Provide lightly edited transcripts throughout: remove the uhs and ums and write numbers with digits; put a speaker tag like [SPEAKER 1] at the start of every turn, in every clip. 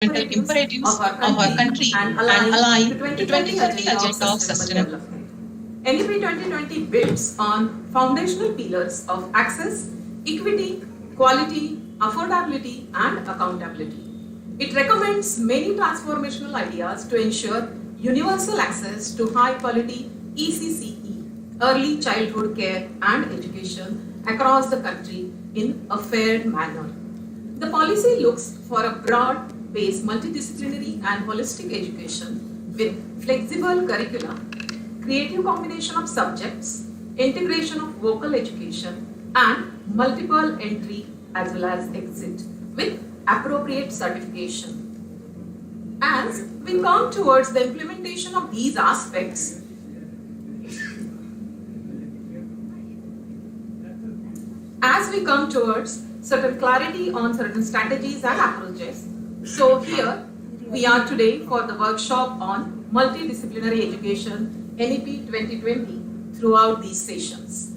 [SPEAKER 1] imperatives of our country and align to 2030 agenda of sustainable development.
[SPEAKER 2] NEP 2020 builds on foundational pillars of access, equity, quality, affordability, and accountability. It recommends many transformational ideas to ensure universal access to high quality ECCE, early childhood care and education across the country in a fair manner. The policy looks for a broad-based multidisciplinary and holistic education with flexible curricula, creative combination of subjects, integration of vocal education, and multiple entry as well as exit with appropriate certification. As we come towards the implementation of these aspects, certain clarity on certain strategies and approaches. So here we are today for the workshop on multidisciplinary education NEP 2020 throughout these sessions.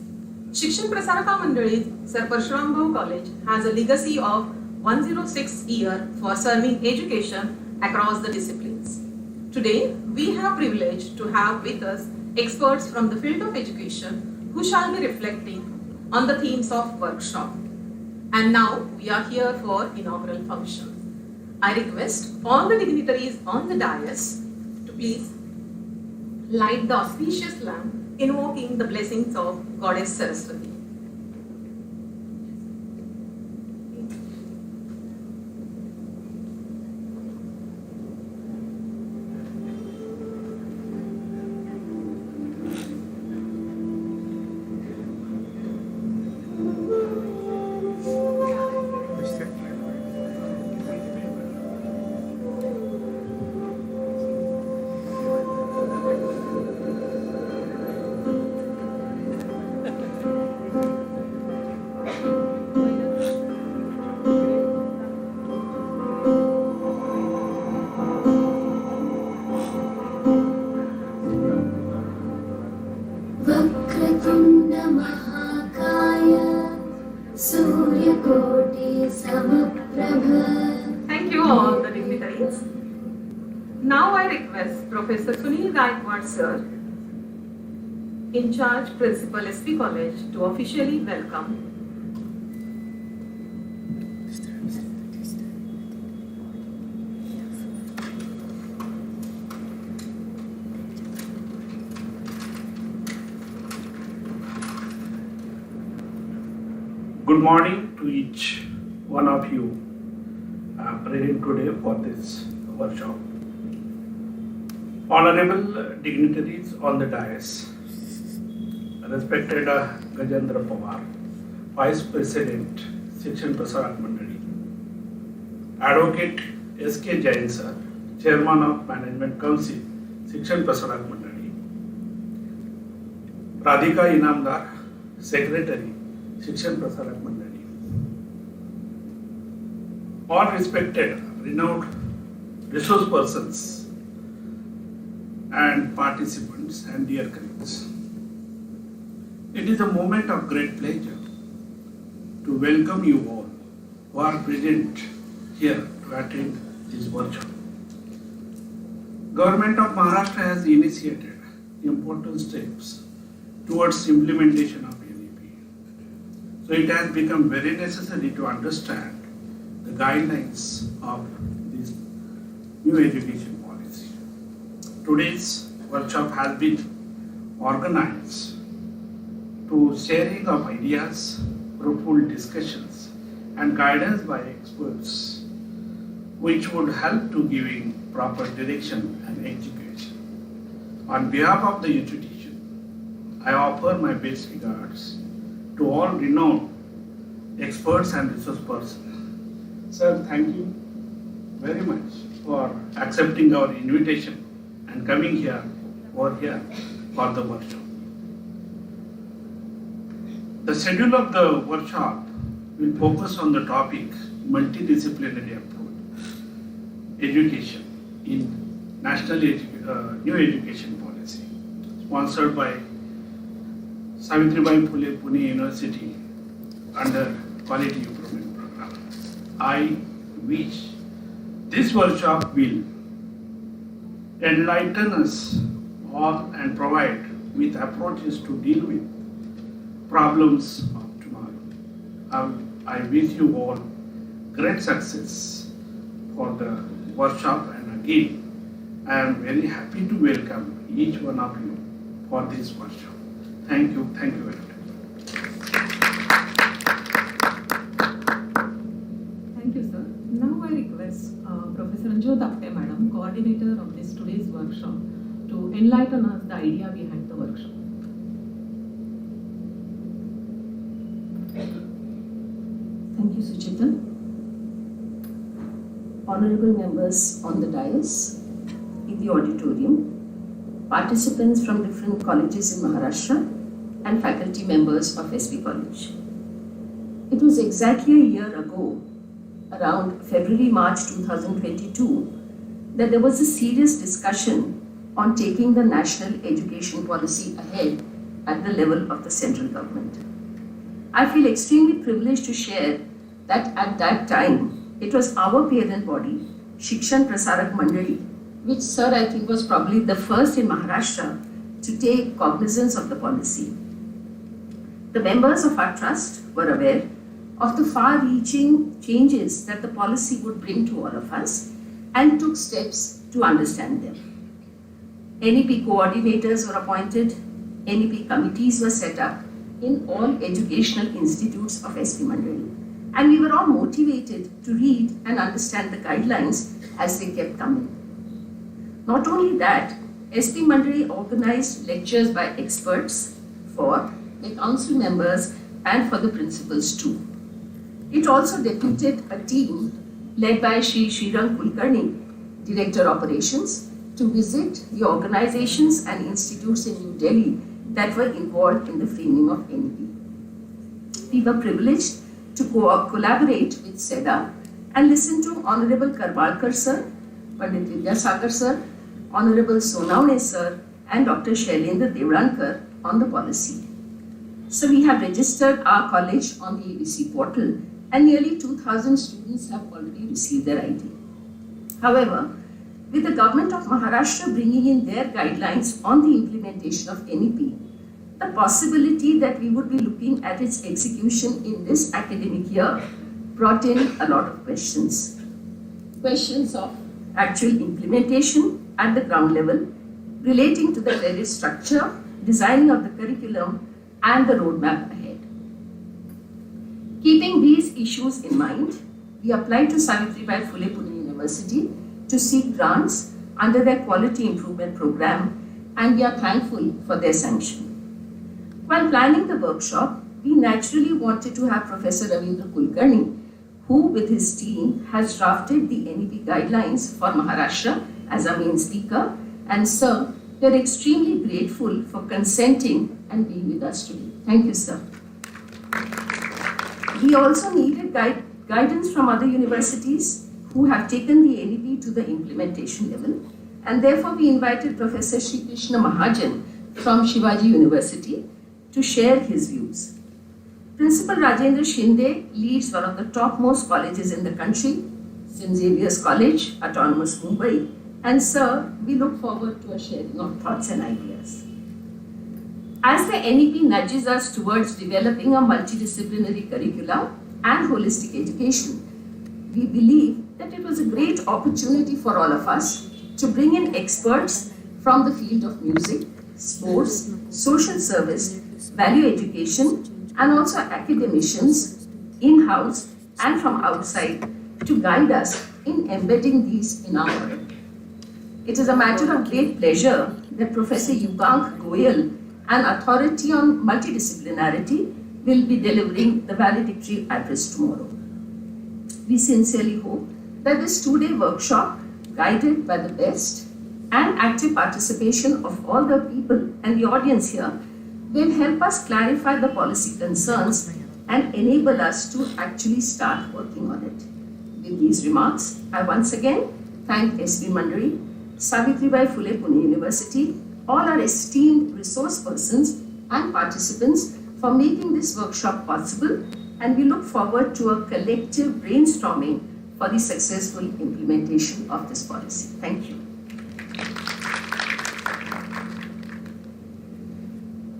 [SPEAKER 2] Shikshan Prasaraka Mandali Sir Parshuram Bhau College has a legacy of 106 years for serving education across the disciplines. Today we have privilege to have with us experts from the field of education who shall be reflecting on the themes of workshop. And now we are here for inaugural function. I request all the dignitaries on the dais to please light the auspicious lamp invoking the blessings of Goddess Saraswati. Thank you all the dignitaries. Now I request Professor Sunil Gaikwad Sir, in charge Principal SP College, to officially welcome
[SPEAKER 3] Good morning to each one of you present today for this workshop. Honorable dignitaries on the dais, respected Gajendra Pawar, Vice President, Shikshan Prasarak Mandali, Advocate S.K. Jain Sir, Chairman of Management Council, Shikshan Prasarak Mandali, Radhika Inamdar, Secretary, Shikshan Prasarak Mandali. All respected, renowned resource persons and participants and dear colleagues. It is a moment of great pleasure to welcome you all who are present here to attend this workshop. Government of Maharashtra has initiated important steps towards implementation of NEP. So it has become very necessary to understand the guidelines of this new education policy. Today's workshop has been organized to sharing of ideas, fruitful discussions, and guidance by experts, which would help to giving proper direction and education. On behalf of the institution, I offer my best regards to all renowned experts and resource persons. Sir, thank you very much for accepting our invitation and coming here for the workshop. The schedule of the workshop will focus on the topic multidisciplinary approach, education in new education policy, sponsored by Savitribai Phule Pune University under Quality Improvement Program. I wish This workshop will enlighten us all and provide with approaches to deal with problems of tomorrow. I wish you all great success for the workshop, and again, I am very happy to welcome each one of you for this workshop. Thank you very much.
[SPEAKER 2] Thank you, sir. Now I request Professor Anju Dapte, Madam, coordinator of this today's workshop, to enlighten us the idea behind the workshop.
[SPEAKER 4] Thank you, Suchita. Honorable members on the dais, in the auditorium, participants from different colleges in Maharashtra, and faculty members of SP College. It was exactly a year ago, around February-March 2022, that there was a serious discussion on taking the national education policy ahead at the level of the central government. I feel extremely privileged to share that at that time, it was our parent body, Shikshan Prasarak Mandali, which, sir, I think was probably the first in Maharashtra to take cognizance of the policy. The members of our trust were aware of the far-reaching changes that the policy would bring to all of us and took steps to understand them. NEP coordinators were appointed, NEP committees were set up in all educational institutes of SP Mandali. And we were all motivated to read and understand the guidelines as they kept coming. Not only that, SP Mandali organized lectures by experts for the council members and for the principals too. It also deputed a team led by Ravindra Kulkarni, Director Operations, to visit the organizations and institutes in New Delhi that were involved in the framing of NEP. We were privileged to collaborate with SEDA and listen to Honorable Karvalkar sir, Pandit Vidyasagar sir, Honorable Sonawane sir, and Dr. Shailendra Devrankar on the policy. So we have registered our college on the ABC portal, and nearly 2,000 students have already received their ID. However, with the government of Maharashtra bringing in their guidelines on the implementation of NEP, the possibility that we would be looking at its execution in this academic year brought in a lot of questions. Questions of actual implementation at the ground level, relating to the credit structure, designing of the curriculum, and the roadmap ahead. Keeping these issues in mind, we applied to Savitribai Phule Pune University to seek grants under their quality improvement program, and we are thankful for their sanction. While planning the workshop, we naturally wanted to have Professor Ravindra Kulkarni, who with his team has drafted the NEP guidelines for Maharashtra as our main speaker, and sir, we are extremely grateful for consenting and being with us today. Thank you, sir. We also needed guidance from other universities who have taken the NEP to the implementation level, and therefore we invited Professor Shri Krishna Mahajan from Shivaji University to share his views. Principal Rajendra Shinde leads one of the topmost colleges in the country, St. Xavier's College, Autonomous Mumbai, and sir, we look forward to a sharing of thoughts and ideas. As the NEP nudges us towards developing a multidisciplinary curricula and holistic education, we believe that it was a great opportunity for all of us to bring in experts from the field of music, sports, social service, value education, and also academicians in-house and from outside to guide us in embedding these in our work. It is a matter of great pleasure that Professor Yubank Goyal, an authority on multidisciplinarity, will be delivering the valedictory address tomorrow. We sincerely hope that this two-day workshop, guided by the best and active participation of all the people and the audience here, will help us clarify the policy concerns and enable us to actually start working on it. With these remarks, I once again thank SP Mandali, Savitribai Phule Pune University, all our esteemed resource persons and participants for making this workshop possible, and we look forward to a collective brainstorming for the successful implementation of this policy. Thank you.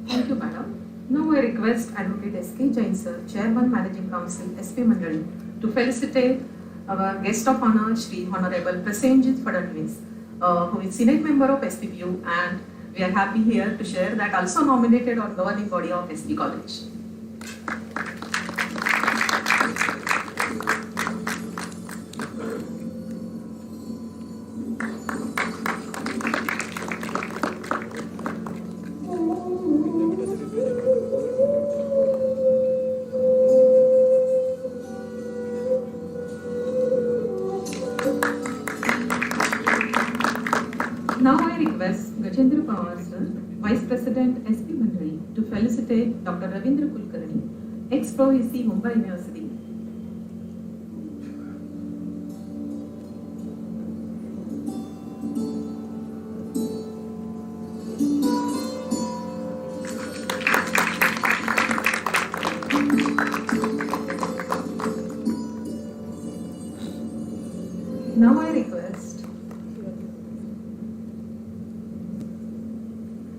[SPEAKER 2] Thank you, madam. Now I request Advocate S.K. Jain sir, Chairman Managing Council, SP Mandali, to felicitate our guest of honor, Shri Honorable Prasenjit Fadnavis, who is Senate member of SPPU, and we are happy here to share that also nominated on governing body of SP College. Now I request Gajendra Pawar sir, Vice President SP Mandali, to felicitate Dr. Ravindra Kulkarni, ex-Pro EC Mumbai University.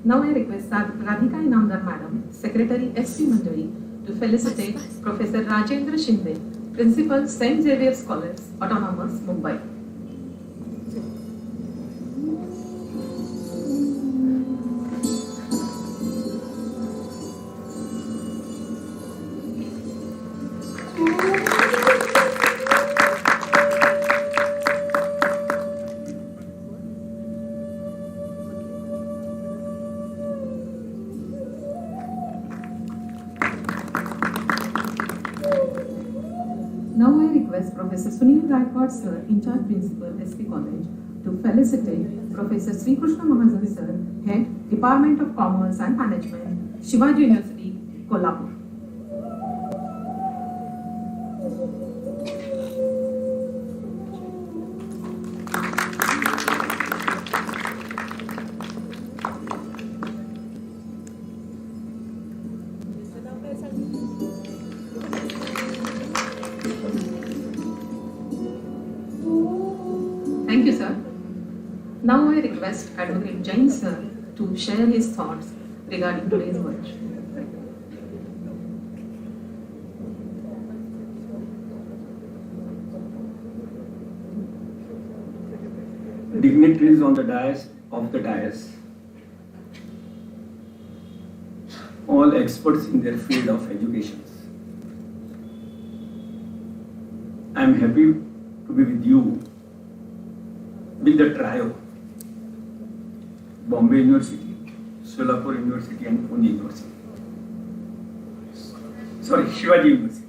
[SPEAKER 2] Now I request Radhika Inamdar Madam, Secretary SP Mandali, to felicitate Professor Rajendra Shinde, Principal St. Xavier's College, Autonomous, Mumbai. Now I request Professor Sunil Gaikwad sir, in charge principal, SP College, to felicitate Professor Sri Krishna Mahajan sir, Head, Department of Commerce and Management, Shivaji University, Kolhapur. Thank you, sir. Now I request Advocate Jain sir to share his thoughts regarding today's work.
[SPEAKER 5] Dignitaries on the dais, all experts in their field of education. I am happy to be with you, with the trio, Bombay University, Solapur University and Pune University. Sorry, Shivaji University.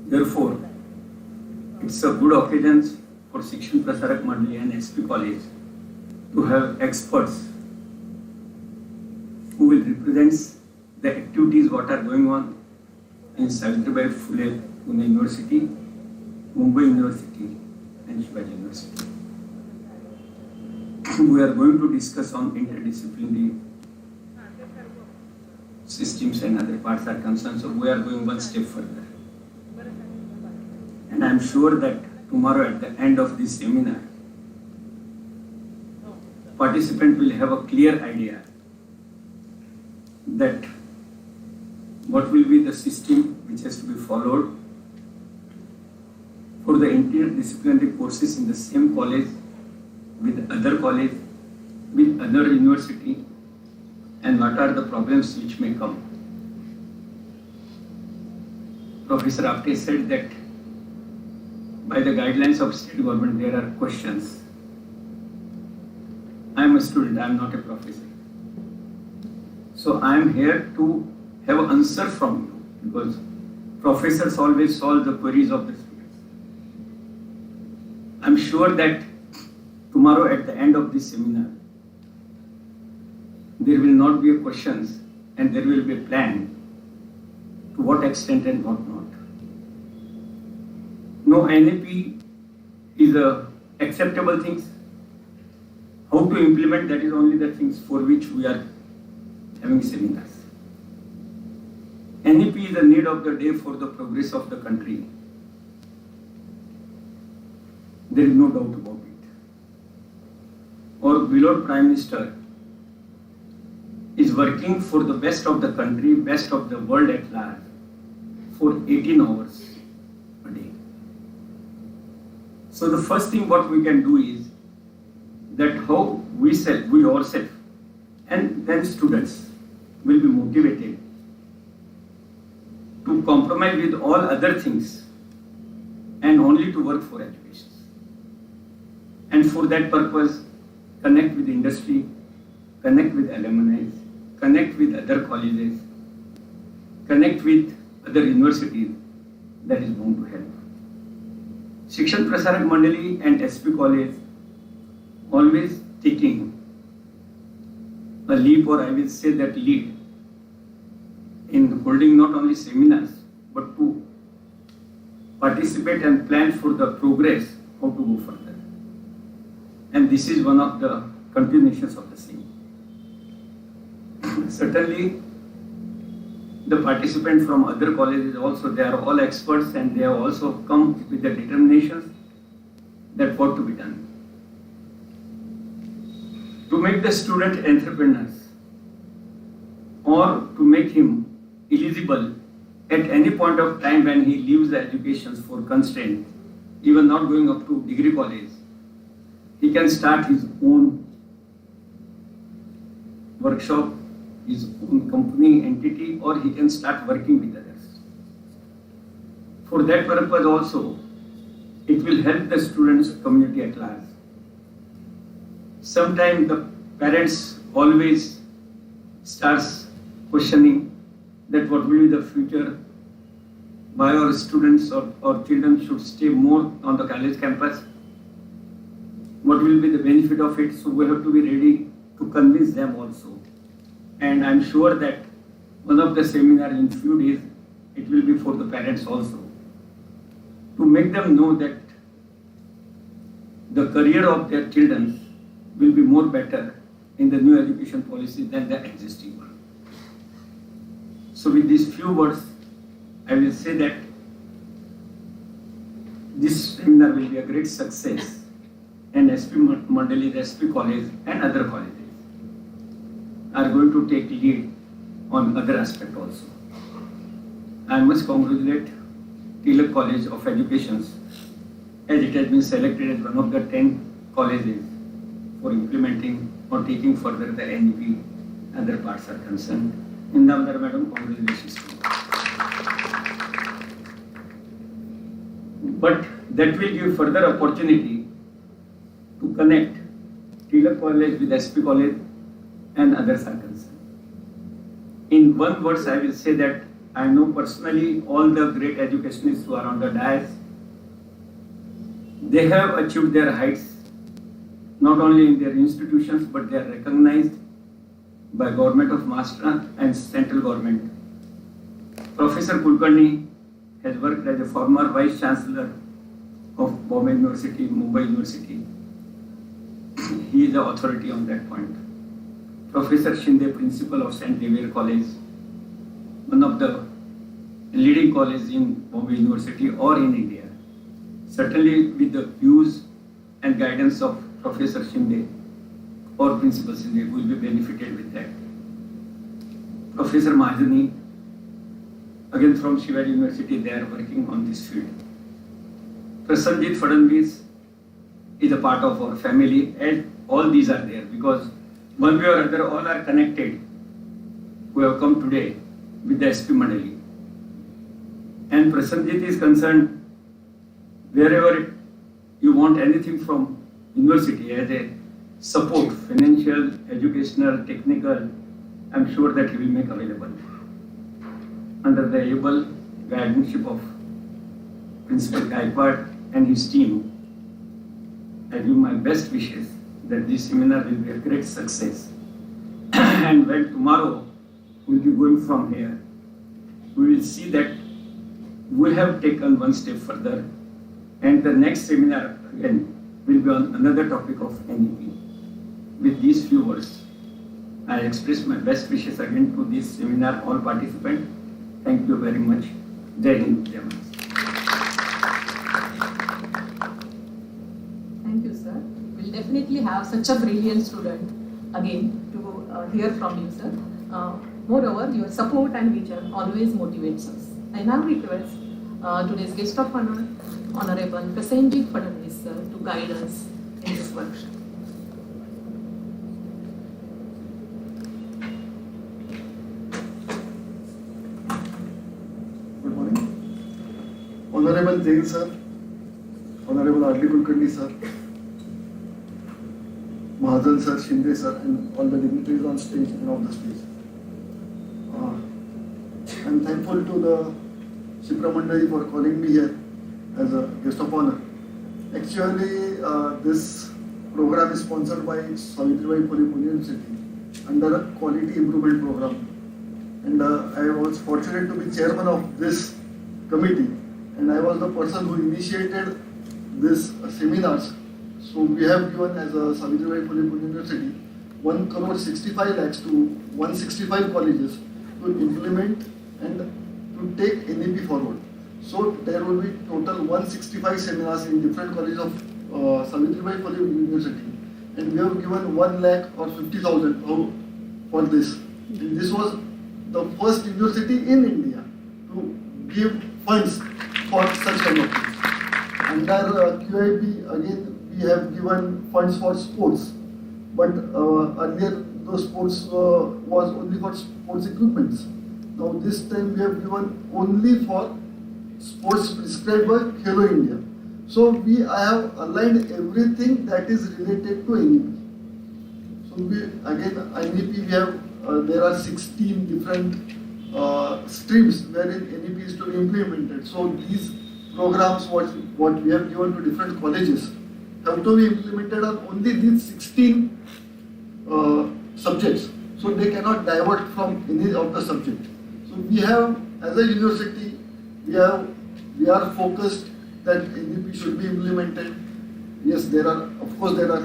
[SPEAKER 5] Therefore, it's a good occasion for Shikshan Prasarak Mandali and SP College to have experts who will represent the activities what are going on in Savitribai Phule Pune University, Mumbai University and Shivaji University. We are going to discuss on interdisciplinary systems and other parts are concerned, so we are going one step further. And I am sure that tomorrow at the end of this seminar, participant will have a clear idea that what will be the system which has to be followed for the interdisciplinary courses in the same college, with other college, with other university, and what are the problems which may come. Professor Apte said that by the guidelines of state government there are questions. I am a student, I am not a professor. So I am here to have an answer from you, because professors always solve the queries of the students. I am sure that tomorrow at the end of this seminar, there will not be a questions and there will be a plan to what extent and what not. No, NEP is a acceptable things. How to implement, that is only the things for which we are having seminars. NEP is the need of the day for the progress of the country. There is no doubt about it. Our beloved Prime Minister is working for the best of the country, best of the world at large, for 18 hours a day. So the first thing what we can do is that how we ourselves, and then students will be motivated to compromise with all other things and only to work for education. And for that purpose, connect with industry, connect with alumni, connect with other colleges, connect with other universities. That is going to help. Shikshan Prasarak Mandali and SP College always taking a leap, or I will say that lead, in holding not only seminars but to participate and plan for the progress, how to go further. And this is one of the continuations of the same. Certainly, the participants from other colleges also, they are all experts and they have also come with the determination that what to be done. To make the student entrepreneurs or to make him eligible at any point of time when he leaves the education for constraint, even not going up to degree college, he can start his own workshop, his own company, entity, or he can start working with others. For that purpose also, it will help the students' community at large. Sometimes the parents always starts questioning that what will be the future, why our students or children should stay more on the college campus, what will be the benefit of it. So we have to be ready to convince them also. And I'm sure that one of the seminars in few days, it will be for the parents also, to make them know that the career of their children will be more better in the new education policy than the existing one. So with these few words, I will say that this seminar will be a great success, and SP Mandali, SP College and other colleges are going to take lead on other aspects also. I must congratulate Tilak College of Education as it has been selected as one of the 10 colleges for implementing or taking further the NEP. Other parts are concerned. Indamdar Madam, congratulations to you. But that will give further opportunity to connect Tilak College with SP College and others are concerned. In one word, I will say that I know personally all the great educationists who are on the dais. They have achieved their heights not only in their institutions, but they are recognized by Government of Maharashtra and central government. Professor Kulkarni has worked as a former Vice Chancellor of Bombay University, Mumbai University. He is the authority on that point. Professor Shinde, Principal of St. Xavier College, one of the leading colleges in Bombay University or in India. Certainly with the views and guidance of Professor Shinde or Principal Shinde will be benefited with that. Professor Mahajani, again from Shivaji University, they are working on this field. Prasanjit Fadnavis is a part of our family, and all these are there because one way or other all are connected who have come today with the SP Mandali. And Prasanjit is concerned, wherever you want anything from university as a support, financial, educational, technical, I'm sure that he will make available. Under the able guardianship of Principal Gaikwad and his team, I give my best wishes that this seminar will be a great success. And when tomorrow we will be going from here, we will see that we have taken one step further, and the next seminar again will be on another topic of NEP. With these few words, I express my best wishes again to this seminar, all participants, Thank you very much. Jai Hind, Jai Maharashtra.
[SPEAKER 2] Thank you, sir. We'll definitely have such a brilliant student again to hear from you, sir. Moreover, your support and vision always motivates us. I now request today's guest of honor, Honorable Prasenjit Fadnavis, sir, to guide us in this workshop.
[SPEAKER 6] Good morning. Honorable Jain sir, Honorable Ravindra Kulkarni sir, Mahajan sir, Shinde sir, and all the dignitaries on stage and off the stage. I'm thankful to the Shipra Mandali for calling me here as a guest of honor. Actually, this program is sponsored by Savitribai Phule University under a quality improvement program. And I was fortunate to be chairman of this committee, and I was the person who initiated this seminars. So we have given as a Savitribai Phule University 1 crore 65 lakhs to 165 colleges to implement and to take NEP forward. So there will be total 165 seminars in different colleges of Savitribai Phule University, and we have given 1 lakh or 50,000 for this. And this was the first university in India to give funds for such kind of things. Under QIP, again, we have given funds for sports, but earlier those sports was only for sports equipments. Now this time we have given only for sports prescribed by Khelo India. So I have aligned everything that is related to NEP. So NEP we have there are 16 different streams wherein NEP is to be implemented. So these programs what we have given to different colleges have to be implemented on only these 16 subjects. So they cannot divert from any of the subject. So we have, as a university, we are focused that NEP should be implemented. Yes, there are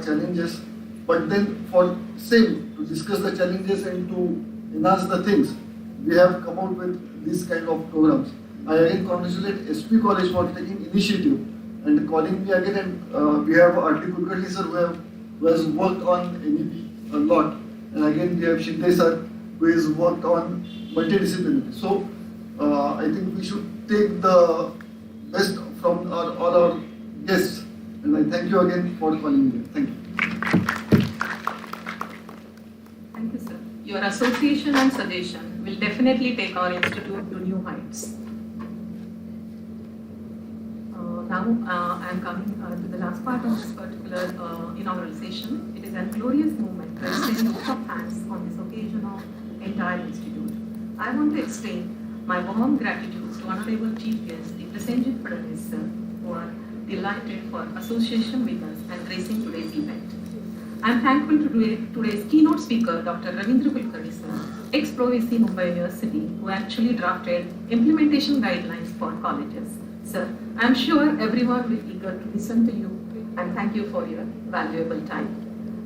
[SPEAKER 6] challenges, but then for same to discuss the challenges and to enhance the things, we have come out with this kind of programs. I again congratulate SP College for taking initiative and calling me again, and we have Ravindra Kulkarni sir who has worked on NEP a lot, and again we have Shinde sir who has worked on multidisciplinary. So I think we should take the best from all our guests, and I thank you again for calling me. Thank you.
[SPEAKER 2] Thank you, sir. Your association and suggestion will definitely take our institute to new heights. Now I am coming to the last part of this particular inaugural session. It is a glorious moment to extend a vote of thanks on this occasion of entire institute. I want to extend my warm gratitude to Honorable Chief Guest, the Prasenjit Fadnavis sir, who are delighted for association with us and gracing today's event. I am thankful to today's keynote speaker, Dr. Ravindra Kulkarni sir, ex-Pro-VC Mumbai University, who actually drafted implementation guidelines for colleges. Sir, I am sure everyone will be eager to listen to you, and thank you for your valuable time.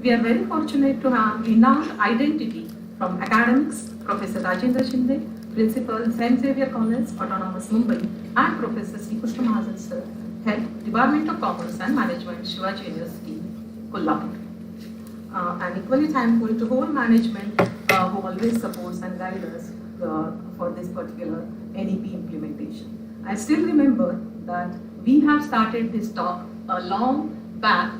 [SPEAKER 2] We are very fortunate to have renowned identity from academics, Professor Rajendra Shinde, Principal, St. Xavier College, Autonomous Mumbai, and Professor Sri Krishna Mahajan sir, Head, Department of Commerce and Management, Shivaji University, Kolhapur. I'm equally thankful to whole management who always supports and guides us for this particular NEP implementation. I still remember that we have started this talk a long back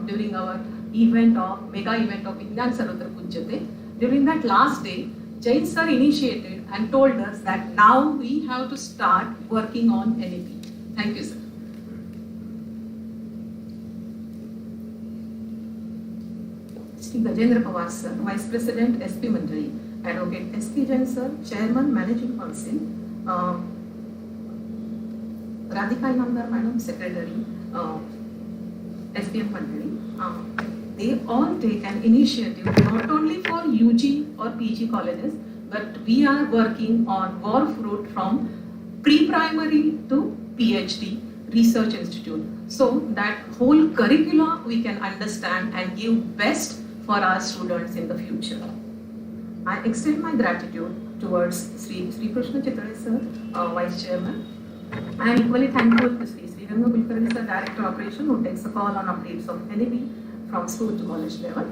[SPEAKER 2] during our mega event of Vigyan Sarvatra Pujyate. During that last day, Jain sir initiated and told us that now we have to start working on NEP. Thank you, sir. Shri Gajendra Pawar sir, Vice President SP Mandali, Advocate S.P. Jain sir, Chairman Managing Council, Radhika Inamdar Madam, Secretary, SPM Mandali. They all take an initiative not only for UG or PG colleges, but we are working on WARF route from pre-primary to PhD research institute, so that whole curricula we can understand and give best for our students in the future. I extend my gratitude towards Sri Krishna Chittade sir, Vice Chairman. I am equally thankful to Sri Ravindra Kulkarni sir, Director Operation, who takes a call on updates of NEP from school to college level.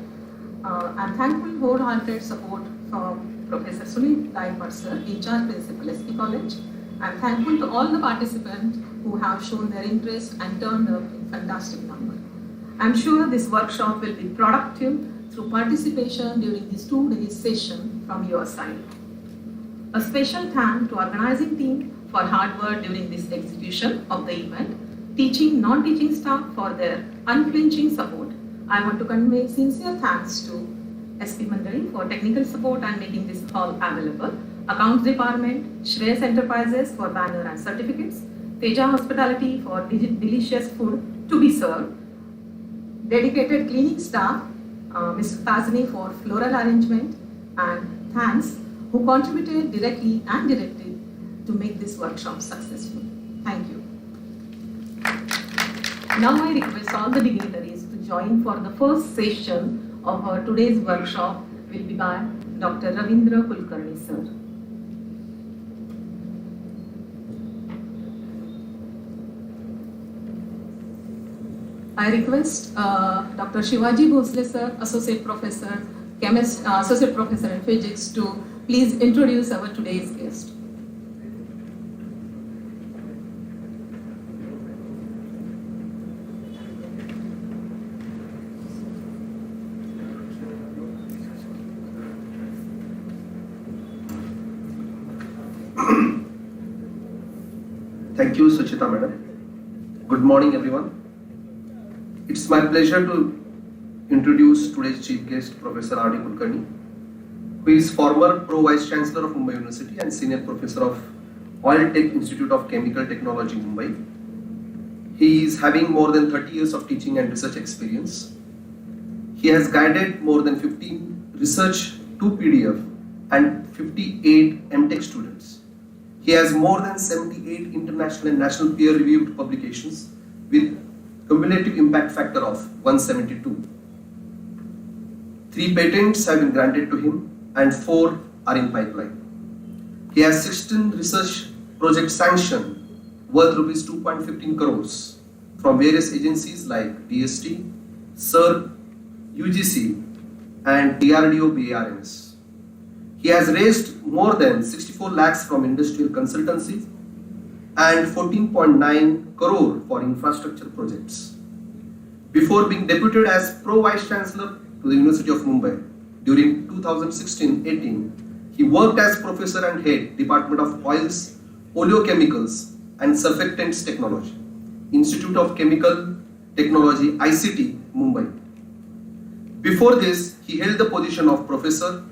[SPEAKER 2] I am thankful for wholehearted support from Professor Sunil Daipar sir, in charge Principal SP College. I am thankful to all the participants who have shown their interest and turned up in fantastic number. I am sure this workshop will be productive through participation during this 2 days session from your side. A special thank to organizing team for hard work during this execution of the event, teaching, non-teaching staff for their unflinching support. I want to convey sincere thanks to SP Mandari for technical support and making this hall available, Accounts Department, Shreyas Enterprises for banner and certificates, Teja Hospitality for delicious food to be served, dedicated cleaning staff, Mr. Tazni for floral arrangement, and thanks who contributed directly and indirectly to make this workshop successful. Thank you. Now I request all the dignitaries to join for the first session of our today's workshop will be by Dr. Ravindra Kulkarni sir. I request Dr. Shivaji Bhosle sir, Associate Professor, Associate Professor in Physics, to please introduce our today's guest.
[SPEAKER 7] Thank you, Suchita Madam. Good morning, everyone. It's my pleasure to introduce today's chief guest, Professor R.D. Kulkarni, who is former Pro Vice Chancellor of Mumbai University and Senior Professor of Oil Tech Institute of Chemical Technology, Mumbai. He is having more than 30 years of teaching and research experience. He has guided more than 15 research to PDF and 58 MTech students. He has more than 78 international and national peer-reviewed publications with cumulative impact factor of 172. 3 patents have been granted to him and 4 are in pipeline. He has 16 research projects sanctioned worth rupees 2.15 crores from various agencies like DST, SERB, UGC and DRDO BARMS. He has raised more than 64 lakhs from industrial consultancies and 14.9 crore for infrastructure projects. Before being deputed as Pro Vice Chancellor to the University of Mumbai during 2016-18, he worked as Professor and Head, Department of Oils, Oleochemicals and Surfactants Technology, Institute of Chemical Technology, ICT, Mumbai. Before this, he held the position of Professor,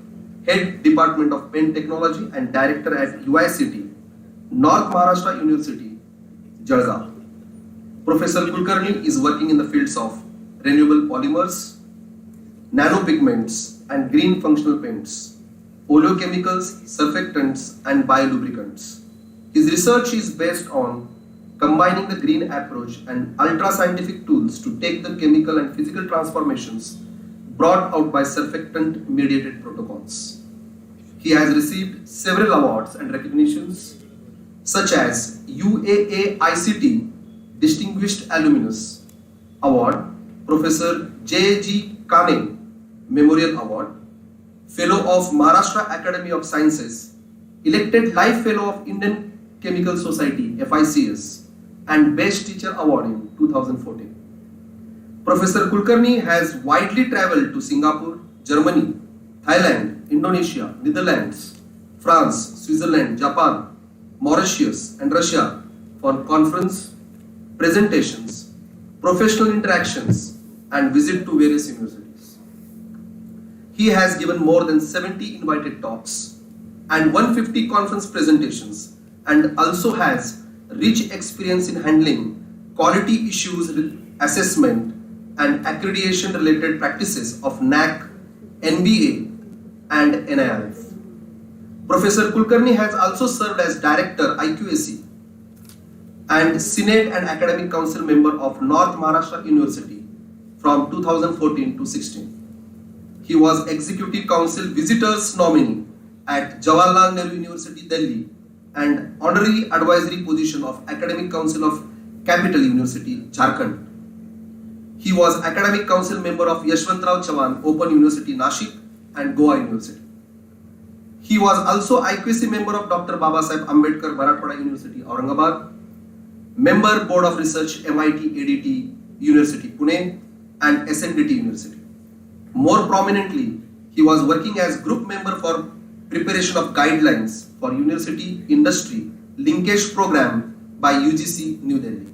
[SPEAKER 7] Head, Department of Pen Technology and Director at UICT, North Maharashtra University, Jalgaon. Professor Kulkarni is working in the fields of renewable polymers, nanopigments and green functional paints, oleochemicals, surfactants and biolubricants. His research is based on combining the green approach and ultra-scientific tools to take the chemical and physical transformations brought out by surfactant-mediated protocols. He has received several awards and recognitions such as UAA ICT Distinguished Alumnus Award, Professor J.G. Kane Memorial Award, Fellow of Maharashtra Academy of Sciences, elected Life Fellow of Indian Chemical Society FICS, and Best Teacher Award in 2014. Professor Kulkarni has widely traveled to Singapore, Germany, Thailand, Indonesia, Netherlands, France, Switzerland, Japan, Mauritius, and Russia for conference, presentations, professional interactions, and visit to various universities. He has given more than 70 invited talks and 150 conference presentations, and also has rich experience in handling quality issues, assessment, and accreditation related practices of NAC, NBA, and NIRF. Professor Kulkarni has also served as Director IQAC and Senate and Academic Council member of North Maharashtra University from 2014 to 16. He was Executive Council Visitors Nominee at Jawaharlal Nehru University, Delhi, and honorary advisory position of Academic Council of Capital University, Jharkhand. He was Academic Council member of Yashwantrao Chavan Open University, Nashik, and Goa University. He was also IQAC member of Dr. Babasaheb Ambedkar Marathwada University, Aurangabad, member Board of Research MIT ADT University, Pune, and SNDT University. More prominently, he was working as group member for preparation of guidelines for university industry linkage program by UGC New Delhi.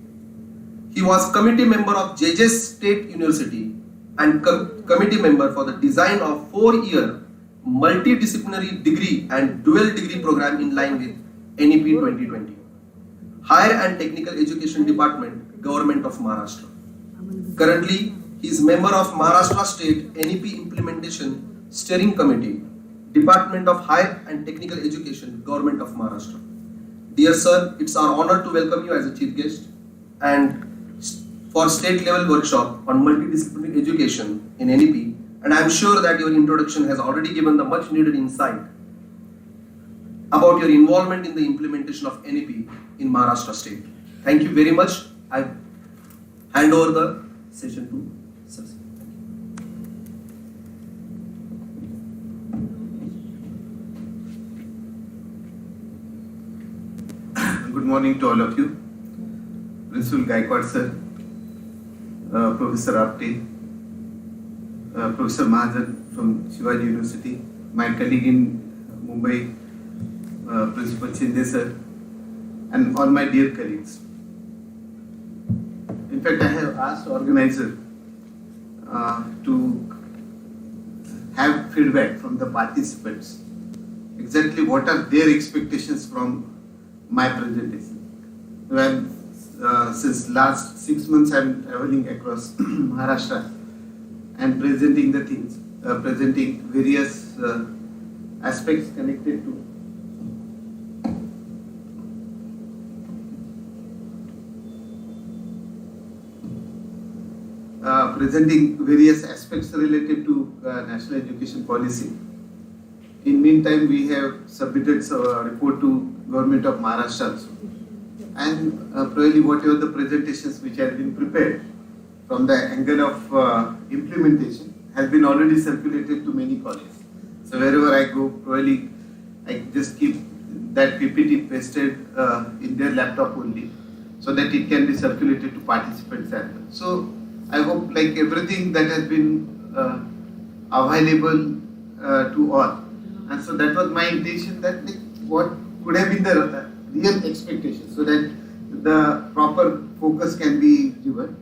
[SPEAKER 7] He was committee member of JJ State University and committee member for the design of 4-year multidisciplinary degree and dual degree program in line with NEP 2020. Higher and Technical Education Department, Government of Maharashtra. Currently, he is member of Maharashtra State NEP Implementation Steering Committee, Department of Higher and Technical Education, Government of Maharashtra. Dear sir, it's our honor to welcome you as a chief guest and for state level workshop on multidisciplinary education in NEP, and I am sure that your introduction has already given the much needed insight about your involvement in the implementation of NEP in Maharashtra state. Thank you very much. I hand over the session to sir.
[SPEAKER 8] Good morning to all of you. Principal Gaikwad sir, Professor Apte, Professor Mahajan from Shivaji University, my colleague in Mumbai, Principal Chinde sir, and all my dear colleagues. In fact, I have asked organizer to have feedback from the participants, exactly what are their expectations from my presentation. When since last 6 months I am traveling across Maharashtra and presenting the things, presenting various aspects connected to presenting various aspects related to national education policy. In meantime, we have submitted a report to Government of Maharashtra also. And probably whatever the presentations which have been prepared from the angle of implementation has been already circulated to many colleges. So wherever I go, probably I just keep that PPT pasted in their laptop only, so that it can be circulated to participants as well. So I hope like everything that has been available to all. And so that was my intention, that like, what could have been the real expectation, so that the proper focus can be given.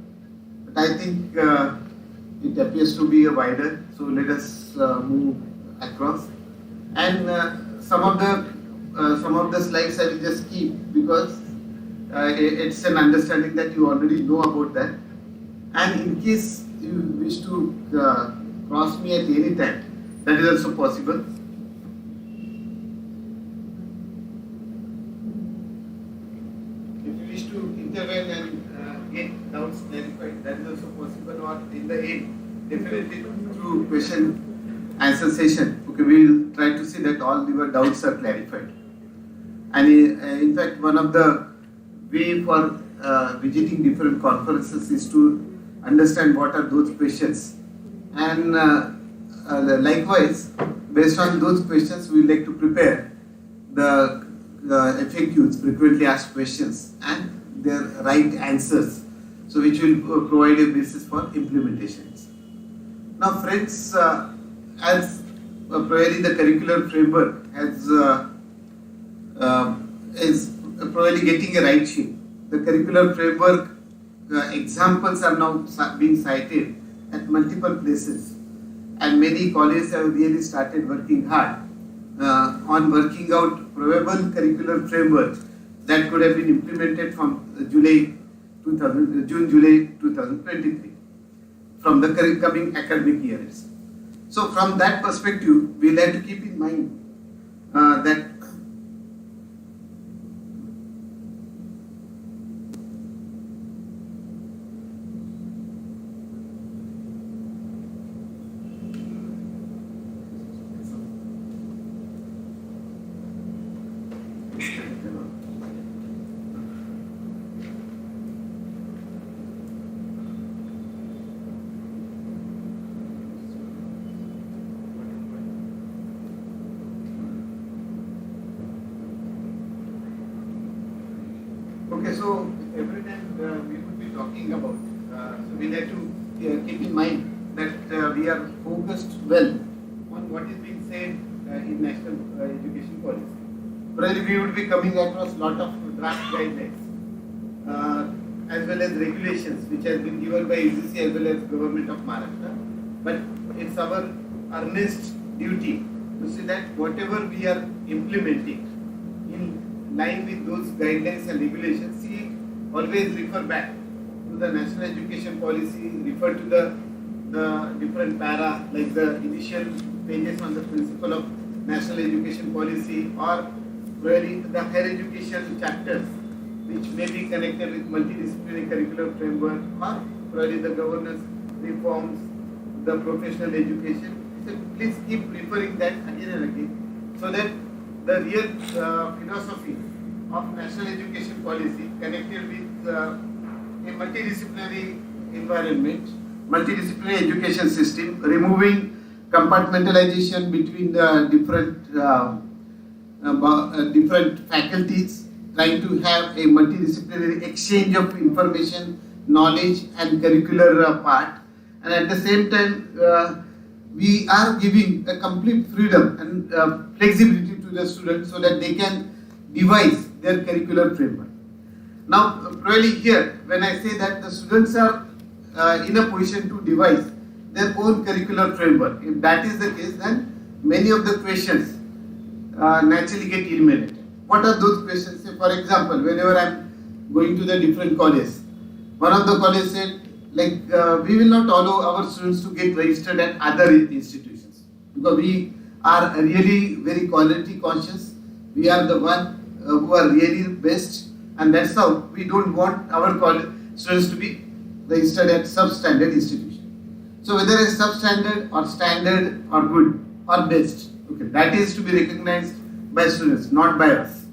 [SPEAKER 8] But I think it appears to be a wider, so let us move across. And some of the slides I will just keep, because it's an understanding that you already know about that. And in case you wish to cross me at any time, that is also possible. Intervene and get doubts clarified, that is also possible, or in the end, definitely through question answer session, okay, we will try to see that all your doubts are clarified. And in fact, one of the way for visiting different conferences is to understand what are those questions, and likewise, based on those questions, we like to prepare the FAQs, frequently asked questions, and their right answers, so which will provide a basis for implementations. Now friends, as probably the curricular framework is probably getting a right shape. The curricular framework examples are now being cited at multiple places, and many colleges have really started working hard on working out probable curricular framework that could have been implemented from June, July 2023, from the coming academic years. So from that perspective, we'll have to keep in mind that so every time we would be talking about, so we have to keep in mind that we are focused well on what is being said in national education policy. Probably we would be coming across a lot of draft guidelines as well as regulations which has been given by UGC as well as Government of Maharashtra. But it's our earnest duty to see that whatever we are implementing in line with those guidelines and regulations, we always refer back to the national education policy, refer to the different para, like the initial pages on the principle of national education policy, or really the higher education chapters which may be connected with multidisciplinary curricular framework, or probably the governance reforms, the professional education. So please keep referring that again and again, so that the real philosophy of national education policy connected with a multidisciplinary environment, multidisciplinary education system, removing compartmentalization between the different faculties, trying to have a multidisciplinary exchange of information, knowledge and curricular part, and at the same time we are giving a complete freedom and flexibility to the students so that they can devise their curricular framework. Now, probably here, when I say that the students are in a position to devise their own curricular framework, if that is the case, then many of the questions naturally get eliminated. What are those questions? Say, for example, whenever I am going to the different colleges, one of the colleges said, like, we will not allow our students to get registered at other institutions because we are really very quality conscious. We are the one who are really best, and that's how we don't want our college students to be registered at substandard institution. So whether it's substandard or standard or good or best, okay, that is to be recognized by students, not by us.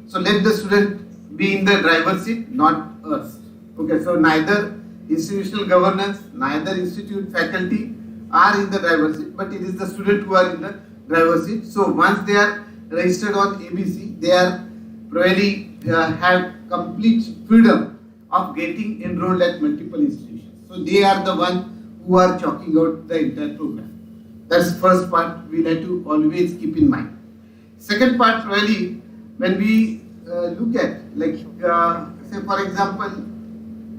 [SPEAKER 8] So let the student be in the driver's seat, not us. Okay, so neither institutional governance, neither institute faculty are in the driver's seat, but it is the student who are in the driver's seat. So once they are registered on ABC, they are really have complete freedom of getting enrolled at multiple institutions. So they are the one who are chalking out the entire program. That's the first part we have to always keep in mind. Second part, really, when we look at, like, say for example,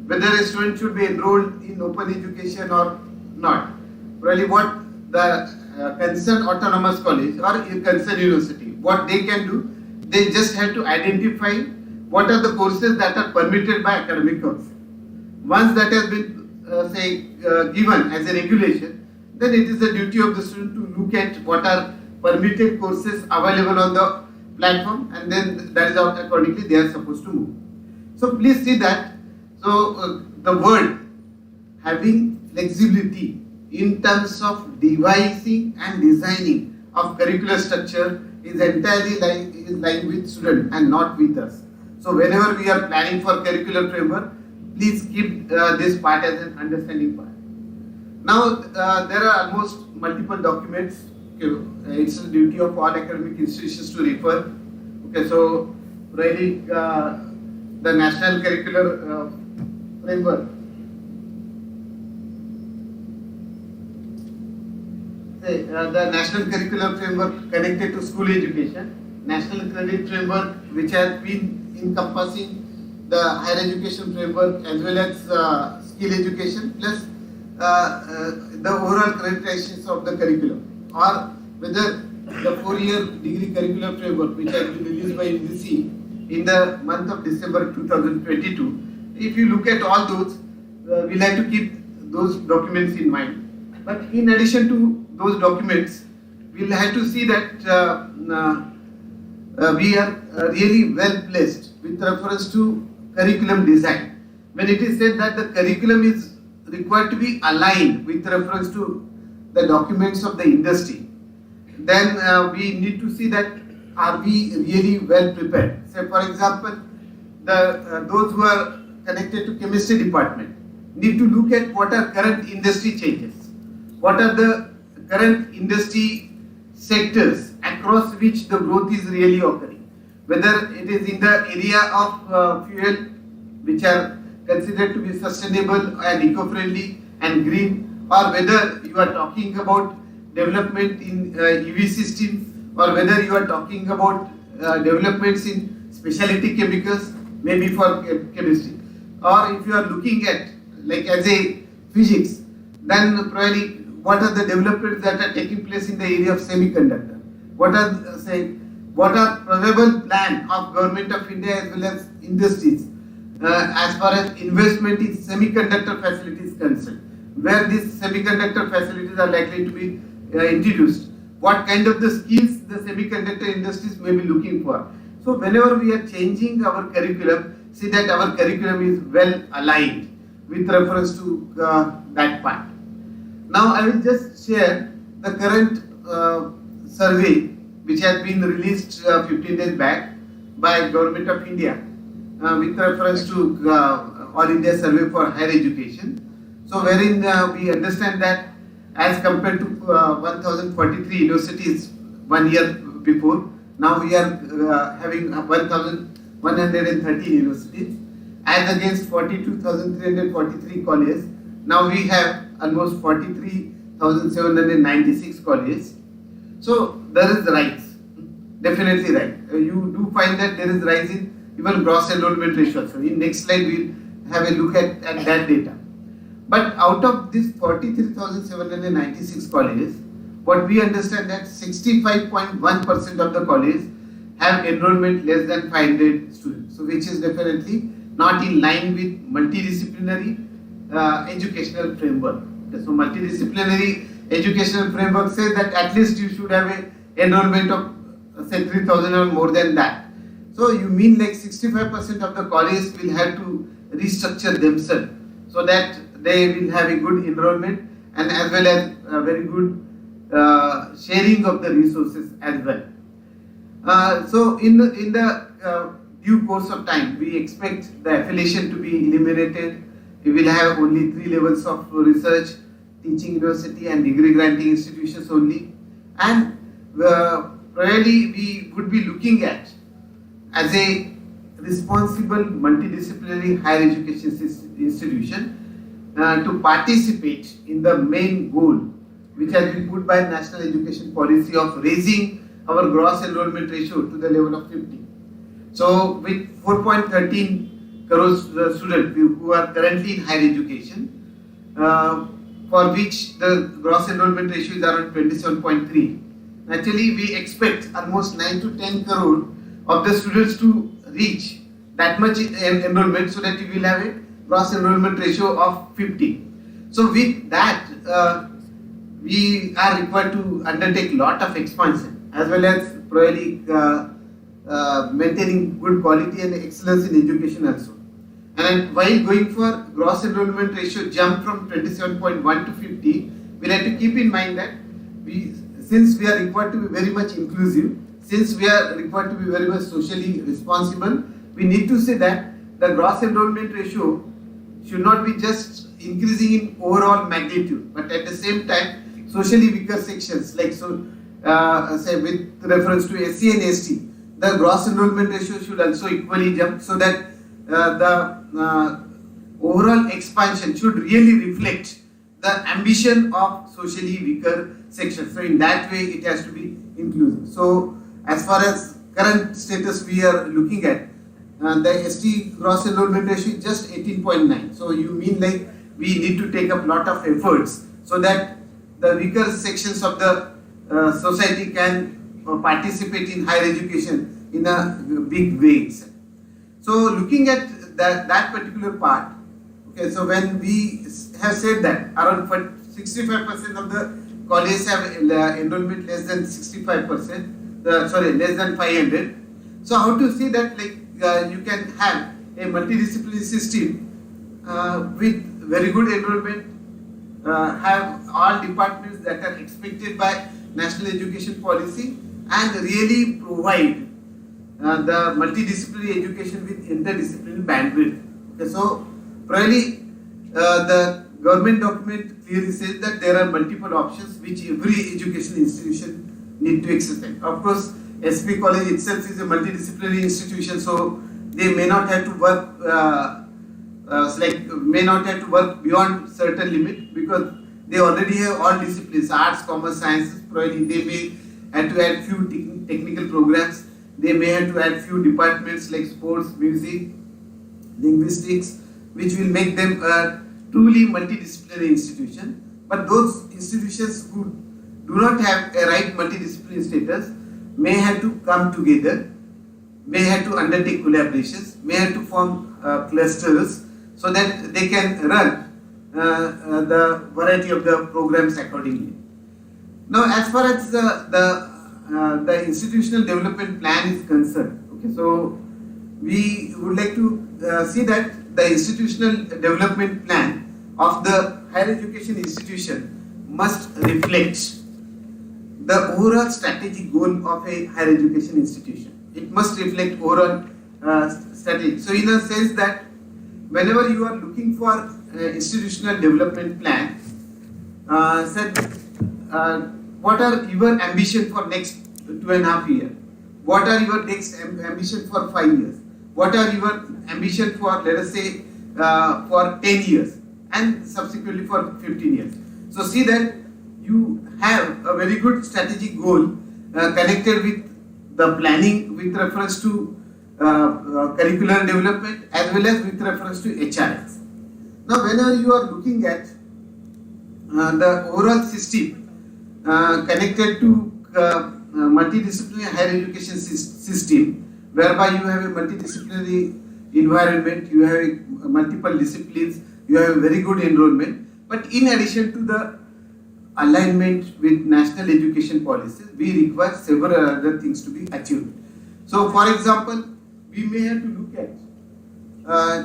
[SPEAKER 8] whether a student should be enrolled in open education or not, really what the concerned autonomous college or concerned university, what they can do, they just have to identify what are the courses that are permitted by academic council. Once that has been given as a regulation, then it is the duty of the student to look at what are permitted courses available on the platform, and then that is how accordingly they are supposed to move. So please see that. So the word having flexibility in terms of devising and designing of curricular structure is entirely lying with student and not with us. So whenever we are planning for curricular framework, please keep this part as an understanding part. Now there are almost multiple documents. Okay, it's the duty of all academic institutions to refer. Okay, so really the national curricular framework. The national curricular framework connected to school education, national credit framework which has been encompassing the higher education framework as well as skill education, plus the overall characteristics of the curriculum, or whether the 4-year degree curricular framework which has been released by UGC in the month of December 2022. If you look at all those, we'll have to keep those documents in mind. But in addition to those documents, we'll have to see that we are really well placed with reference to curriculum design. When it is said that the curriculum is required to be aligned with reference to the documents of the industry, then we need to see that are we really well prepared. Say for example, those who are connected to chemistry department need to look at what are current industry changes, what are the current industry sectors across which the growth is really occurring, whether it is in the area of fuel which are considered to be sustainable and eco-friendly and green, or whether you are talking about development in EV systems, or whether you are talking about developments in specialty chemicals, maybe for chemistry, or if you are looking at like as a physics, then probably what are the developments that are taking place in the area of semiconductor? What are probable plan of Government of India as well as industries as far as investment in semiconductor facilities concerned? Where these semiconductor facilities are likely to be introduced? What kind of the skills the semiconductor industries may be looking for? So whenever we are changing our curriculum, see that our curriculum is well aligned with reference to that part. Now I will just share the current survey which has been released 15 days back by Government of India with reference to All India Survey for Higher Education. So wherein we understand that as compared to 1043 universities 1 year before, now we are having 1113 universities as against 42,343 colleges. Now we have almost 43,796 colleges. So there is rise, definitely right. You do find that there is rise in even gross enrollment ratio. So in next slide we'll have a look at that data. But out of these 43,796 colleges, what we understand that 65.1% of the colleges have enrollment less than 500 students. So which is definitely not in line with multidisciplinary educational framework. So multidisciplinary educational framework says that at least you should have a enrollment of say 3,000 or more than that. So you mean like 65% of the colleges will have to restructure themselves so that they will have a good enrollment and as well as a very good sharing of the resources as well. So in the due course of time, we expect the affiliation to be eliminated. We will have only 3 levels of research, teaching university and degree granting institutions only. And probably we would be looking at as a responsible multidisciplinary higher education institution to participate in the main goal which has been put by National Education Policy of raising our gross enrollment ratio to the level of 50. So with 4.13 crores students who are currently in higher education, for which the gross enrollment ratio is around 27.3. Actually, we expect almost 9 to 10 crore of the students to reach that much enrollment so that we will have a gross enrollment ratio of 50. So with that, we are required to undertake lot of expansion as well as probably maintaining good quality and excellence in education also. And while going for gross enrollment ratio jump from 27.1 to 50, we have to keep in mind that since we are required to be very much inclusive, since we are required to be very much socially responsible, we need to say that the gross enrollment ratio should not be just increasing in overall magnitude, but at the same time, socially weaker sections like say with reference to SC and ST, the gross enrollment ratio should also equally jump so that the overall expansion should really reflect the ambition of socially weaker sections. So in that way, it has to be inclusive. So as far as current status we are looking at, the ST gross enrollment ratio is just 18.9. So you mean like we need to take up lot of efforts so that the weaker sections of the society can participate in higher education in a big way. So looking at that particular part, okay, so when we have said that around 65% of the colleges have enrollment less than 65%, less than 500. So how to see that like you can have a multidisciplinary system with very good enrollment, have all departments that are expected by National Education Policy and really provide the multidisciplinary education with interdisciplinary bandwidth. Okay, so probably the government document clearly says that there are multiple options which every education institution need to exercise. Of course, SP College itself is a multidisciplinary institution, so they may not have to work may not have to work beyond certain limit because they already have all disciplines, arts, commerce, sciences. Probably they may have to add few technical programs. They may have to add few departments like sports, music, linguistics, which will make them a truly multidisciplinary institution. But those institutions who do not have a right multidisciplinary status may have to come together, may have to undertake collaborations, may have to form clusters so that they can run the variety of the programs accordingly. Now, as far as the institutional development plan is concerned, okay, so we would like to see that the institutional development plan of the higher education institution must reflect the overall strategic goal of a higher education institution. It must reflect overall strategy. So, in a sense that whenever you are looking for institutional development plan, what are your ambition for next 2.5 years? What are your next ambition for 5 years? What are your ambition for, let us say, for 10 years and subsequently for 15 years? So see that you have a very good strategic goal connected with the planning with reference to curricular development as well as with reference to HRS. Now, whenever you are looking at the overall system connected to multidisciplinary higher education system, whereby you have a multidisciplinary environment, you have multiple disciplines, you have a very good enrollment, but in addition to the alignment with national education policies, we require several other things to be achieved. So, for example, we may have to look at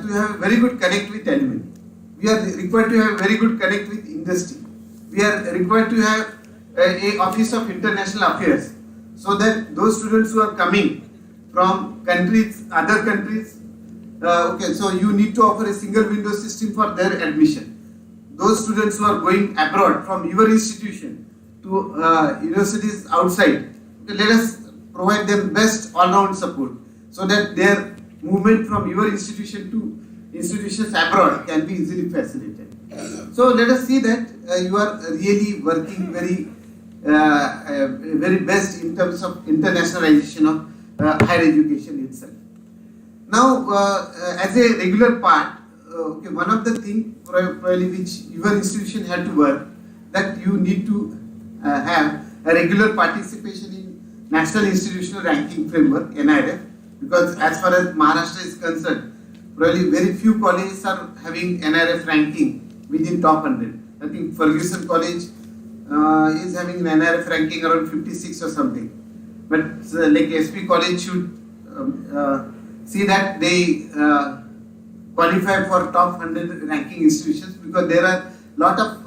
[SPEAKER 8] to have a very good connect with alumni. We are required to have very good connect with industry. We are required to have a Office of International Affairs, so that those students who are coming from countries, other countries, okay, so you need to offer a single window system for their admission. Those students who are going abroad from your institution to universities outside, okay, let us provide them best all-round support so that their movement from your institution to institutions abroad can be easily facilitated. So let us see that you are really working very best in terms of internationalization of higher education itself. Now, as a regular part, okay, one of the things probably which your institution had to work, that you need to have a regular participation in National Institutional Ranking Framework, NIRF, because as far as Maharashtra is concerned, probably very few colleges are having NIRF ranking within top 100. I think Ferguson College is having an NIRF ranking around 56 or something. But like SP College should see that they qualify for top 100 ranking institutions, because there are lot of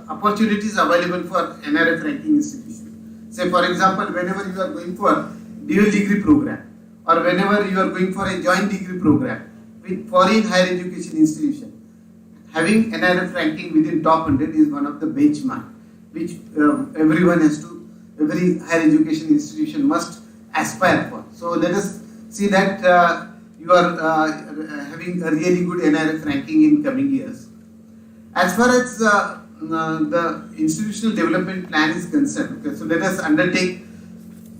[SPEAKER 8] opportunities available for NIRF ranking institutions. Say for example, whenever you are going for dual degree program, or whenever you are going for a joint degree program with foreign higher education institution, having NIRF ranking within top 100 is one of the benchmark which everyone has to, every higher education institution must aspire for. So let us see that you are having a really good NIRF ranking in coming years. As far as the institutional development plan is concerned, okay, so let us undertake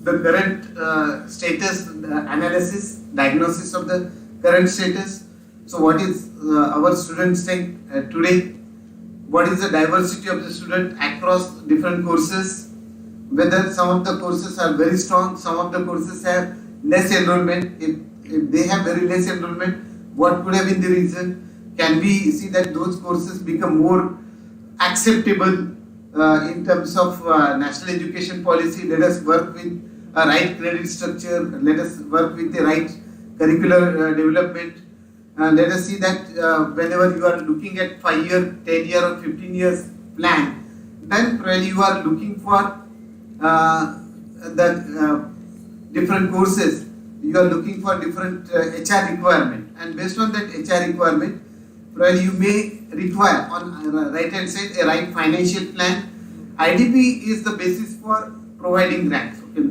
[SPEAKER 8] the current status analysis, diagnosis of the current status. So what is our student strength today? What is the diversity of the student across different courses? Whether some of the courses are very strong, some of the courses have less enrollment. If they have very less enrollment, what could have been the reason? Can we see that those courses become more acceptable in terms of national education policy? Let us work with a right credit structure. Let us work with the right curricular development. Let us see that whenever you are looking at 5-year, 10-year or 15 years plan, then probably you are looking for the different courses. You are looking for different HR requirement, and based on that HR requirement, probably you may require on right hand side a right financial plan. IDP is the basis for providing grants. Okay.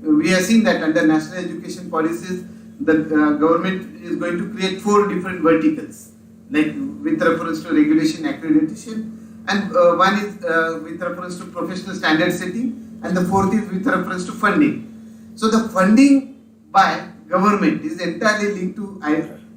[SPEAKER 8] We have seen that under national education policies, the government is going to create 4 different verticals. like with reference to regulation accreditation, and one is with reference to professional standard setting, and the fourth is with reference to funding. So the funding by government is entirely linked to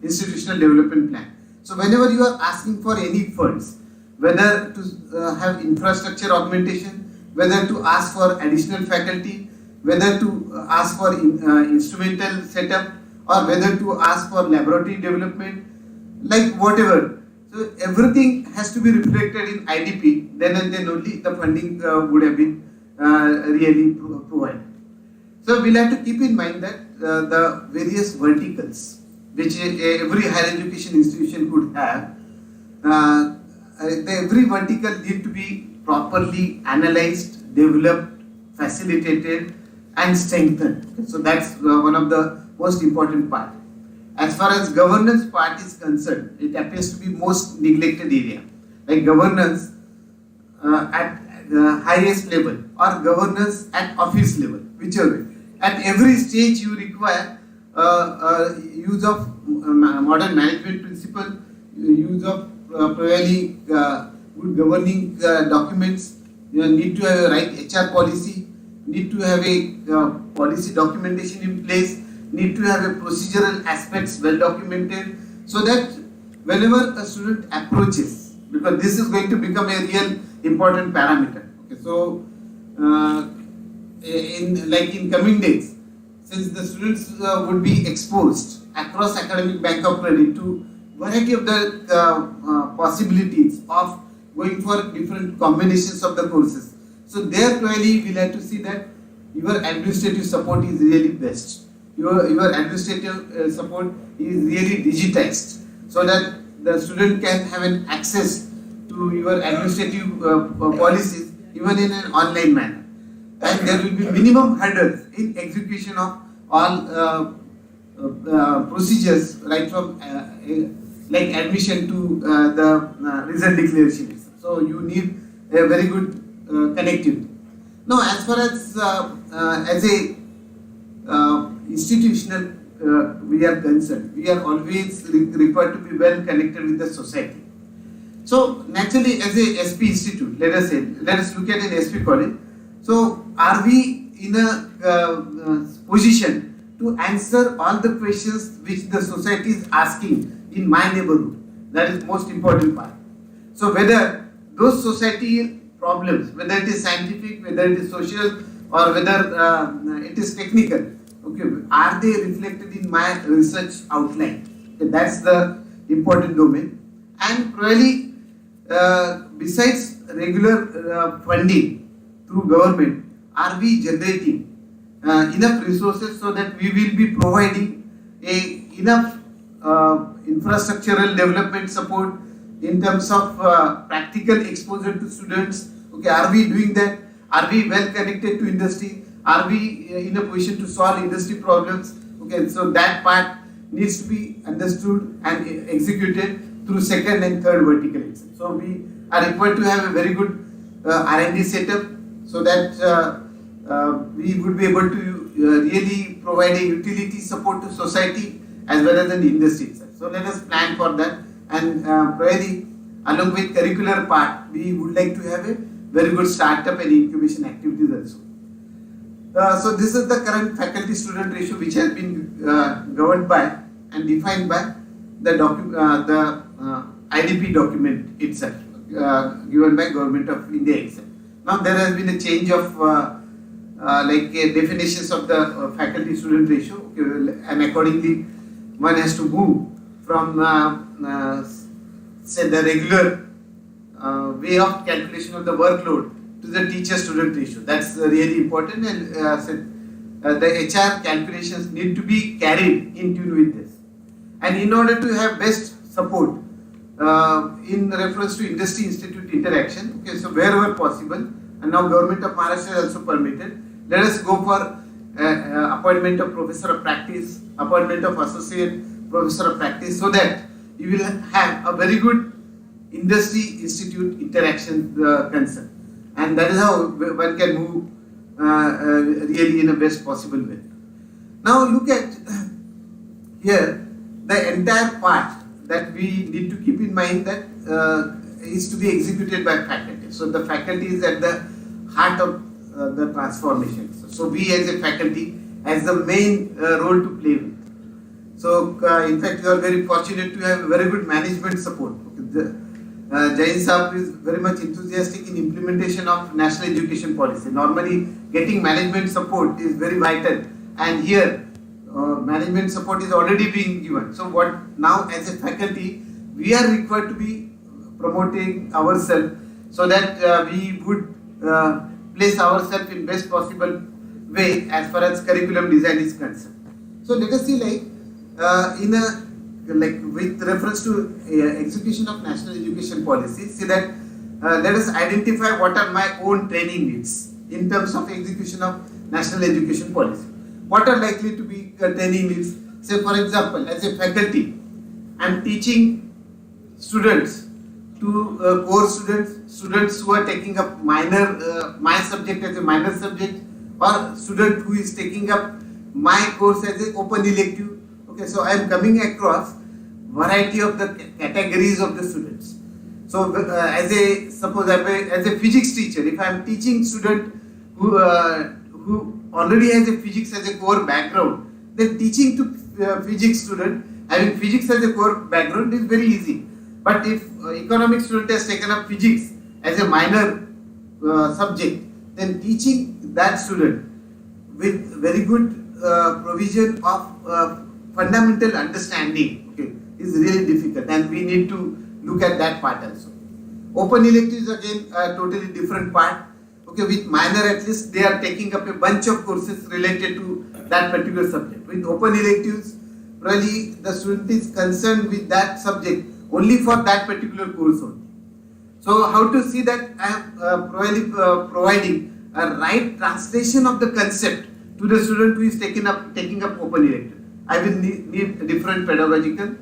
[SPEAKER 8] institutional development plan. So whenever you are asking for any funds, whether to have infrastructure augmentation, whether to ask for additional faculty, whether to ask for instrumental setup, or whether to ask for laboratory development, like whatever. So everything has to be reflected in IDP, then and then only the funding would have been really provided. So we'll have to keep in mind that the various verticals which every higher education institution could have, every vertical need to be properly analyzed, developed, facilitated and strengthened. So that's one of the most important part. As far as governance part is concerned, it appears to be most neglected area. Like governance at the highest level or governance at office level, whichever way. At every stage you require use of modern management principle, use of really good governing documents. You need to have a right HR policy, need to have a policy documentation in place, need to have a procedural aspects well documented, so that whenever a student approaches, because this is going to become a real important parameter. Okay, so in coming days, since the students would be exposed across academic bank of credit to variety of the possibilities of going for different combinations of the courses. So there clearly we'll have to see that your administrative support is really best. Your administrative support is really digitized, so that the student can have an access to your administrative policies even in an online manner. And there will be minimum hurdles in execution of all procedures, right from like admission to the result declaration. So you need a very good connectivity. Now, as far as a institutional we are concerned, we are always required to be well connected with the society. So naturally, as a SP institute, let us look at an SP college. So are we in a position to answer all the questions which the society is asking in my neighborhood? That is most important part. So whether those societal problems, whether it is scientific, whether it is social, or whether it is technical, okay, are they reflected in my research outline? Okay, that's the important domain. And really, besides regular funding through government, are we generating enough resources so that we will be providing enough infrastructural development support in terms of practical exposure to students? Okay, are we doing that? Are we well connected to industry? Are we in a position to solve industry problems? Okay, so that part needs to be understood and executed through second and third vertical exam. So we are required to have a very good R&D setup, so that we would be able to really provide a utility support to society as well as the industry itself. So let us plan for that, and really along with curricular part, we would like to have a very good startup and incubation activities also. So this is the current faculty-student ratio which has been governed by and defined by the IDP document itself, given by Government of India itself. Now there has been a change of definitions of the faculty-student ratio, okay, and accordingly one has to move from say the regular way of calculation of the workload to the teacher-student ratio. That's really important, and the HR calculations need to be carried in tune with this. And in order to have best support in reference to industry-institute interaction, okay, so wherever possible, and now Government of Maharashtra has also permitted, let us go for appointment of professor of practice, appointment of associate professor of practice, so that you will have a very good industry-institute interaction concern. And that is how one can move really in a best possible way. Now look at here the entire part, that we need to keep in mind that is to be executed by faculty. So the faculty is at the heart of the transformation. So we as a faculty has the main role to play with. So in fact, you are very fortunate to have very good management support. Jain Saab is very much enthusiastic in implementation of national education policy. Normally, getting management support is very vital, and here management support is already being given. So what now as a faculty, we are required to be promoting ourselves so that we would place ourselves in best possible way as far as curriculum design is concerned. So let us see with reference to execution of national education policy, see that let us identify what are my own training needs in terms of execution of national education policy. What are likely to be training needs? Say for example, as a faculty, I am teaching students to core students who are taking up my subject as a minor subject, or student who is taking up my course as an open elective. Okay, so I am coming across variety of the categories of the students. So as a physics teacher, if I am teaching student who already has a physics as a core background, then teaching to physics student having physics as a core background is very easy. But if economics student has taken up physics as a minor subject, then teaching that student with very good provision of fundamental understanding, okay, is really difficult, and we need to look at that part also. Open electives again a totally different part. Okay, with minor at least they are taking up a bunch of courses related to that particular subject. With open electives, probably the student is concerned with that subject only for that particular course only. So how to see that I am providing a right translation of the concept to the student who is taking up open elective. I will need a different pedagogical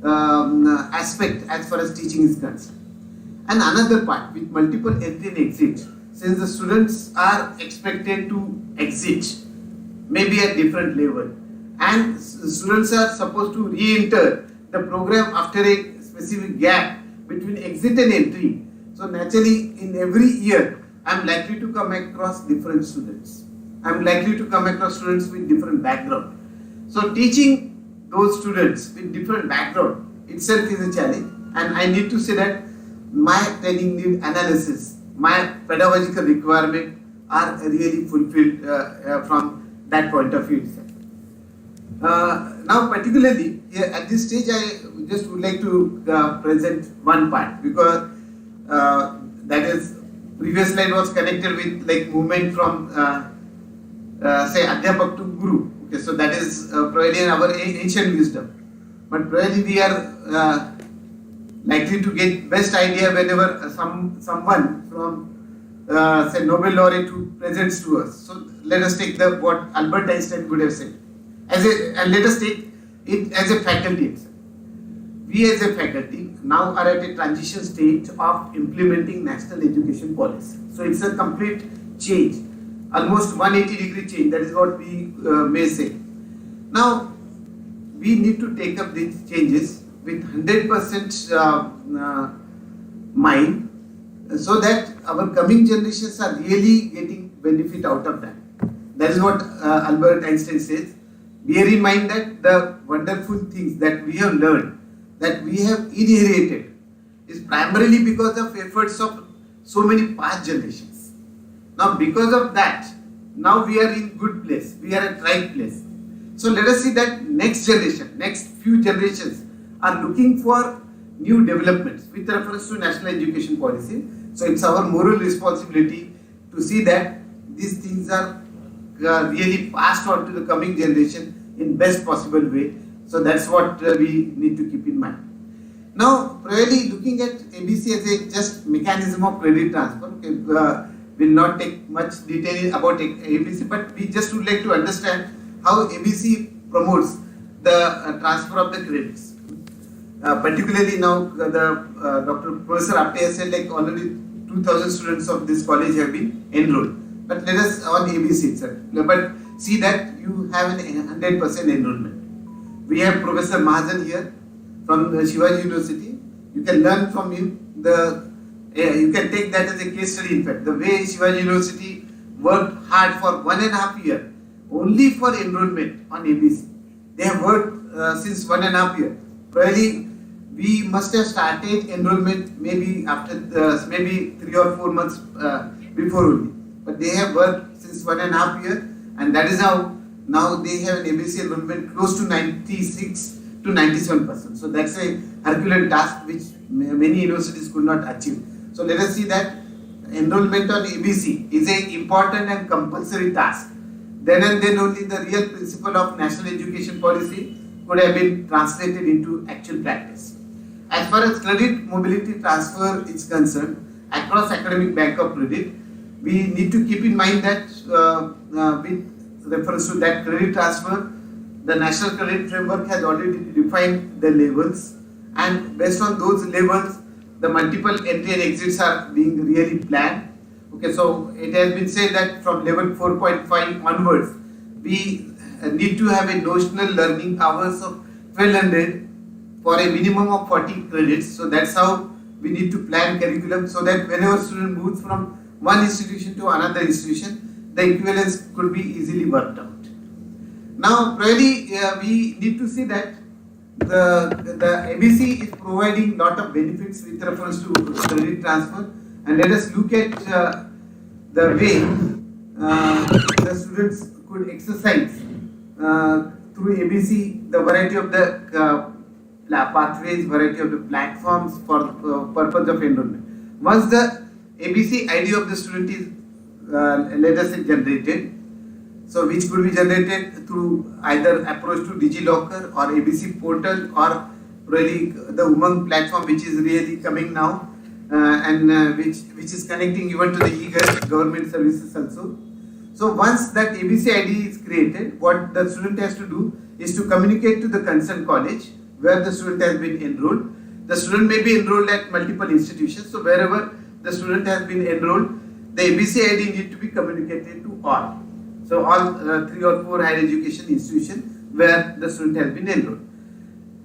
[SPEAKER 8] aspect as far as teaching is concerned. And another part with multiple entry and exit, since the students are expected to exit maybe at different level, and students are supposed to re-enter the program after a specific gap between exit and entry. So naturally in every year I am likely to come across different students. I am likely to come across students with different background. So teaching those students with different background itself is a challenge, and I need to say that my training need analysis, my pedagogical requirement are really fulfilled from that point of view itself. Now particularly here at this stage I just would like to present one part, because that is previous slide was connected with like movement from say Adhyapak to Guru. Okay, so that is probably in our ancient wisdom, but probably we are likely to get best idea whenever someone from say Nobel laureate who presents to us. So let us take what Albert Einstein would have said and let us take it as a faculty itself. We as a faculty now are at a transition stage of implementing national education policy. So it's a complete change, almost 180-degree change. That is what we may say. Now we need to take up these changes with 100% mind, so that our coming generations are really getting benefit out of that. That is what Albert Einstein says. Bear in mind that the wonderful things that we have learned, that we have inherited, is primarily because of efforts of so many past generations. Now because of that, now we are in good place, we are at right place. So let us see that next generation, next few generations are looking for new developments with reference to national education policy. So it's our moral responsibility to see that these things are really passed on to the coming generation in best possible way. So that's what we need to keep in mind. Now, probably looking at ABC as a just mechanism of credit transfer, okay, will not take much detail about ABC, but we just would like to understand how ABC promotes the transfer of the credits. Particularly now, Dr. Professor Apte has said like already 2,000 students of this college have been enrolled. But let us on ABC itself. But see that you have an 100% enrollment. We have Professor Mahajan here, from the Shivaji University. You can learn from him. You can take that as a case study. In fact, the way Shivaji University worked hard for 1.5 years only for enrollment on ABC. They have worked since 1.5 years. Probably we must have started enrollment maybe after maybe 3 or 4 months before only. But they have worked since 1.5 years, and that is how now they have an ABC enrollment close to 96 to 97%. So that's a Herculean task which many universities could not achieve. So let us see that enrollment on ABC is an important and compulsory task. Then and then only the real principle of national education policy could have been translated into actual practice. As far as credit mobility transfer is concerned, across academic bank of credit, we need to keep in mind that with reference to that credit transfer, the National Credit Framework has already defined the levels, and based on those levels, the multiple entry and exits are being really planned. Okay, so it has been said that from level 4.5 onwards, we need to have a notional learning hours of 1200 for a minimum of 40 credits. So that's how we need to plan curriculum, so that whenever student moves from one institution to another institution, the equivalence could be easily worked out. Now, really, we need to see that the ABC is providing lot of benefits with reference to credit transfer, and let us look at the way the students could exercise through ABC the variety of the pathways, variety of the platforms for purpose of enrollment. Once the ABC ID of the student is let us say generated, so which could be generated through either approach to DigiLocker or ABC portal, or really the Umang platform, which is really coming now, and which is connecting even to the e-government services also. So once that ABC ID is created, what the student has to do is to communicate to the concerned college where the student has been enrolled. The student may be enrolled at multiple institutions, so wherever the student has been enrolled, the ABC ID need to be communicated to all. So all 3 or 4 higher education institutions where the student has been enrolled.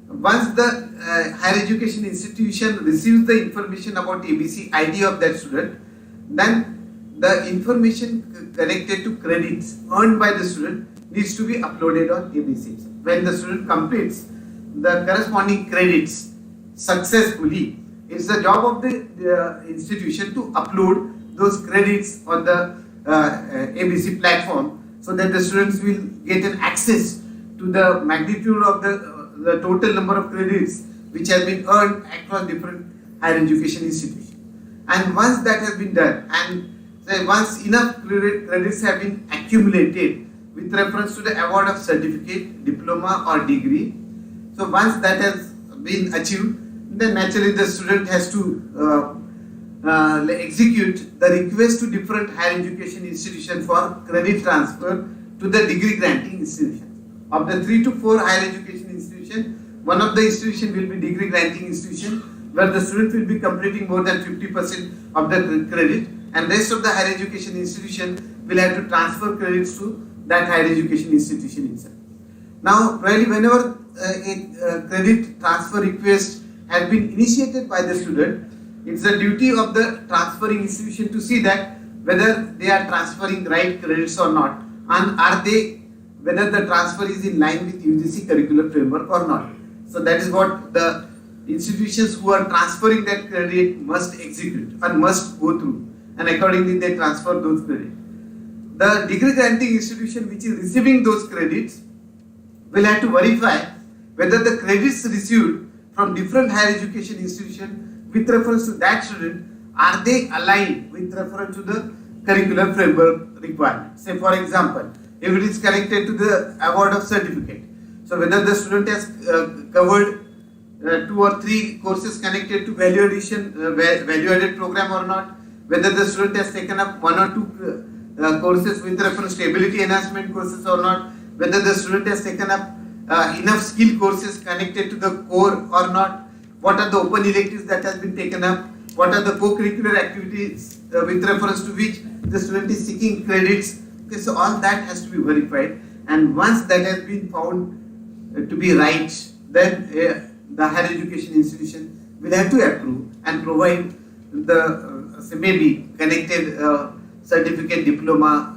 [SPEAKER 8] Once the higher education institution receives the information about ABC ID of that student, then the information connected to credits earned by the student needs to be uploaded on ABC. When the student completes the corresponding credits successfully, it's the job of the institution to upload those credits on the ABC platform, so that the students will get an access to the magnitude of the total number of credits which has been earned across different higher education institutions. And once that has been done, and once enough credits have been accumulated with reference to the award of certificate, diploma or degree, so once that has been achieved, then naturally the student has to execute the request to different higher education institutions for credit transfer to the degree granting institution. Of the 3 to 4 higher education institutions, one of the institution will be degree granting institution, where the student will be completing more than 50% of the credit, and rest of the higher education institution will have to transfer credits to that higher education institution itself. Now, really, whenever a credit transfer request has been initiated by the student, it's the duty of the transferring institution to see that whether they are transferring right credits or not, and whether the transfer is in line with UGC curricular framework or not. So that is what the institutions who are transferring that credit must execute and must go through, and accordingly they transfer those credits. The degree granting institution which is receiving those credits will have to verify whether the credits received from different higher education institutions with reference to that student, are they aligned with reference to the curricular framework requirement. Say for example, if it is connected to the award of certificate, so whether the student has covered 2 or 3 courses connected to value added program or not, whether the student has taken up 1 or 2 courses with reference to ability enhancement courses or not, whether the student has taken up enough skill courses connected to the core or not, what are the open electives that has been taken up, what are the co-curricular activities with reference to which the student is seeking credits. Okay, so all that has to be verified, and once that has been found to be right, then the higher education institution will have to approve and provide the say maybe connected certificate, diploma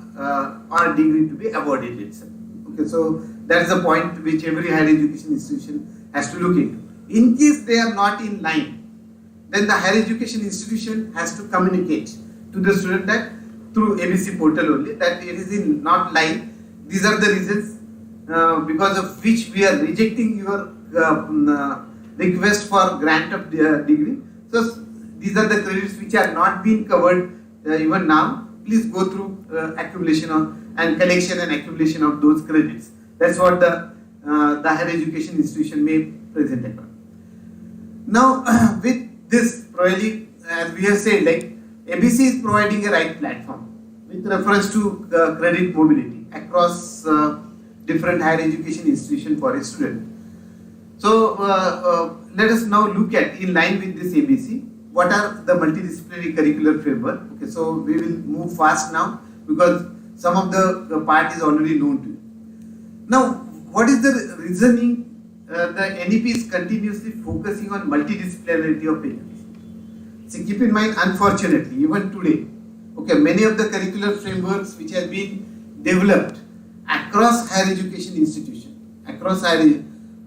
[SPEAKER 8] or degree to be awarded itself. Okay, so that is the point which every higher education institution has to look into. In case they are not in line, then the higher education institution has to communicate to the student that through ABC portal only that it is in not line. These are the reasons because of which we are rejecting your request for grant of degree. So these are the credits which are not being covered even now. Please go through accumulation of and collection and accumulation of those credits. That's what the higher education institution may present upon. Now with this, probably as we have said, like ABC is providing a right platform with reference to credit mobility across different higher education institutions for a student. So let us now look at, in line with this ABC, what are the multidisciplinary curricular framework. Okay, so we will move fast now because some of the part is already known to you. Now, what is the reasoning the NEP is continuously focusing on multidisciplinarity of education? So keep in mind, unfortunately, even today, okay, many of the curricular frameworks which have been developed across higher education institutions,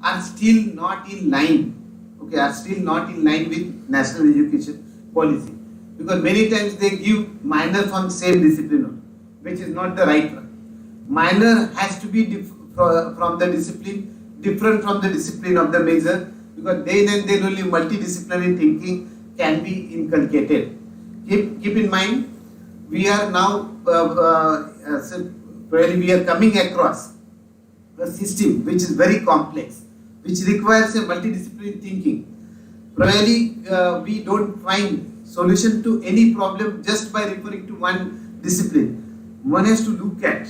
[SPEAKER 8] are still not in line. Okay, are still not in line with national education policy, because many times they give minor from same discipline, which is not the right one. Minor has to be from the discipline different from the discipline of the major, because then and then only multidisciplinary thinking can be inculcated. Keep in mind, we are now we are coming across a system which is very complex, which requires a multidisciplinary thinking. Probably we don't find solution to any problem just by referring to one discipline. One has to look at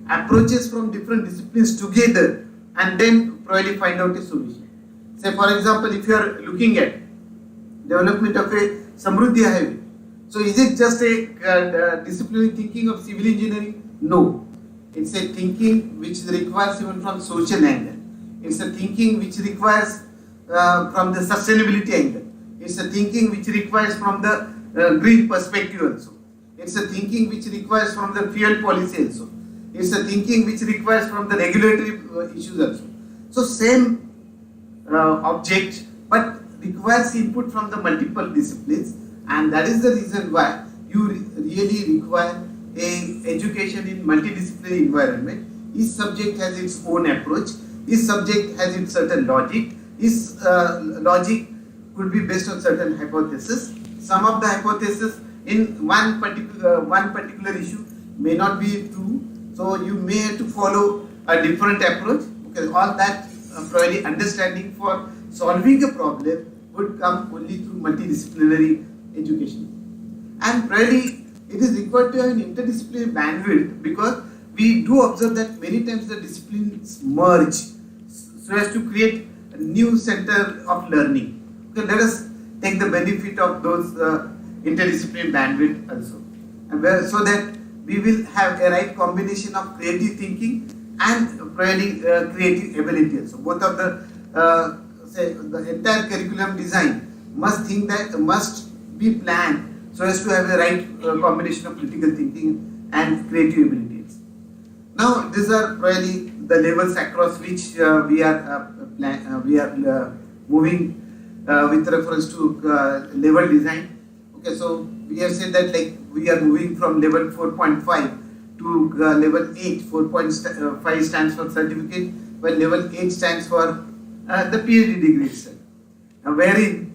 [SPEAKER 8] approaches from different disciplines together and then probably find out a solution. Say for example, if you are looking at development of a Samruddhi highway, so is it just a disciplinary thinking of civil engineering? No. It's a thinking which requires even from social angle. It's a thinking which requires from the sustainability angle. It's a thinking which requires from the green perspective also. It's a thinking which requires from the fuel policy also. It's a thinking which requires from the regulatory issues also. So same object, but requires input from the multiple disciplines, and that is the reason why you really require a education in multidisciplinary environment. Each subject has its own approach. Each subject has its certain logic. Each logic could be based on certain hypothesis. Some of the hypothesis in one particular issue may not be true, so you may have to follow a different approach. Okay, all that probably understanding for solving a problem would come only through multidisciplinary education. And probably it is required to have an interdisciplinary bandwidth, because we do observe that many times the disciplines merge so as to create a new center of learning. Okay, let us take the benefit of those interdisciplinary bandwidth also, and so that we will have a right combination of creative thinking and probably creative ability also. Both of the the entire curriculum design must be planned so as to have a right combination of critical thinking and creative abilities. Now, these are probably the levels across which we are moving with reference to level design. Okay, so we have said that like we are moving from level 4.5 to level 8. 4.5 stands for certificate, while level 8 stands for the PhD degree itself. Wherein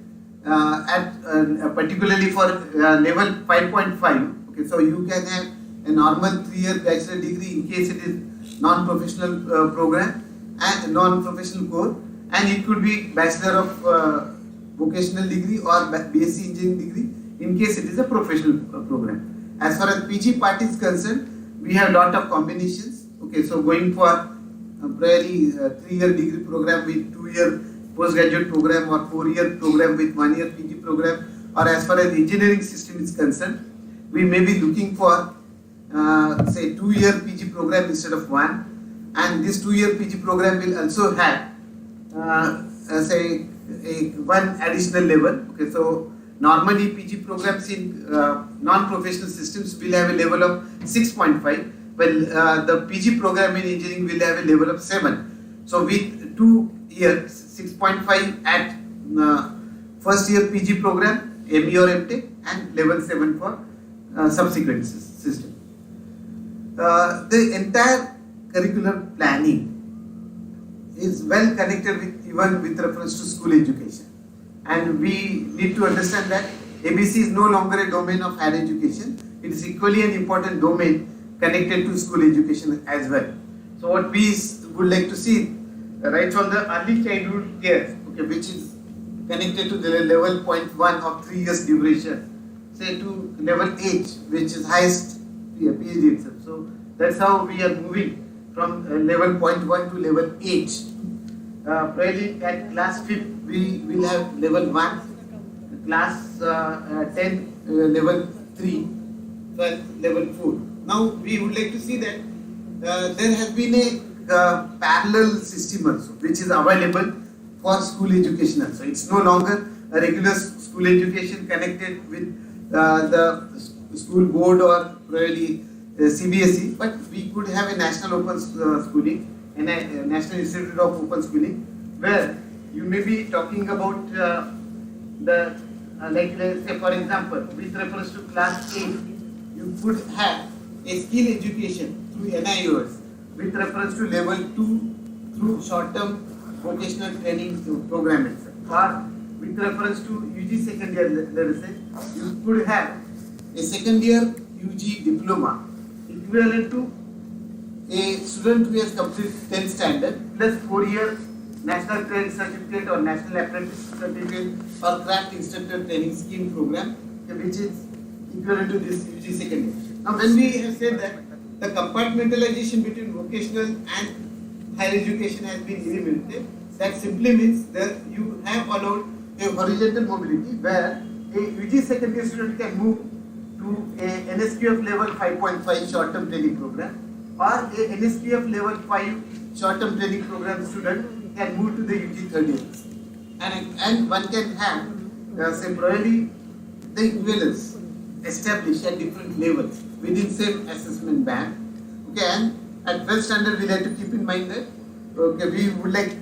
[SPEAKER 8] particularly for level 5.5, okay, so you can have a normal 3-year bachelor degree in case it is non-professional program and non-professional core, and it could be bachelor of vocational degree or BSc engineering degree in case it is a professional program. As far as PG part is concerned, we have lot of combinations. Okay, so going for probably 3-year degree program with 2-year postgraduate program, or 4-year program with 1-year PG program, or as far as engineering system is concerned, we may be looking for say 2-year PG program instead of 1, and this 2-year PG program will also have say one additional level. Okay, so normally PG programs in non-professional systems will have a level of 6.5. Well, the PG program in engineering will have a level of 7. So with 2 years, 6.5 at first year PG program, ME or MTech, and level 7 for subsequent system. The entire curricular planning is well connected with even with reference to school education, and we need to understand that ABC is no longer a domain of higher education. It is equally an important domain connected to school education as well. So what we would like to see right from the early childhood care, okay, which is connected to the level 0.1 of 3 years duration, say to level 8, which is highest PhD itself. So that's how we are moving from level 0.1 to level 8. Probably at class 5th we will have level 1, class 10 level 3, 12 level 4. Now we would like to see that there has been a parallel system also which is available for school education also. It's no longer a regular school education connected with the school board or probably CBSE, but we could have a national open schooling and a National Institute of Open Schooling, where you may be talking about the like say for example with reference to class 8, you could have a skill education through NIOS with reference to level 2 through short-term vocational training program itself, or with reference to UG second year, let us say, you could have a second year UG diploma equivalent to a student who has completed 10th standard plus 4 year National Trade Certificate or National Apprentice Certificate or Craft Instructor Training Scheme program, which is equivalent to this UG second year. Now, when we have said that the compartmentalization between vocational and higher education has been eliminated, that simply means that you have allowed a horizontal mobility where a UG second year student can move to a NSQF level 5.5 short-term training program, or a NSQF level 5 short-term training program student can move to the UG third year. And one can have say probably the equivalence established at different levels within same assessment band. Okay, and at 12th standard we have to keep in mind that okay, we would like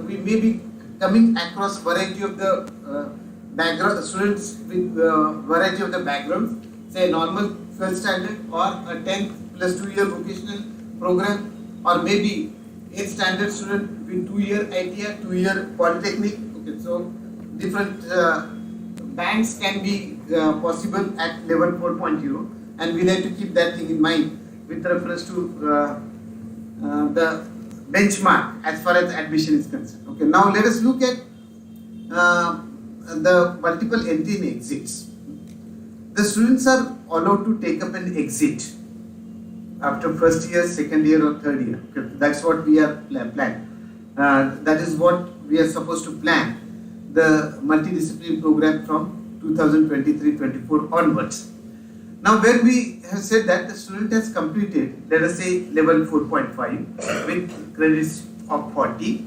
[SPEAKER 8] we may be coming across variety of the background students with variety of the backgrounds, say normal 12th standard or a 10th plus 2 year vocational program, or maybe 8th standard student with 2 year ITI, 2 year polytechnic. Okay, so different bands can be possible at level 4.0, and we have to keep that thing in mind with reference to the benchmark as far as admission is concerned. Okay, now let us look at the multiple entry and exits. The students are allowed to take up an exit after first year, second year or third year. Okay, that's what we are planning. That is what we are supposed to plan the multidisciplinary program from 2023-24 onwards. Now, when we have said that the student has completed, let us say level 4.5 with credits of 40,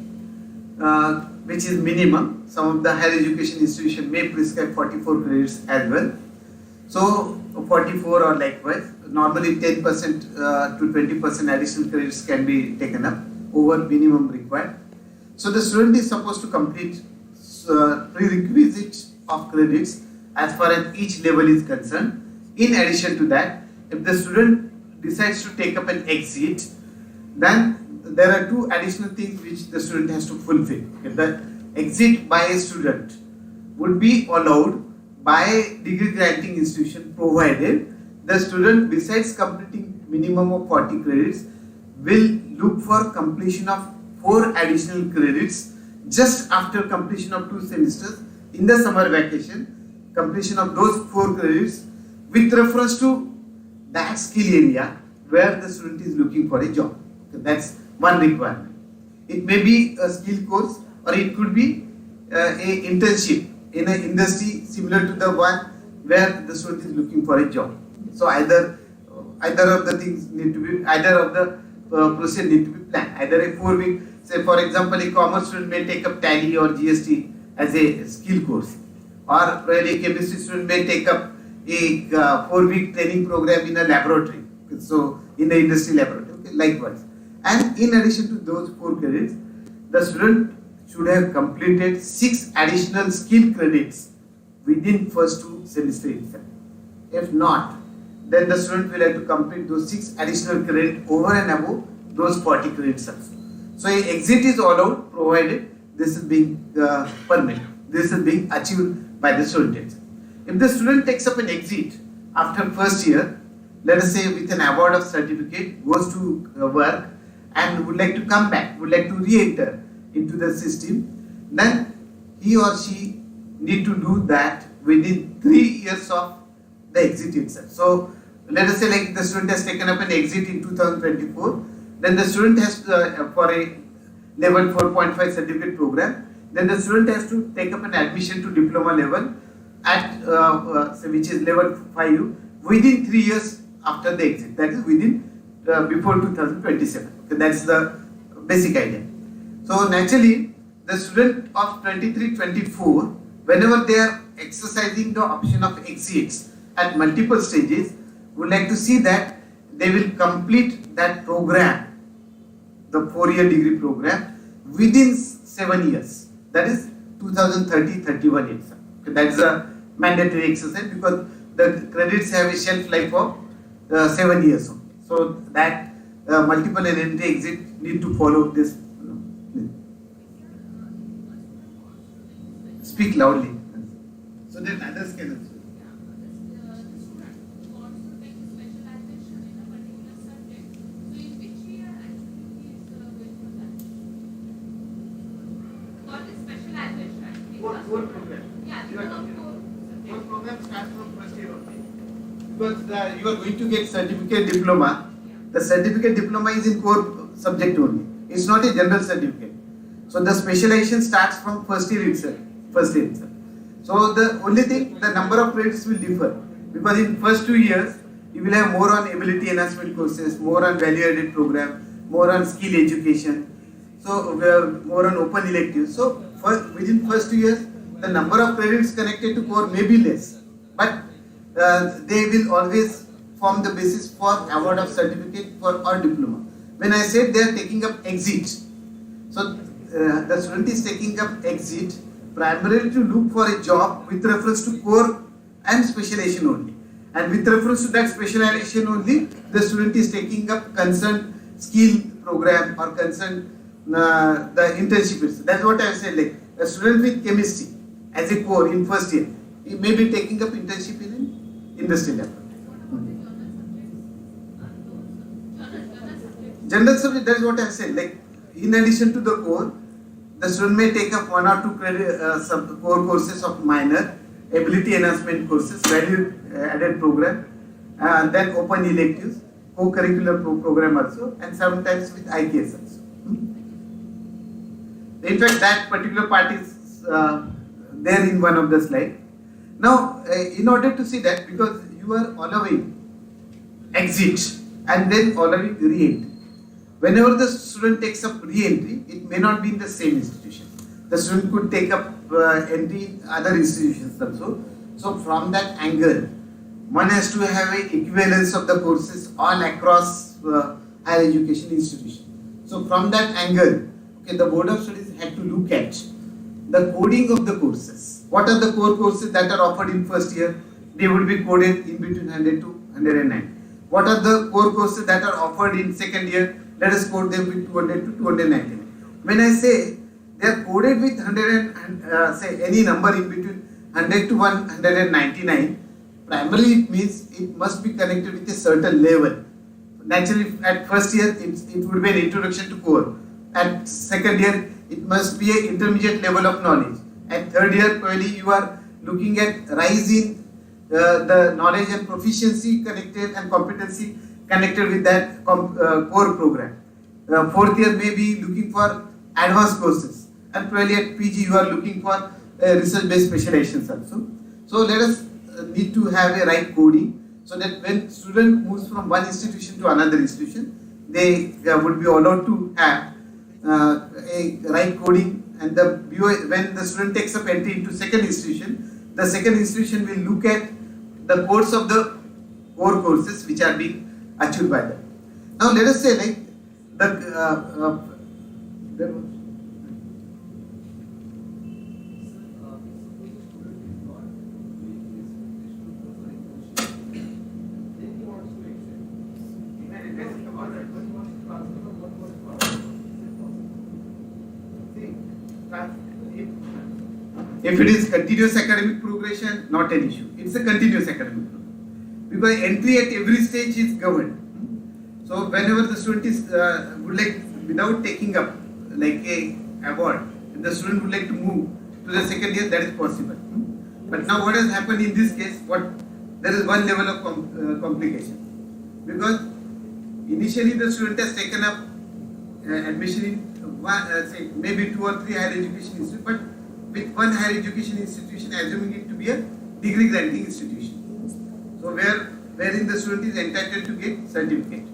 [SPEAKER 8] which is minimum. Some of the higher education institution may prescribe 44 credits as well. So 44 or likewise, normally 10% to 20% additional credits can be taken up over minimum required. So the student is supposed to complete prerequisites of credits as far as each level is concerned. In addition to that, if the student decides to take up an exit, then there are two additional things which the student has to fulfill. Okay, the exit by a student would be allowed by degree granting institution provided the student, besides completing minimum of 40 credits, will look for completion of 4 additional credits just after completion of 2 semesters in the summer vacation, completion of those 4 credits with reference to that skill area where the student is looking for a job. So that's one requirement. It may be a skill course, or it could be a internship in an industry similar to the one where the student is looking for a job. So either of the things need to be, either of the procedure need to be planned. Either a 4-week, say for example, a commerce student may take up Tally or GST as a skill course. Or probably a chemistry student may take up a 4-week training program in a laboratory, so in the industry laboratory, okay, likewise. And in addition to those 4 credits, the student should have completed 6 additional skill credits within first 2 semester itself. If not, then the student will have to complete those 6 additional credits over and above those 40 credits also. So a exit is allowed provided this is being permitted, this is being achieved by the student. If the student takes up an exit after first year, let us say with an award of certificate, goes to work and would like to come back, would like to re-enter into the system, then he or she need to do that within 3 years of the exit itself. So let us say like the student has taken up an exit in 2024, then the student has to, for a level 4.5 certificate program, then the student has to take up an admission to diploma level at which is level 5 within 3 years after the exit, that is within before 2027. Okay, that's the basic idea. So naturally, the student of 23-24, whenever they are exercising the option of exits at multiple stages, would like to see that they will complete that program, the 4-year degree program, within 7 years. That is 2030-31 itself. Okay, that is a mandatory exercise because the credits have a shelf life of 7 years only. So that multiple and entry exit need to follow this. Speak loudly so that others can also. Core program. Core program starts from first year only. Because you are going to get certificate diploma. The certificate diploma is in core subject only. It's not a general certificate. So the specialization starts from first year itself. So the only thing, the number of credits will differ. Because in first 2 years, you will have more on ability enhancement courses, more on value added program, more on skill education. So we have more on open electives. So within first 2 years, the number of credits connected to core may be less, but they will always form the basis for award of certificate or diploma. When I said they are taking up exit, so the student is taking up exit primarily to look for a job with reference to core and specialization only. And with reference to that specialization only, the student is taking up concerned skill program or concerned the internship. That's what I said, like a student with chemistry as a core in first year, he may be taking up internship in an industry level. General subject, that's what I said, like in addition to the core, the student may take up 1 or 2 credit core courses of minor, ability enhancement courses, value added program, then open electives, co-curricular program also, and sometimes with IKS also. In fact, that particular part is there in one of the slides. Now, in order to see that, because you are allowing exit and then allowing re-entry. Whenever the student takes up re-entry, it may not be in the same institution. The student could take up entry in other institutions also. So from that angle, one has to have an equivalence of the courses all across higher education institution. So from that angle, okay, the Board of Studies had to look at the coding of the courses. What are the core courses that are offered in first year? They would be coded in between 100 to 109. What are the core courses that are offered in second year? Let us code them with 200 to 219. When I say they are coded with 100 and say any number in between 100 to 199, primarily it means it must be connected with a certain level. Naturally, at first year it would be an introduction to core. At second year it must be an intermediate level of knowledge. At third year probably you are looking at rise in the knowledge and proficiency connected and competency connected with that core program. Fourth year may be looking for advanced courses, and probably at PG you are looking for research based specializations also. So let us need to have a right coding so that when student moves from one institution to another institution, they would be allowed to have a right coding and the BOI, when the student takes up entry into second institution, the second institution will look at the course of the core courses which are being achieved by them. Now let us say like there was if it is continuous academic progression, not an issue. It's a continuous academic progression because entry at every stage is governed. So whenever the student is would like, without taking up like a award, if the student would like to move to the second year, that is possible. But now what has happened in this case? There is one level of complication because initially the student has taken up admission in say maybe 2 or 3 higher education institutions, but with one higher education institution assuming it to be a degree granting institution. So wherein the student is entitled to get certificate.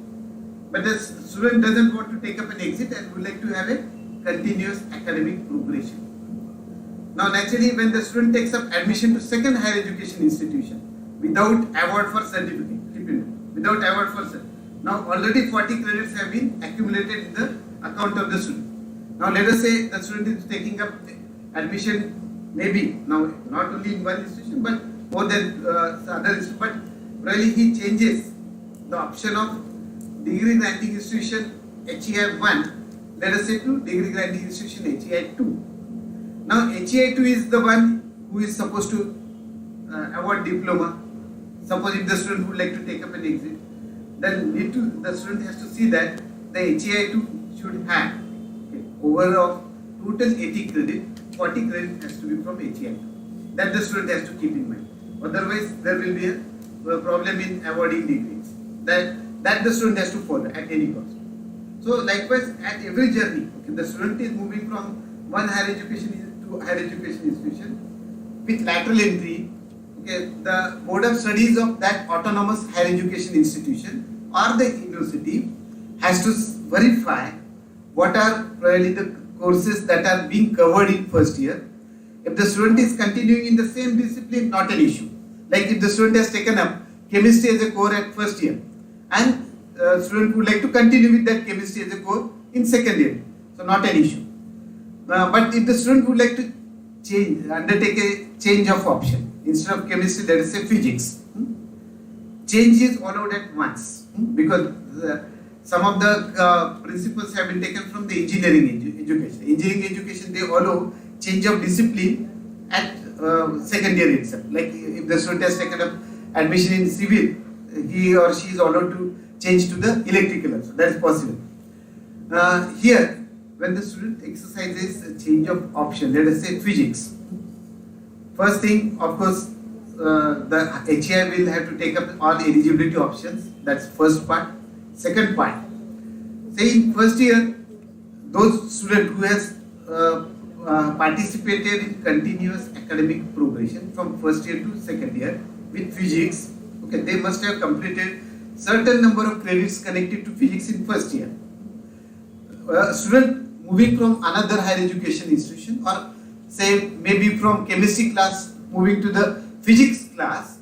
[SPEAKER 8] But the student doesn't want to take up an exit and would like to have a continuous academic progression. Now naturally when the student takes up admission to second higher education institution without award for certificate, without award for certificate. Now already 40 credits have been accumulated in the account of the student. Now let us say the student is taking up admission maybe now not only in one institution but more than other institution, but really he changes the option of degree granting institution HEI 1, let us say to degree granting institution HEI 2. Now HEI 2 is the one who is supposed to award diploma. Suppose if the student would like to take up an exit, then the student has to see that the HEI 2 should have over of total 80 credit, 40 credit has to be from HEI 2. That the student has to keep in mind. Otherwise, there will be a problem in awarding degrees. That the student has to follow at any cost. So likewise, at every journey, the student is moving from one higher education to higher education institution with lateral entry. The board of studies of that autonomous higher education institution or the university has to verify what are really the courses that are being covered in first year. If the student is continuing in the same discipline, not an issue. Like if the student has taken up chemistry as a core at first year and student would like to continue with that chemistry as a core in second year, so not an issue. But if the student would like to undertake a change of option, instead of chemistry, let us say physics, change is allowed at once because some of the principles have been taken from the engineering education. Engineering education, they allow change of discipline at second year itself. Like if the student has taken up admission in civil, he or she is allowed to change to the electrical also. That is possible. Here, when the student exercises a change of option, let us say physics. First thing, of course, the HEI will have to take up all eligibility options. That's first part. Second part, say in first year, those students who has participated in continuous academic progression from first year to second year with physics, they must have completed certain number of credits connected to physics in first year. Student moving from another higher education institution or say maybe from chemistry class moving to the physics class,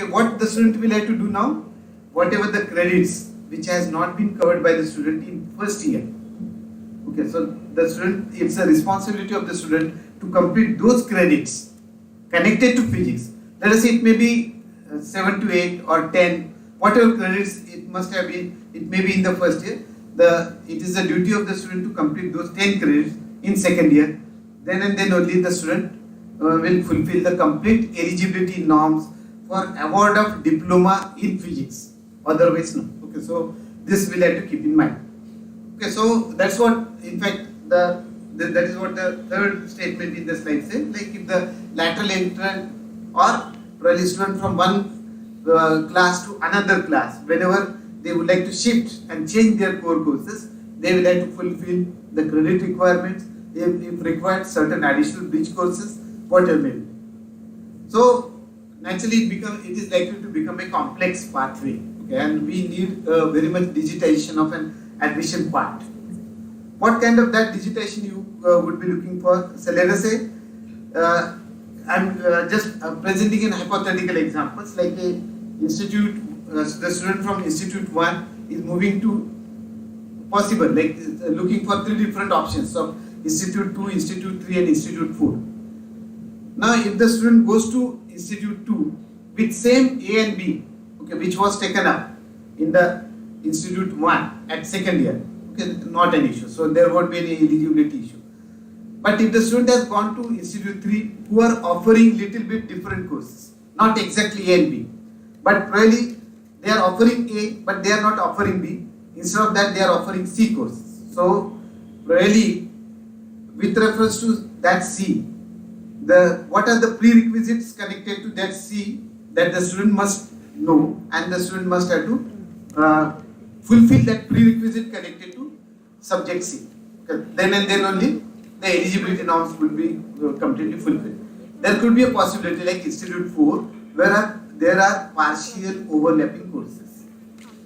[SPEAKER 8] what the student will have to do now? Whatever the credits which has not been covered by the student in first year. So the student, it's a responsibility of the student to complete those credits connected to physics. Let us say it may be 7 to 8 or 10, whatever credits it must have been, it may be in the first year. It is the duty of the student to complete those 10 credits in second year. Then and then only the student will fulfill the complete eligibility norms for award of diploma in physics. Otherwise, no. So this will have to keep in mind. So that's what, in fact, that is what the third statement in the slide says. Like if the lateral entrant or probably student from one class to another class, whenever they would like to shift and change their core courses, they will have to fulfill the credit requirements. If required, certain additional bridge courses, whatever may be. So naturally, it is likely to become a complex pathway. And we need very much digitization of an admission part. What kind of that digitization would be looking for? So let us say, I'm just presenting an hypothetical examples like a institute, the student from institute 1 is moving to possible, like looking for 3 different options of institute 2, institute 3 and institute 4. Now if the student goes to institute 2 with same A and B, okay, which was taken up in the institute 1 at second year, okay, not an issue, so there won't be any eligibility issue. But if the student has gone to institute 3 who are offering little bit different courses, not exactly A and B, but really they are offering A but they are not offering B, instead of that they are offering C courses. So really with reference to that C, what are the prerequisites connected to that C that the student must know, and the student must have to fulfill that prerequisite connected to subject C. Okay. Then and then only the eligibility norms will be completely fulfilled. There could be a possibility like Institute 4 where there are partial overlapping courses.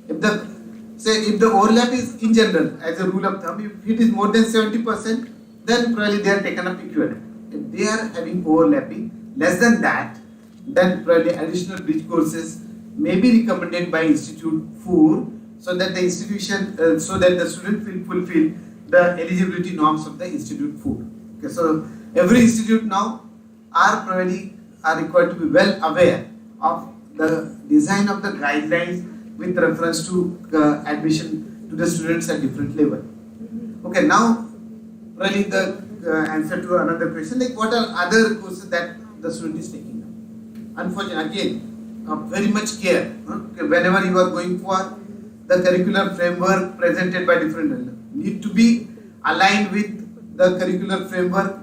[SPEAKER 8] If the overlap is in general, as a rule of thumb, if it is more than 70%, then probably they are taken up equivalent. If they are having overlapping less than that, then probably additional bridge courses may be recommended by Institute 4 so that the institution, so that the student will fulfill the eligibility norms of the Institute 4. Okay, so every institute now are required to be well aware of the design of the guidelines with reference to admission to the students at different level. Okay, now probably the answer to another question, like what are other courses that the student is taking up? Unfortunately, again, very much care. Okay, whenever you are going for the curricular framework presented by different levels, need to be aligned with the curricular framework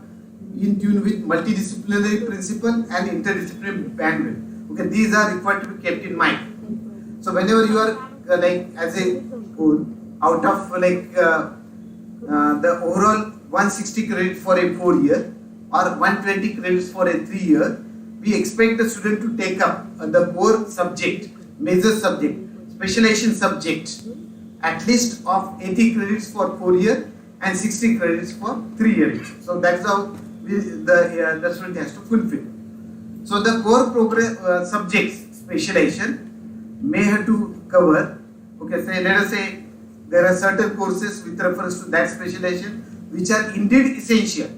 [SPEAKER 8] in tune with multidisciplinary principle and interdisciplinary bandwidth. Okay, these are required to be kept in mind. So whenever you are like as a whole, out of like the overall 160 credits for a 4-year or 120 credits for a 3-year, we expect the student to take up the core subject, major subject, specialization subject, at least of 80 credits for 4-year and 60 credits for 3-year. So that's how the student has to fulfill. So the core program subjects specialization may have to cover. Okay, say let us say there are certain courses with reference to that specialization which are indeed essential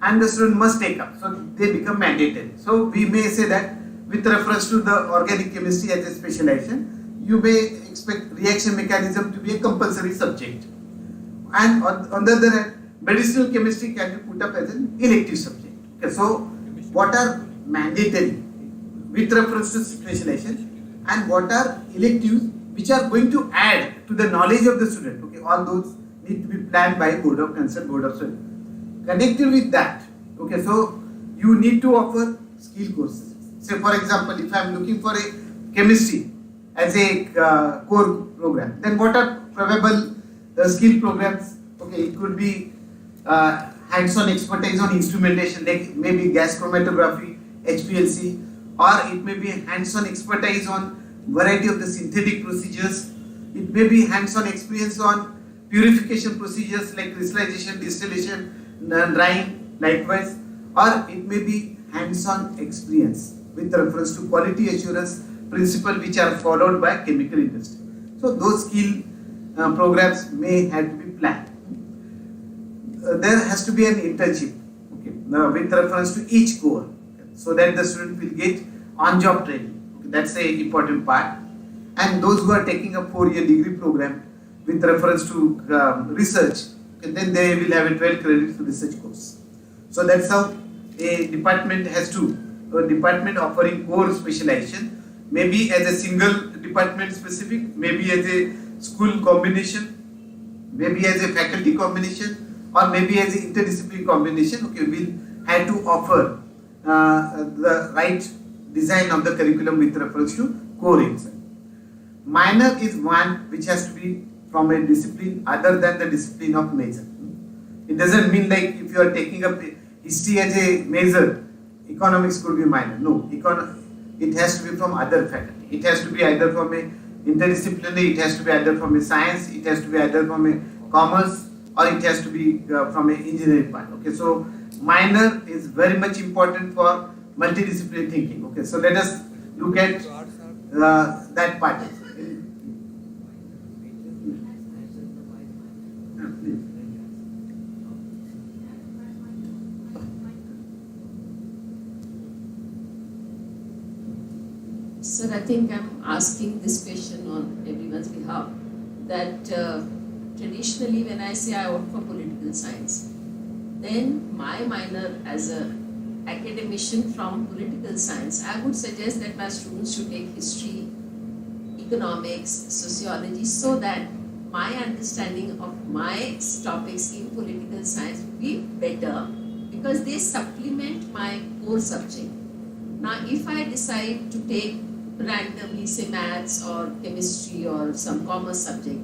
[SPEAKER 8] and the student must take up, so they become mandatory. So we may say that with reference to the organic chemistry as a specialization, you may expect reaction mechanism to be a compulsory subject, and on the other hand, medicinal chemistry can be put up as an elective subject. Okay, so what are mandatory with reference to specialization and what are electives which are going to add to the knowledge of the student? Okay, all those need to be planned by board of study. Connected with that, okay, so you need to offer skill courses. Say for example, if I am looking for a chemistry as a core program, then what are probable skill programs? Okay, it could be hands-on expertise on instrumentation, like maybe gas chromatography, HPLC, or it may be hands-on expertise on variety of the synthetic procedures. It may be hands-on experience on purification procedures like crystallization, distillation, drying, likewise, or it may be hands-on experience with reference to quality assurance principles which are followed by chemical industry. So those skill programs may have to be planned. There has to be an internship, okay, with reference to each core, so that the student will get on-job training. Okay, that's the important part. And those who are taking a 4-year degree program with reference to research, and then they will have a 12 credits research course. So that's how a department offering core specialization, maybe as a single department specific, maybe as a school combination, maybe as a faculty combination, or maybe as an interdisciplinary combination. Okay, we'll have to offer the right design of the curriculum with reference to core itself. Minor is one which has to be from a discipline other than the discipline of major. It doesn't mean like if you are taking up history as a major, economics could be minor. No, it has to be from other faculty. It has to be either from a interdisciplinary, it has to be either from a science, it has to be either from a commerce, or it has to be from an engineering part. Okay, so minor is very much important for multidisciplinary thinking. Okay, so let us look at that part.
[SPEAKER 4] Sir, I think I'm asking this question on everyone's behalf, that traditionally when I say I opt for political science, then my minor as a academician from political science, I would suggest that my students should take history, economics, sociology, so that my understanding of my topics in political science will be better, because they supplement my core subject. Now, if I decide to take randomly, say maths or chemistry or some commerce subject,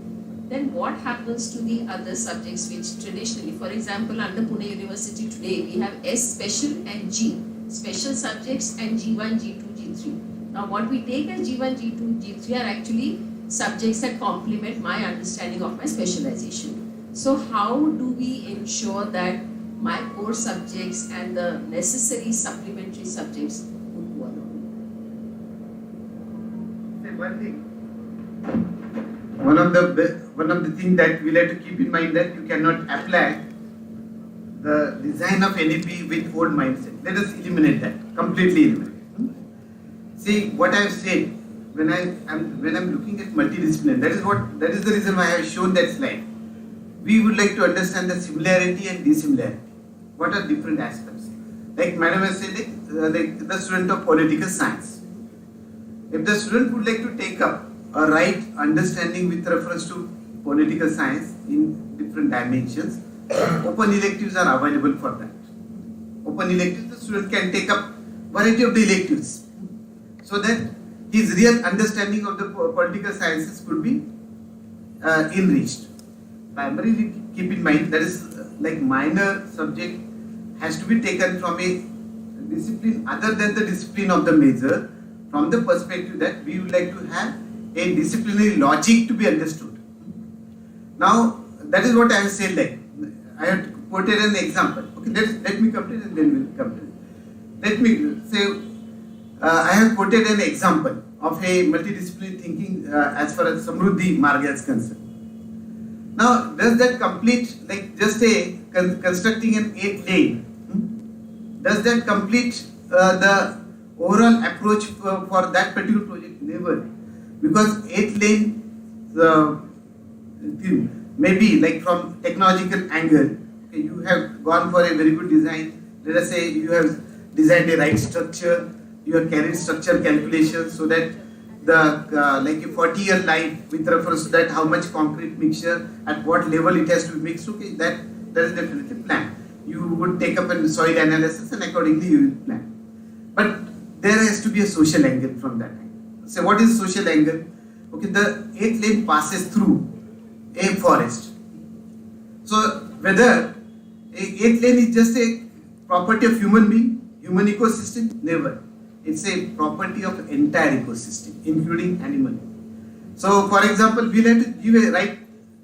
[SPEAKER 4] then what happens to the other subjects which traditionally, for example, under Pune University today, we have S special and G, special subjects, and G1, G2, G3. Now, what we take as G1, G2, G3 are actually subjects that complement my understanding of my specialization. So, how do we ensure that my core subjects and the necessary supplementary subjects would go along?
[SPEAKER 8] One thing. One of the things that we'll have to keep in mind, that you cannot apply the design of NEP with old mindset. Let us eliminate that, completely eliminate. See what I have said when I'm looking at multidiscipline. That is the reason why I have shown that slide. We would like to understand the similarity and dissimilarity. What are different aspects? Like Madam has said, the student of political science. If the student would like to take up a right understanding with reference to political science in different dimensions, open electives are available for that. Open electives, the student can take up variety of the electives, so that his real understanding of the political sciences could be enriched. Primarily keep in mind, that is like minor subject has to be taken from a discipline other than the discipline of the major, from the perspective that we would like to have a disciplinary logic to be understood. Now, that is what I have said. Like I have quoted an example. Okay, let me complete and then we'll come to it. Let me say, I have quoted an example of a multidisciplinary thinking as far as Samruddhi Marga is concerned. Now, does that complete, like just a constructing an 8-lane, does that complete the overall approach for that particular project? Never. Because 8-lane maybe like from technological angle, okay, you have gone for a very good design. Let us say you have designed a right structure, you have carried structure calculations so that the like a 40-year life with reference to that, how much concrete mixture, at what level it has to be mixed. Okay, that is definitely planned. You would take up a soil analysis and accordingly you will plan. But there has to be a social angle from that angle. So what is social angle? Okay, the 8-lane passes through a forest. So whether a 8-lane is just a property of human being, human ecosystem? Never. It's a property of entire ecosystem, including animal. So for example, we'll have to give a right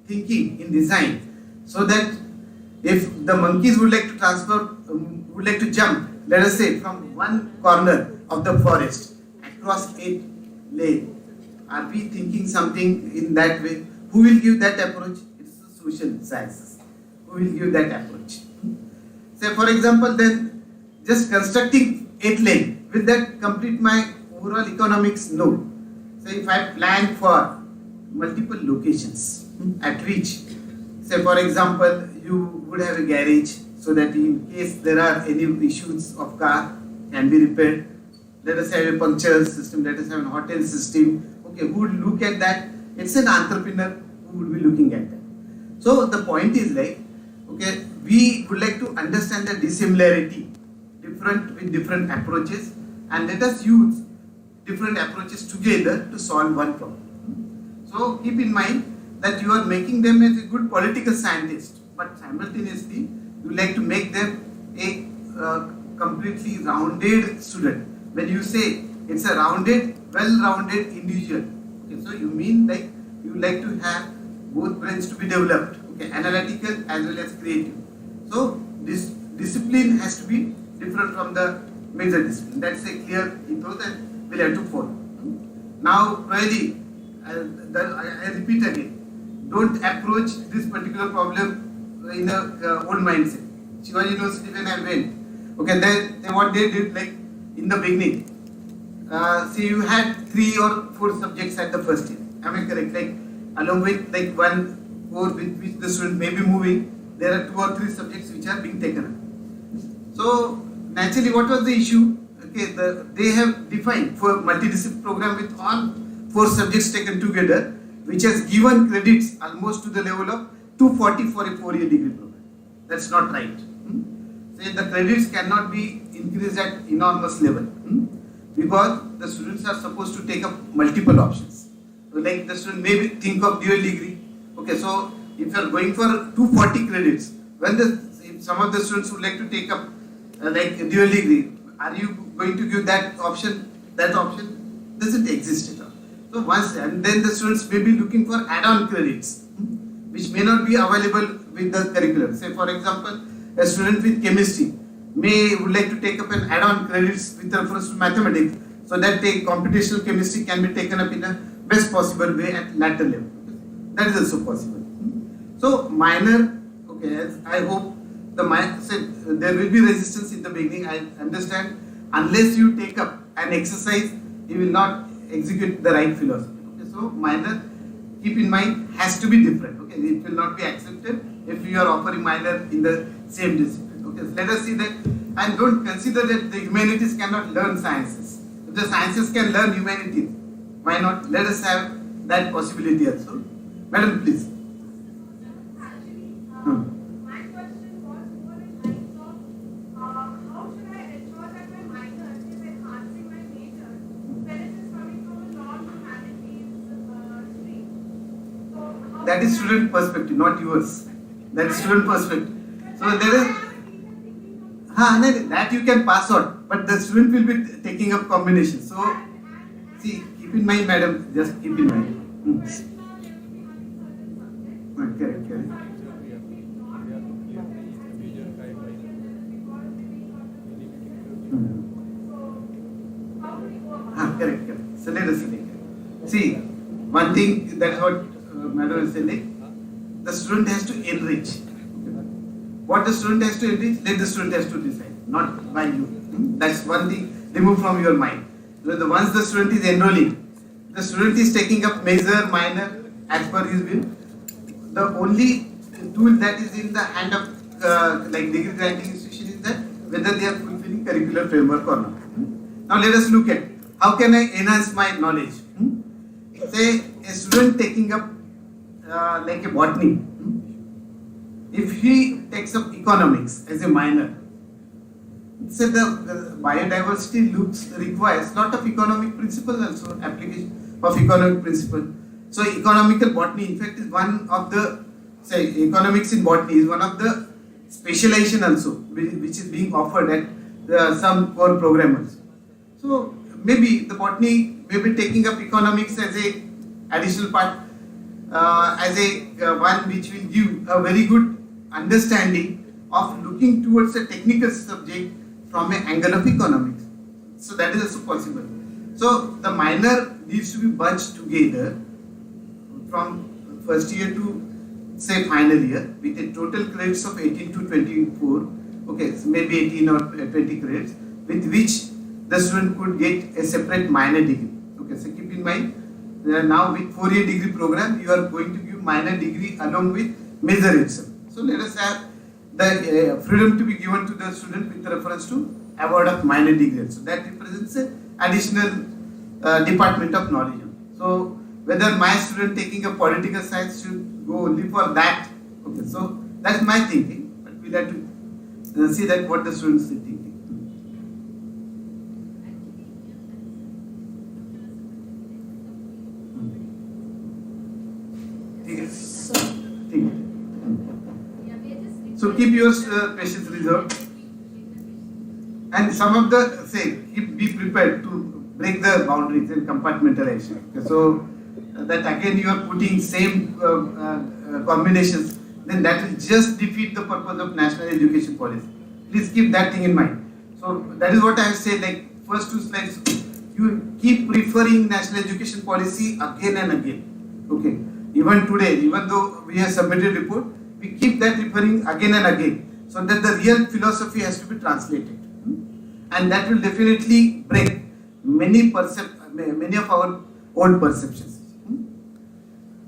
[SPEAKER 8] thinking in design, so that if the monkeys would like to would like to jump, let us say from one corner of the forest across 8-lane, are we thinking something in that way? Who will give that approach? It's the social sciences. Who will give that approach? Say for example, then just constructing 8-lane, will that complete my overall economics? No. So if I plan for multiple locations at which, say for example, you would have a garage, so that in case there are any issues of car can be repaired. Let us have a puncture system, let us have a hotel system. Okay, who would look at that? It's an entrepreneur who would be looking at that. So the point is like, okay, we would like to understand the dissimilarity, different with different approaches, and let us use different approaches together to solve one problem. So keep in mind that you are making them as a good political scientist, but simultaneously you like to make them a completely rounded student. When you say it's a rounded, well-rounded individual, okay, so you mean like you like to have both brains to be developed. okay, analytical as well as creative. So this discipline has to be different from the major discipline. That's a clear ethos that we'll have to follow. Now, really, I repeat again, don't approach this particular problem in a old mindset. Shivaji University, when I went, okay, they what they did, like in the beginning, see, you had 3 or 4 subjects at the first year. Am I correct? Like along with like one course with which the student may be moving, there are 2 or 3 subjects which are being taken up. So naturally, what was the issue? Okay, they have defined for multidisciplinary program with all 4 subjects taken together, which has given credits almost to the level of 240 for a 4-year degree program. That's not right. So the credits cannot be increased at enormous level because the students are supposed to take up multiple options. So like the student may think of dual degree. Okay, so if you are going for 240 credits, when if some of the students would like to take up like dual degree, are you going to give that option? That option doesn't exist at all. So once, and then the students may be looking for add-on credits, which may not be available with the curriculum. Say for example, a student with chemistry would like to take up an add-on credits with reference to mathematics, so that the computational chemistry can be taken up in a best possible way at later level. That is also possible. So minor, okay, as I hope there will be resistance in the beginning. I understand. Unless you take up an exercise, you will not execute the right philosophy. Okay, so minor, keep in mind, has to be different. Okay, it will not be accepted if you are offering minor in the same discipline. Okay, so let us see that, and don't consider that the humanities cannot learn sciences. If the sciences can learn humanities, why not? Let us have that possibility also. Madam, please.
[SPEAKER 9] My question was more in lines of how should I ensure that my minor is enhancing my major when it is coming from a non-humanities stream? So how
[SPEAKER 8] That is student perspective, not yours. That is student perspective. So there is, that you can pass on, but the student will be taking up combinations. So see, keep in mind, madam, just keep in mind. Correct. Correct. So let us see. One thing, that's what madam is saying. The student has to enrich. What the student has to enrich, let the student has to decide, not by you. That's one thing. Remove from your mind. So once the student is enrolling, the student is taking up major, minor as per his will. The only tool that is in the hand of like degree granting institution is that whether they are fulfilling curricular framework or not. Now let us look at how can I enhance my knowledge. Say a student taking up like a botany. If he takes up economics as a minor, say the biodiversity requires lot of economic principles also, application of economic principle. So economical botany, in fact, is one of the, say, economics in botany is one of the specialization also, which is being offered at some core programmers. So maybe the botany may be taking up economics as a additional part, as a one which will give a very good understanding of looking towards a technical subject from an angle of economics. So that is also possible. So the minor needs to be bunched together from first year to say final year with a total credits of 18 to 24. Okay, so maybe 18 or 20 credits with which the student could get a separate minor degree. Okay, so keep in mind, now with 4-year degree program, you are going to give minor degree along with major itself. So let us have the freedom to be given to the student with reference to award of minor degree. So that represents an additional department of knowledge. So whether my student taking a political science should go only for that. Okay, so that's my thinking. But we'll have to see that what the students are thinking. So keep your questions reserved, and some of the be prepared to break the boundaries and compartmentalization. Okay, so that again you are putting same combinations then that will just defeat the purpose of national education policy. Please keep that thing in mind. So that is what I have said, like first two slides, you keep referring national education policy again and again. Okay. Even today, even though we have submitted report, we keep that referring again and again, so that the real philosophy has to be translated. And that will definitely break many of our old perceptions.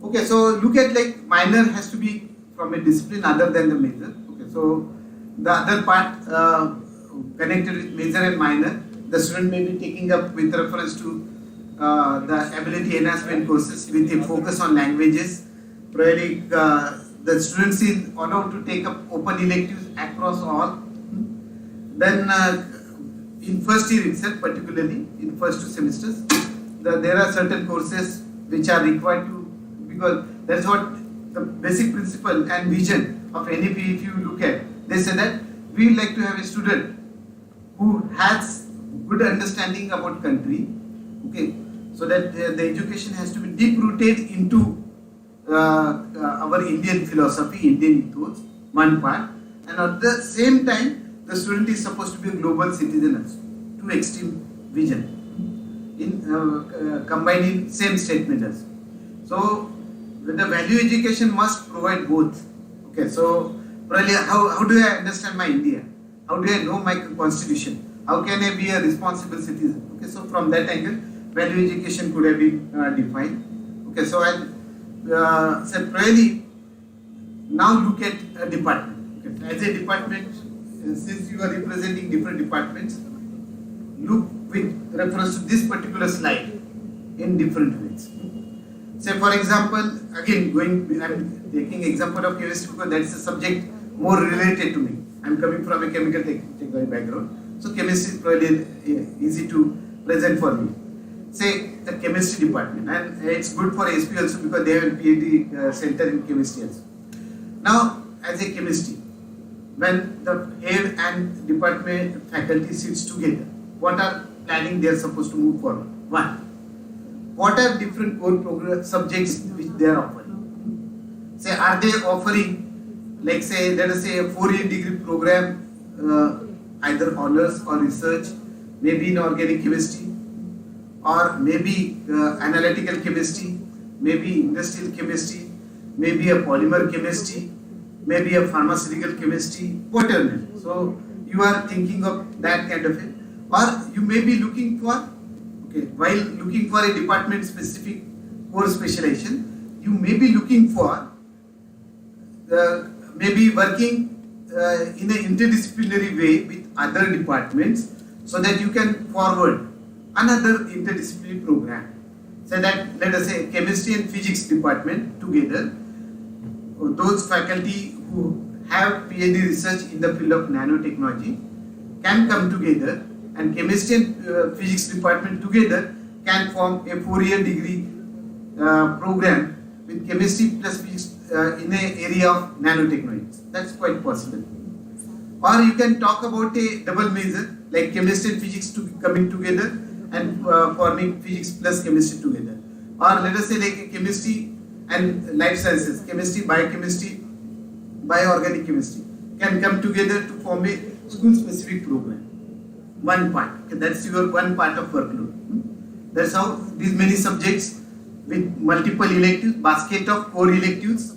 [SPEAKER 8] Okay, so look at like minor has to be from a discipline other than the major. Okay, so the other part connected with major and minor, the student may be taking up with reference to the ability enhancement courses with a focus on languages. Probably the students is allowed to take up open electives across all. Then in first year itself, particularly in first two semesters, there are certain courses which are required to, because that's what the basic principle and vision of NEP, if you look at, they say that we like to have a student who has good understanding about country, okay, so that the education has to be deep rooted into our Indian philosophy, Indian ethos, one part, and at the same time the student is supposed to be a global citizen also, two extreme vision in combining same statement also. So the value education must provide both. Okay, so probably how do I understand my India? How do I know my constitution? How can I be a responsible citizen? Okay, so from that angle, value education could have been defined. Okay, so I said probably now look at a department. Okay, as a department, since you are representing different departments, look with reference to this particular slide in different ways. Say for example, again I'm taking example of chemistry because that's a subject more related to me. I'm coming from a chemical technology background, so chemistry is probably easy to present for me. Say the chemistry department, and it's good for SP also because they have a PhD center in chemistry also. Now as a chemistry, when the head and department faculty sits together, what are planning they are supposed to move forward? One, what are different core program subjects which they are offering? Say, are they offering, like say, let us say a 4-year degree program, either honors or research, maybe in organic chemistry, or maybe analytical chemistry, maybe industrial chemistry, maybe a polymer chemistry, maybe a pharmaceutical chemistry, whatever. So you are thinking of that kind of it, or you may be looking for, okay, while looking for a department specific course specialization, you may be looking for maybe working in an interdisciplinary way with other departments, so that you can forward another interdisciplinary program. So that let us say chemistry and physics department together, those faculty who have PhD research in the field of nanotechnology can come together, and chemistry and physics department together can form a 4-year degree program with chemistry plus physics in an area of nanotechnology. That's quite possible. Or you can talk about a double major like chemistry and physics coming together and forming physics plus chemistry together. Or let us say like a chemistry and life sciences, chemistry, biochemistry, bioorganic chemistry can come together to form a school specific program. One part, okay, that's your one part of workload. That's how these many subjects with multiple electives, basket of core electives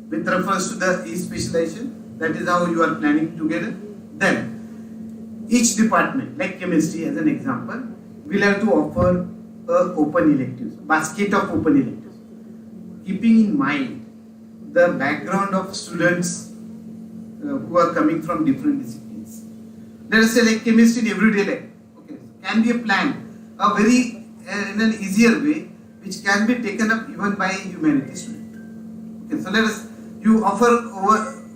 [SPEAKER 8] with reference to the e-specialization, that is how you are planning together. Then each department, like chemistry as an example, will have to offer open electives, basket of open electives, keeping in mind the background of students who are coming from different disciplines. Let us say like chemistry in everyday life, okay, can be a plan, a very in an easier way, which can be taken up even by a humanities student. Okay, so let us, you offer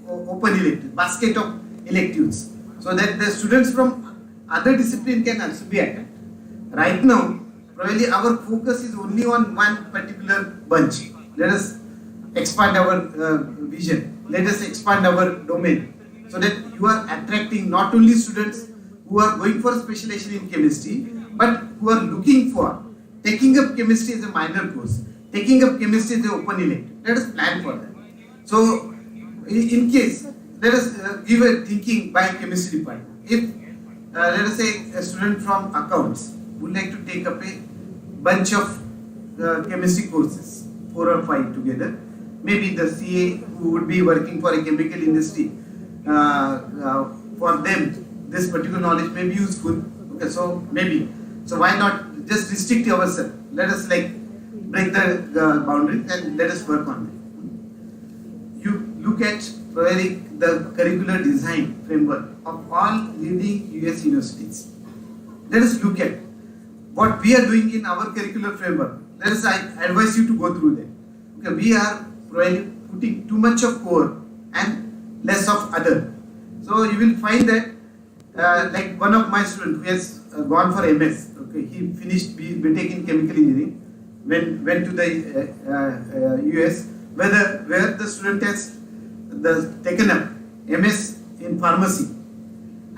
[SPEAKER 8] open electives, basket of electives, so that the students from other discipline can also be attended. Right now, probably our focus is only on one particular bunch. Let us expand our vision. Let us expand our domain, so that you are attracting not only students who are going for specialization in chemistry, but who are looking for taking up chemistry as a minor course, taking up chemistry as an open elective. Let us plan for that. So in case, let us give a thinking by chemistry department. If let us say a student from accounts would like to take up a bunch of chemistry courses, 4 or 5 together, maybe the CA who would be working for a chemical industry, for them this particular knowledge may be useful. Okay, so maybe, so why not just restrict ourselves? Let us like break the boundaries and let us work on it. You look at really the curricular design framework of all leading US universities. Let us look at what we are doing in our curricular framework. Let us, I advise you to go through that. Okay, we are probably putting too much of core and less of other. So you will find that like one of my students who has gone for MS, okay, he finished BTech in chemical engineering, went to the US, where the student has taken up MS in pharmacy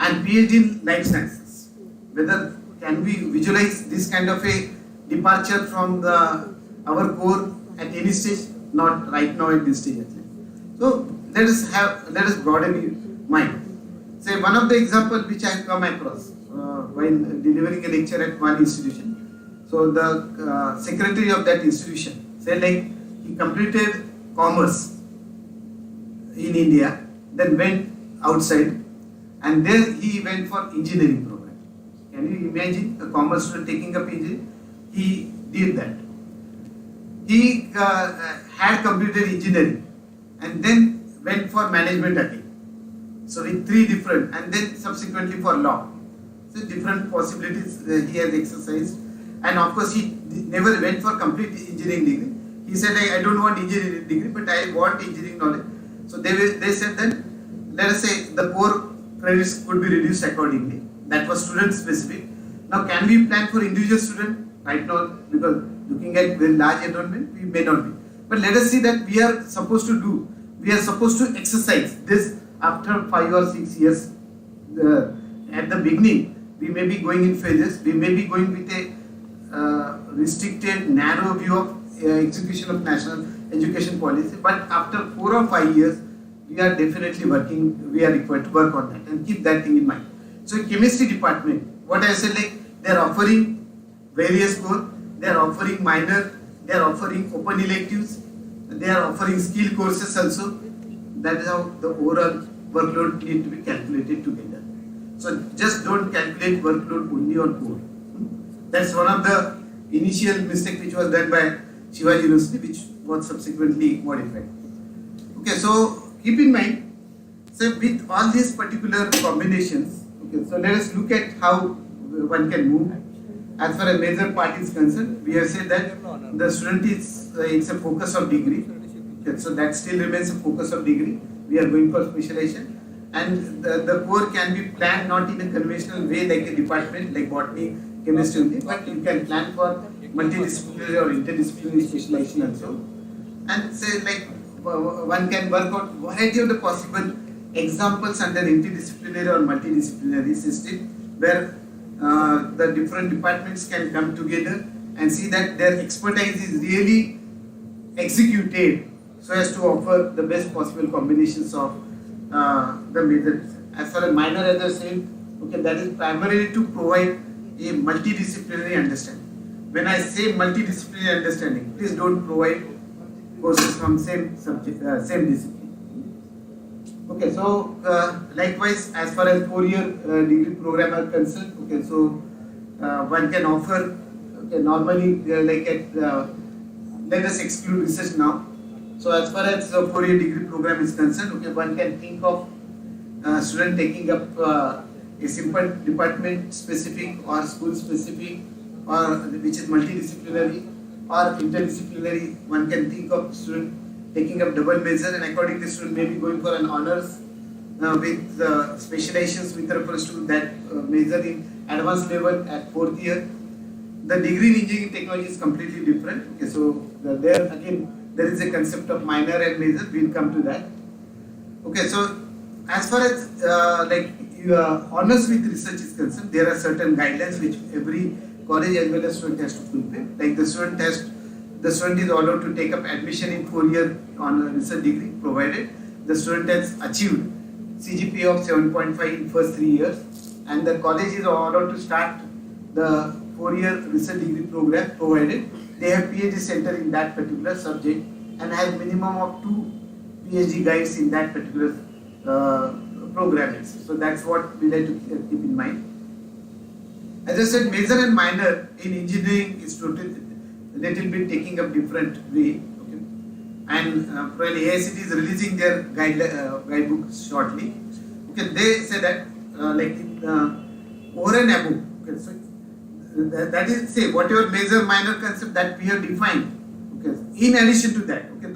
[SPEAKER 8] and PhD in life sciences. Whether can we visualize this kind of a departure from our core at any stage? Not right now at this stage at least. So let us broaden mind. Say one of the examples which I have come across while delivering a lecture at one institution. So the secretary of that institution said like he completed commerce in India, then went outside, and there he went for engineering program. Can you imagine a commerce student taking up engineering? He did that. He had completed engineering and then went for management again. So with 3 different, and then subsequently for law. So different possibilities he has exercised, and of course he never went for complete engineering degree. He said I don't want engineering degree, but I want engineering knowledge. So they said that let us say the core credits could be reduced accordingly. That was student specific. Now can we plan for individual student? Right now, because looking at very large enrollment, we may not be. But let us see that we are supposed to exercise this after 5 or 6 years. At the beginning, we may be going in phases, we may be going with a restricted, narrow view of execution of national education policy, but after 4 or 5 years, we are definitely we are required to work on that and keep that thing in mind. So chemistry department, what I said, like they are offering various core, they are offering minor, they are offering open electives, they are offering skill courses also. That is how the overall workload need to be calculated together. So just don't calculate workload only on core. That's one of the initial mistake which was done by Shivaji University, which was subsequently modified. Okay, so keep in mind, so with all these particular combinations, okay, so let us look at how one can move. As far as major part is concerned, we have said that the student is, it's a focus of degree. Okay, so that still remains a focus of degree. We are going for specialization. And the core can be planned not in a conventional way like a department, like botany, chemistry only, but you can plan for multidisciplinary or interdisciplinary specialization also. And say like one can work out variety of the possible examples under interdisciplinary or multidisciplinary system where the different departments can come together and see that their expertise is really executed so as to offer the best possible combinations of the major. As far as minor, as I said, okay, that is primarily to provide a multidisciplinary understanding. When I say multidisciplinary understanding, please don't provide courses from same subject, same discipline. Okay, so likewise, as far as 4-year degree program are concerned, okay, so one can offer, okay, normally like at, let us exclude research now. So as far as the 4-year degree program is concerned, okay, one can think of student taking up a simple department specific or school specific or which is multidisciplinary or interdisciplinary. One can think of student taking up double major, and accordingly student may be going for an honors with specializations with reference to that major in advanced level at 4th year. The degree in engineering technology is completely different. Okay, so there again there is a concept of minor and major. We will come to that. Okay, so as far as like honors with research is concerned, there are certain guidelines which every college as well as student has to fulfill. Like the student is allowed to take up admission in 4-year on a research degree provided the student has achieved CGPA of 7.5 in first 3 years, and the college is allowed to start the 4-year research degree program provided they have PhD center in that particular subject and has minimum of 2 PhD guides in that particular program. So that's what we like to keep in mind. As I said, major and minor in engineering is totally little bit taking a different way. Okay? And probably AICT is releasing their guidebook shortly. Okay, they say that like over and above. Okay, so that is say whatever major minor concept that we have defined. Okay, in addition to that, okay,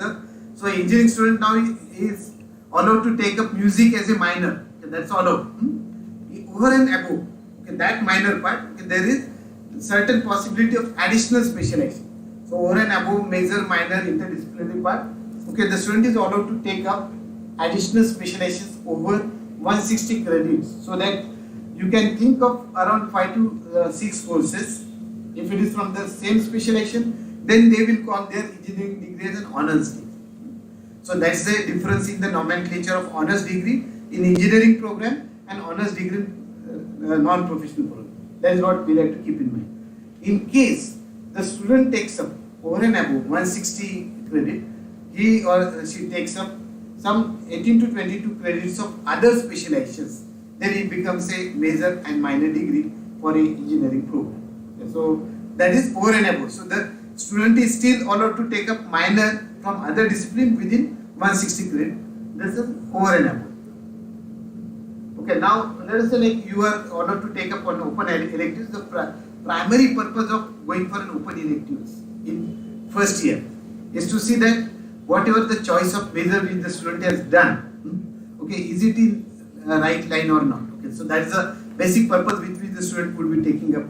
[SPEAKER 8] so engineering student now is allowed to take up music as a minor. Okay, that's allowed. Over and above, okay, that minor part, okay, there is certain possibility of additional specialization. So over and above major, minor, interdisciplinary part, okay, the student is allowed to take up additional specializations over 160 credits, so that you can think of around 5 to 6 courses. If it is from the same specialization, then they will call their engineering degree as an honors degree. So that's the difference in the nomenclature of honors degree in engineering program and honors degree in non-professional program. That is what we like to keep in mind. In case the student takes up over and above 160 credit, he or she takes up some 18 to 22 credits of other specializations, then it becomes a major and minor degree for an engineering program. Okay, so that is over and above. So the student is still allowed to take up minor from other discipline within 160 credit. This is over and above. Okay, now let us say like you are allowed to take up on open electives. The primary purpose of going for an open electives in first year is to see that whatever the choice of major which the student has done, okay, is it in right line or not? Okay, so that is the basic purpose with which the student would be taking up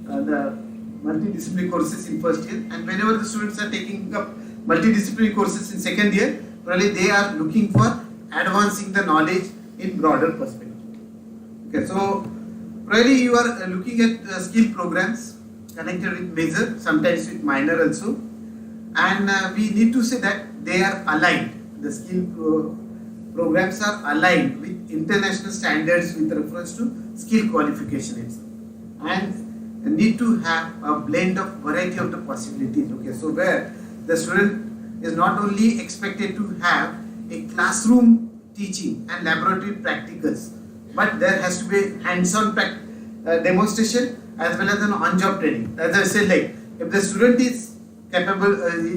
[SPEAKER 8] the multidisciplinary courses in first year. And whenever the students are taking up multidisciplinary courses in second year, probably they are looking for advancing the knowledge in broader perspective. Okay, so probably you are looking at skill programs connected with major, sometimes with minor also, and we need to say that they are aligned. The skill programs are aligned with international standards with reference to skill qualification itself, and need to have a blend of variety of the possibilities. Okay, so where the student is not only expected to have a classroom teaching and laboratory practicals, but there has to be hands-on demonstration as well as an on-job training. As I said, like if the student is capable,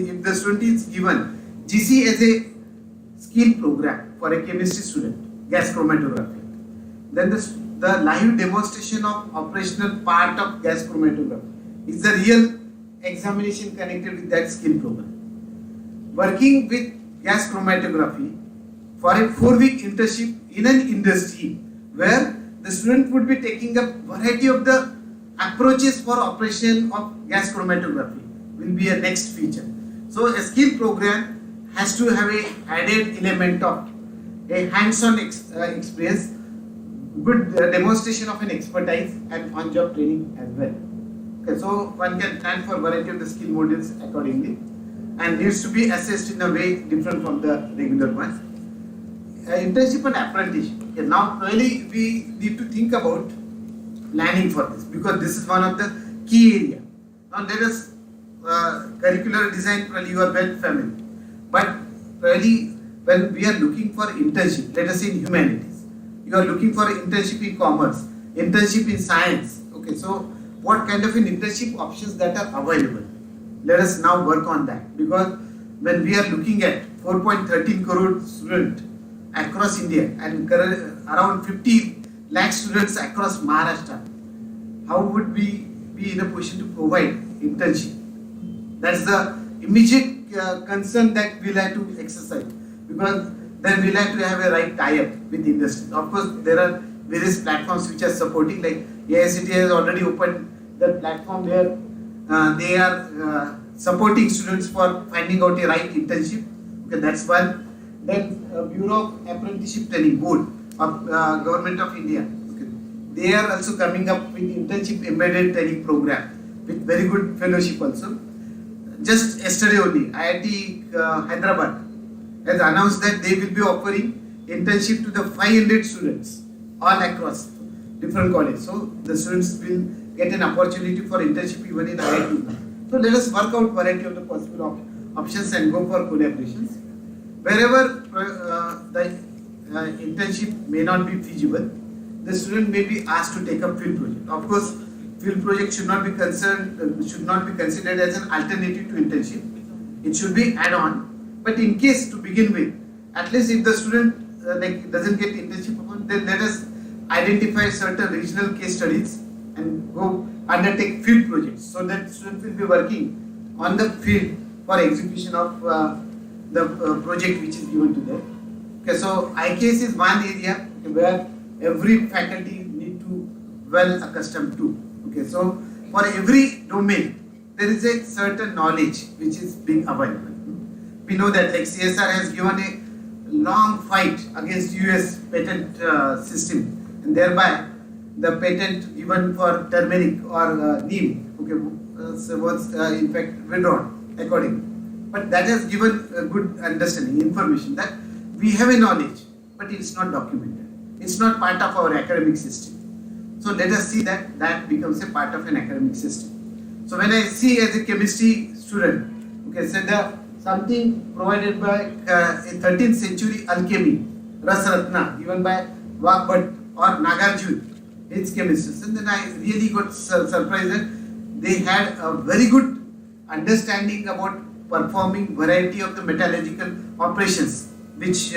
[SPEAKER 8] if the student is given GC as a skill program for a chemistry student, gas chromatography, then the live demonstration of operational part of gas chromatography is the real examination connected with that skill program. Working with gas chromatography for a 4-week internship in an industry where the student would be taking up variety of the approaches for operation of gas chromatography will be a next feature. So a skill program has to have a added element of a hands-on experience, good demonstration of an expertise, and on-job training as well. Okay, so one can plan for variety of the skill modules accordingly, and needs to be assessed in a way different from the regular ones. Internship and apprenticeship. Okay, now really we need to think about planning for this, because this is one of the key area. Now let us curricular design, probably you are well familiar, but really when we are looking for internship, let us say in humanities, you are looking for internship in commerce, internship in science. Okay, so what kind of an internship options that are available? Let us now work on that, because when we are looking at 4.13 crore students across India and around 50 lakh students across Maharashtra, how would we be in a position to provide internship? That's the immediate concern that we'll have to exercise, because then we'll have to have a right tie-up with industry. Of course, there are various platforms which are supporting, like AICT has already opened the platform where they are supporting students for finding out a right internship. Okay, that's one. Then Bureau of Apprenticeship Training Board of Government of India. Okay, they are also coming up with internship embedded training program with very good fellowship also. Just yesterday only, IIT Hyderabad has announced that they will be offering internship to the 500 students all across different colleges. So the students will get an opportunity for internship even in IIT. So let us work out variety of the possible options and go for collaborations. Wherever the internship may not be feasible, the student may be asked to take up field project. Of course, field project should not be considered as an alternative to internship. It should be add-on. But in case to begin with, at least if the student doesn't get internship, then let us identify certain regional case studies and go undertake field projects, so that students will be working on the field for execution of the project which is given to them. Okay, so IKS is one area where every faculty need to well accustomed to. Okay, so for every domain there is a certain knowledge which is being available. We know that like CSR has given a long fight against US patent system, and thereby the patent given for turmeric or neem, was in fact withdrawn accordingly. But that has given a good understanding, information that we have a knowledge, but it's not documented. It's not part of our academic system. So let us see that that becomes a part of an academic system. So when I see as a chemistry student, something provided by a 13th century alchemy, Rasratna, given by Vakbhat or Nagarjuna, its chemists, and then I really got surprised that they had a very good understanding about performing variety of the metallurgical operations, which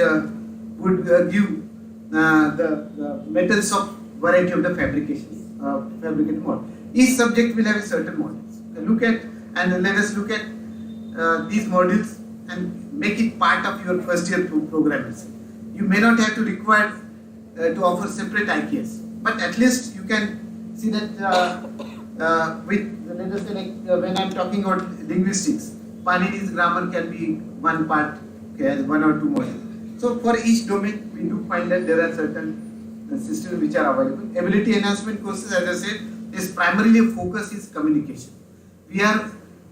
[SPEAKER 8] would give the metals of variety of the fabrications, fabricated model. Each subject will have a certain models. Let us look at these modules and make it part of your first year programs. You may not have to require to offer separate IKS, but at least you can see that let us say when I am talking about linguistics, Panini's grammar can be one part, okay, one or two modules. So for each domain, we do find that there are certain systems which are available. Ability enhancement courses, as I said, is primarily a focus is communication.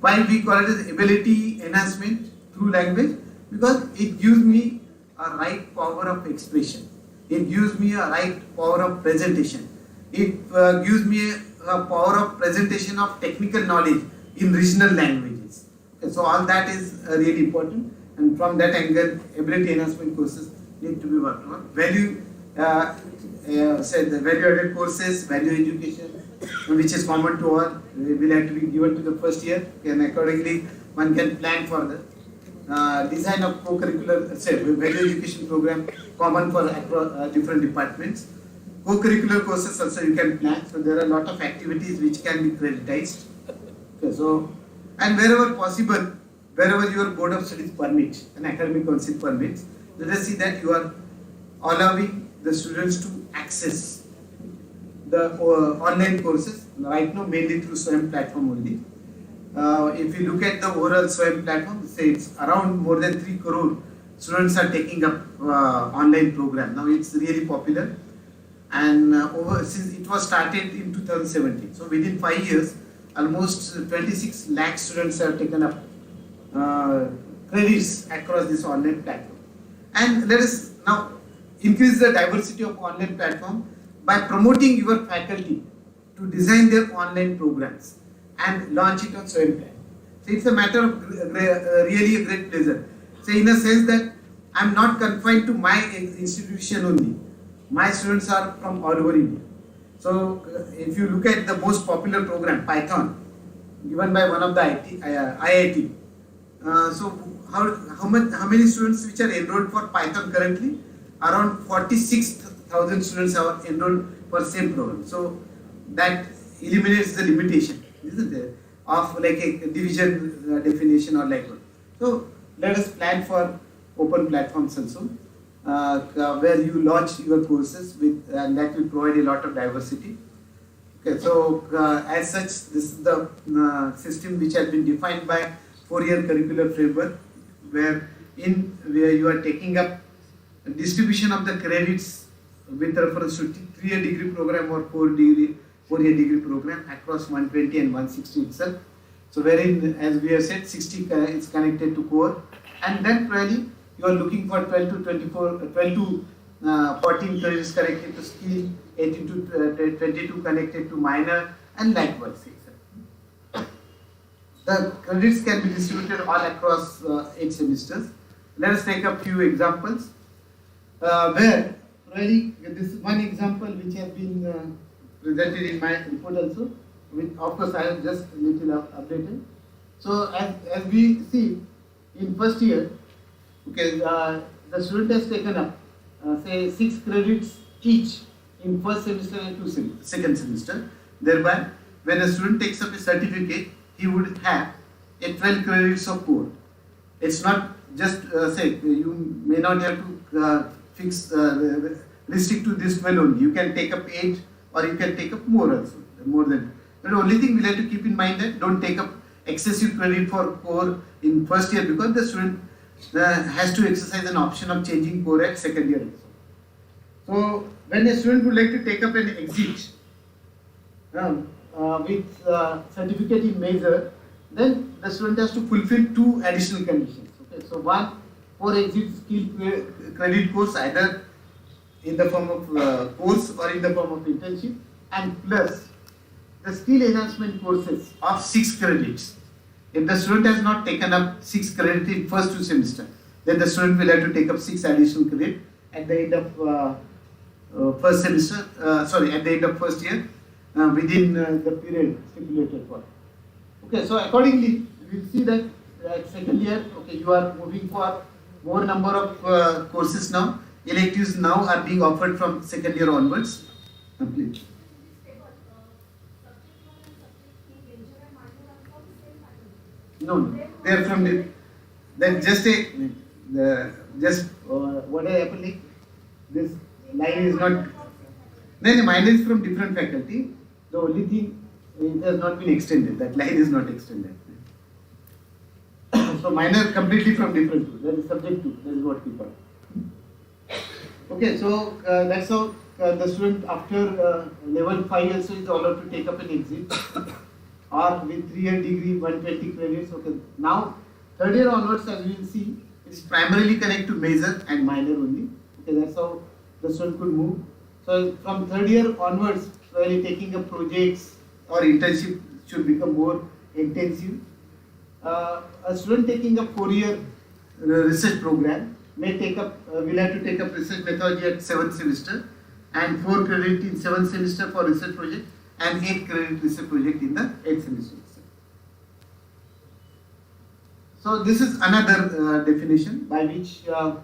[SPEAKER 8] Why we call it as ability enhancement through language? Because it gives me a right power of expression. It gives me a right power of presentation. It gives me a power of presentation of technical knowledge in regional languages. Okay, so all that is really important, and from that angle, ability enhancement courses need to be worked on. The value-added courses, value education, which is common to all, will have to be given to the first year, and accordingly one can plan for the design of co-curricular value education program common for different departments. Co-curricular courses also you can plan, so there are a lot of activities which can be creditized. Okay, so, and wherever possible, wherever your board of studies permits, an academic council permits, let us see that you are allowing the students to access the online courses, right now mainly through SWAYAM platform only. If you look at the overall SWAYAM platform, say it's around more than 3 crore students are taking up online program. Now it's really popular, and since it was started in 2017, so within 5 years, almost 26 lakh students have taken up credits across this online platform. And let us now increase the diversity of online platform by promoting your faculty to design their online programs and launch it on SWAYAM platform. So it's a matter of really a great pleasure. So in a sense that I'm not confined to my institution only. My students are from all over India. So if you look at the most popular program, Python, given by one of the IIT. So how many students which are enrolled for Python currently? Around 46,000 students are enrolled for same program. So that eliminates the limitation, isn't there, of like a division definition or like that. So let us plan for open platforms also, where you launch your courses with, and that will provide a lot of diversity. Okay, so as such, this is the system which has been defined by 4-year curricular framework, where you are taking up distribution of the credits with reference to 3-year degree program or 4-year degree program across 120 and 160 itself. So wherein, as we have said, 60 is connected to core, and then probably you are looking for 12 to 24, 12 to 14 credits connected to skill, 18 to 22 connected to minor, and likewise. The credits can be distributed all across 8 semesters. Let us take a few examples. Where really this is one example which has been presented in my report also. With, of course, I have just a little updated. So as we see in first year, okay, the student has taken up say 6 credits each in first semester and second semester. Thereby, when a student takes up a certificate, he would have a 12 credits of core. It's not just say you may not have to restrict to this 12 only. You can take up 8 or you can take up more also, more than. But the only thing we have to keep in mind that don't take up excessive credit for core in first year, because the student has to exercise an option of changing core at second year also. So when a student would like to take up an exit with certificate in major, then the student has to fulfill 2 additional conditions. Okay, so one, 4 exit skill credit course either in the form of course or in the form of internship, and plus the skill enhancement courses of 6 credits. If the student has not taken up 6 credits in first 2 semesters, then the student will have to take up 6 additional credits at the end of first semester, at the end of first year within the period stipulated for. Okay, so accordingly, we will see that at second year, okay, you are moving for more number of courses now. Electives now are being offered from second year onwards. Complete. No, they are from the. Then just what I happened? This line is not. Then mine is from different faculty. The only thing, it has not been extended. That line is not extended. So mine are completely from different two. That is subject to. That is what we call. Okay, so that's how the student after level 5 also is allowed to take up an exit. Or with 3-year degree, 120 credits. Okay, now third year onwards, as we will see, it's primarily connected to major and minor only. Okay, that's how the student could move. So from third year onwards, really taking up projects or internship should become more intensive. A student taking up 4-year research program may take up, will have to take up research methodology at 7th semester, and 4 credit in 7th semester for research project, and 8 credit research project in the 8th semester. So this is another definition by which you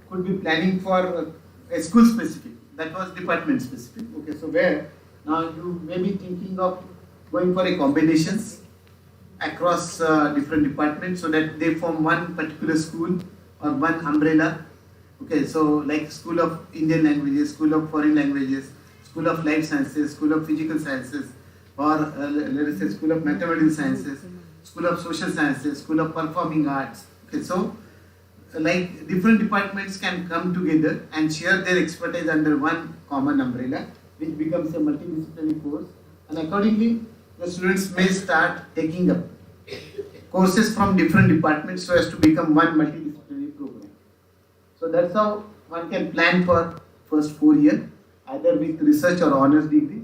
[SPEAKER 8] could be planning for a school specific. That was department specific. Okay, so where now you may be thinking of going for a combinations across different departments so that they form one particular school or one umbrella. Okay, so like School of Indian Languages, School of Foreign Languages, School of Life Sciences, School of Physical Sciences, or let us say School of Mathematical Sciences, School of Social Sciences, School of Performing Arts. Okay, so like different departments can come together and share their expertise under one common umbrella, which becomes a multidisciplinary course, and accordingly the students may start taking up courses from different departments so as to become one multidisciplinary program. So that's how one can plan for first 4 years, either with research or honors degree.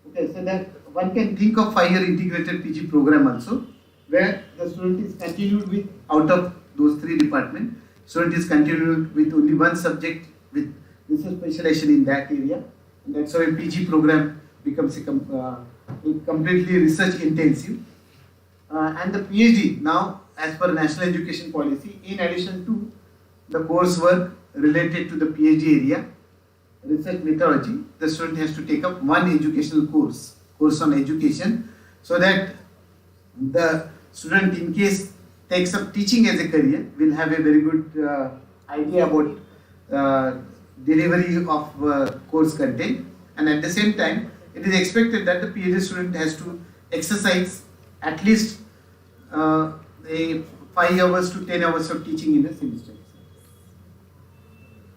[SPEAKER 8] Okay, so that one can think of 5-year integrated PG program also, where the student is continued with, out of those 3 departments, student is continued with only one subject with research specialization in that area, and that's how a PG program becomes a completely research intensive. And the PhD now, as per national education policy, in addition to the coursework related to the PhD area, research methodology, the student has to take up one educational course on education, so that the student, in case takes up teaching as a career, will have a very good idea about delivery of course content, and at the same time it is expected that the PhD student has to exercise at least 5 hours to 10 hours of teaching in a semester.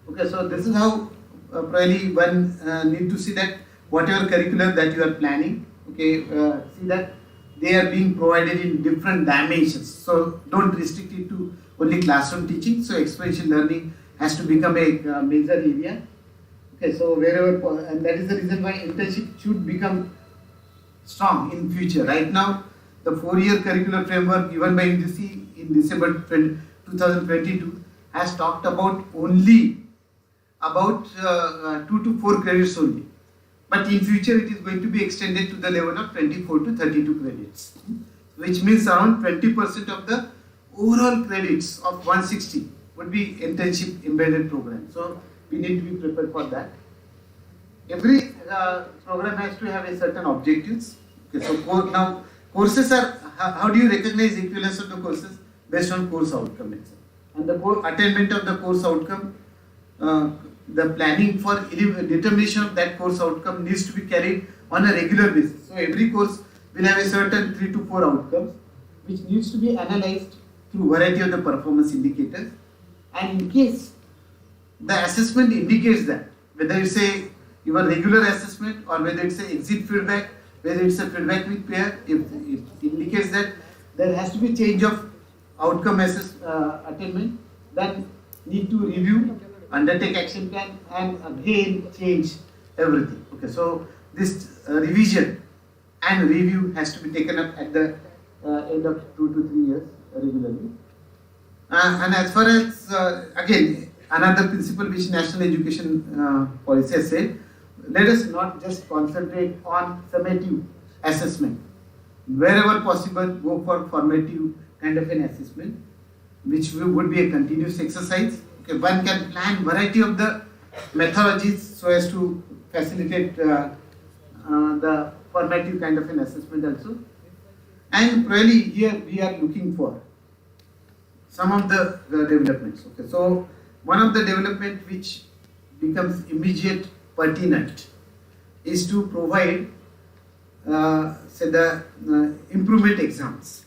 [SPEAKER 8] Okay, so this is how probably one need to see that whatever curriculum that you are planning, okay, see that they are being provided in different dimensions. So don't restrict it to only classroom teaching. So experiential learning has to become a major area. Okay, so wherever, and that is the reason why internship should become strong in future. Right now, the 4-year curricular framework given by UGC in December 2022 has talked about only about 2 to 4 credits only. But in future, it is going to be extended to the level of 24 to 32 credits, which means around 20% of the overall credits of 160 would be internship embedded program. So we need to be prepared for that. Every program has to have a certain objectives. Okay, so now courses are, how do you recognize equivalence of the courses? Based on course outcome itself. And the attainment of the course outcome, the planning for determination of that course outcome needs to be carried on a regular basis. So every course will have a certain 3 to 4 outcomes which needs to be analyzed through variety of the performance indicators. And in case the assessment indicates that, whether it's a your regular assessment or whether it's a exit feedback, whether it's a feedback with peer, if it indicates that there has to be change of outcome attainment, then need to review, undertake action plan, and again change everything. Okay, so this revision and review has to be taken up at the end of 2 to 3 years regularly. And as far as again another principle which National Education Policy has said, let us not just concentrate on summative assessment. Wherever possible, go for formative kind of an assessment, which would be a continuous exercise. Okay, one can plan variety of the methodologies so as to facilitate the formative kind of an assessment also. And really here we are looking for some of the developments. Okay, so one of the development which becomes immediate pertinent is to provide say the improvement exams.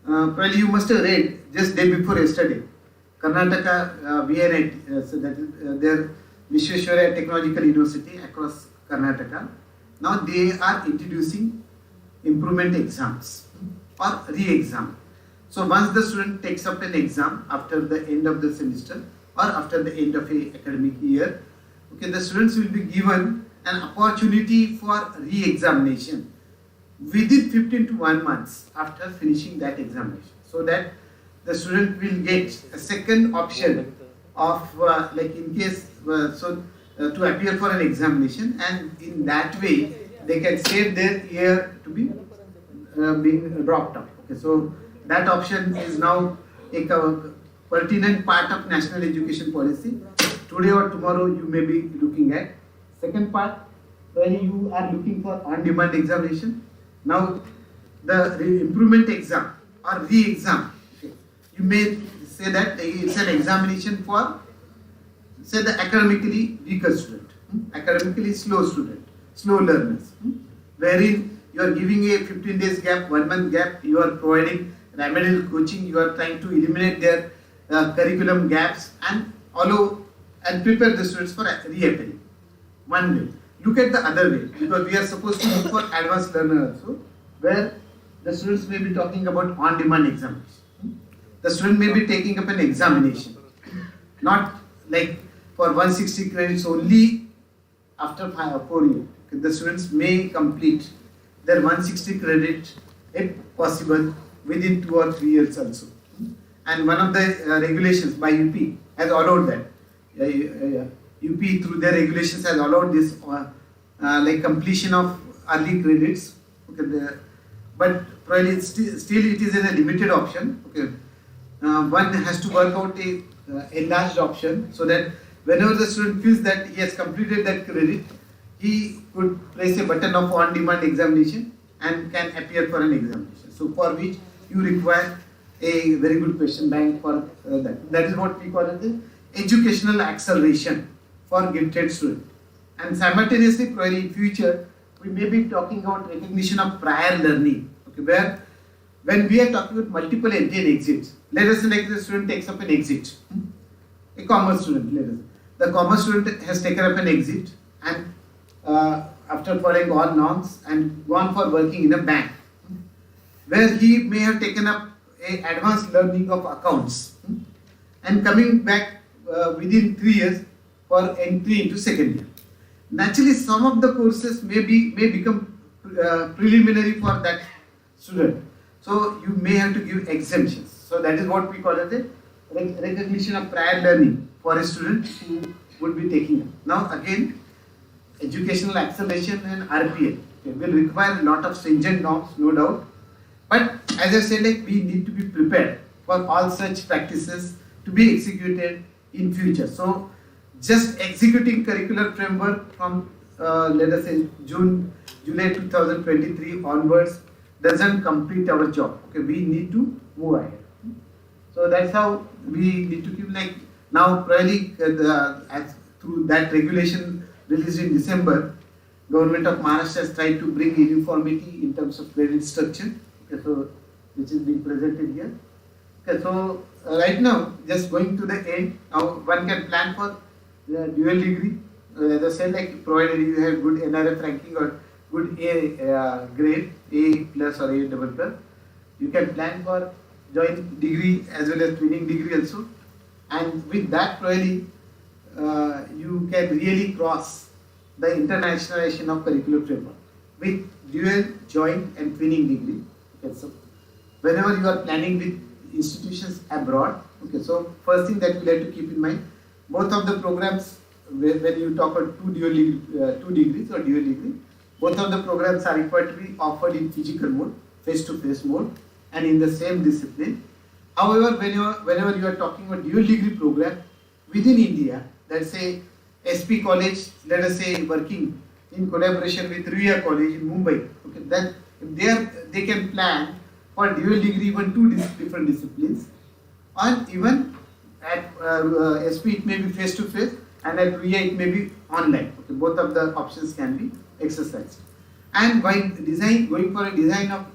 [SPEAKER 8] Probably you must have read just day before yesterday, Karnataka VNET, so that is their Vishweshwaraya Technological University across Karnataka. Now they are introducing improvement exams or re-exam. So once the student takes up an exam after the end of the semester or after the end of a academic year, okay, the students will be given an opportunity for re-examination within 15 to 1 month after finishing that examination, so that the student will get a second option of like in case to appear for an examination, and in that way they can save their year to be being dropped out. Okay, so that option is now a pertinent part of National Education Policy. Today or tomorrow you may be looking at. Second part, when you are looking for on-demand examination. Now the improvement exam or re-exam, okay, you may say that it's an examination for, say, the academically weaker student, academically slow student, slow learners, wherein you are giving a 15 days gap, 1 month gap, you are providing remedial coaching, you are trying to eliminate their curriculum gaps and allow and prepare the students for reappearing. One way. Look at the other way, because we are supposed to look for advanced learner also, where the students may be talking about on-demand examination. The student may be taking up an examination, not like for 160 credits only after 4 years. The students may complete their 160 credit if possible within 2 or 3 years also. And one of the regulations by UP has allowed that. UP through their regulations has allowed this like completion of early credits. Okay, but probably still it is in a limited option. Okay, one has to work out a enlarged option so that whenever the student feels that he has completed that credit, he could press a button of on-demand examination and can appear for an examination. So for which you require a very good question bank for that. That is what we call as the educational acceleration for gifted students. And simultaneously, probably in future, we may be talking about recognition of prior learning. Okay, where when we are talking about multiple entry and exits, let us say like the student takes up an exit, a commerce student, let us say. The commerce student has taken up an exit and after following all norms and gone for working in a bank. where he may have taken up a advanced learning of accounts and coming back within 3 years for entry into second year. Naturally, some of the courses may become preliminary for that student. So you may have to give exemptions. So that is what we call as a recognition of prior learning for a student who would be taking up. Now again, educational acceleration and RPL will require a lot of stringent norms, no doubt. But as I said, like, we need to be prepared for all such practices to be executed in future. So just executing curricular framework from let us say July 2023 onwards doesn't complete our job. Okay, we need to move ahead. So that's how we need to keep, like, now probably through that regulation released in December, Government of Maharashtra has tried to bring uniformity in terms of credit structure. Okay, so which is being presented here. Okay, so right now, just going to the end, now one can plan for dual degree. As I said, like, provided you have good NRF ranking or good A grade, A plus or A double plus, you can plan for joint degree as well as twinning degree also. And with that, probably you can really cross the internationalization of curricular framework with dual, joint and twinning degree. Okay, so whenever you are planning with institutions abroad, okay, so first thing that we have to keep in mind, both of the programs, when you talk about two degrees or dual degree, both of the programs are required to be offered in physical mode, face-to-face mode, and in the same discipline. However, whenever you are talking about dual degree program within India, let's say SP College, let us say working in collaboration with Ruia College in Mumbai, okay, then they can plan for dual degree even two different disciplines, and even at SP it may be face to face, and at Ruia it may be online. Okay, both of the options can be exercised. And while going for a design of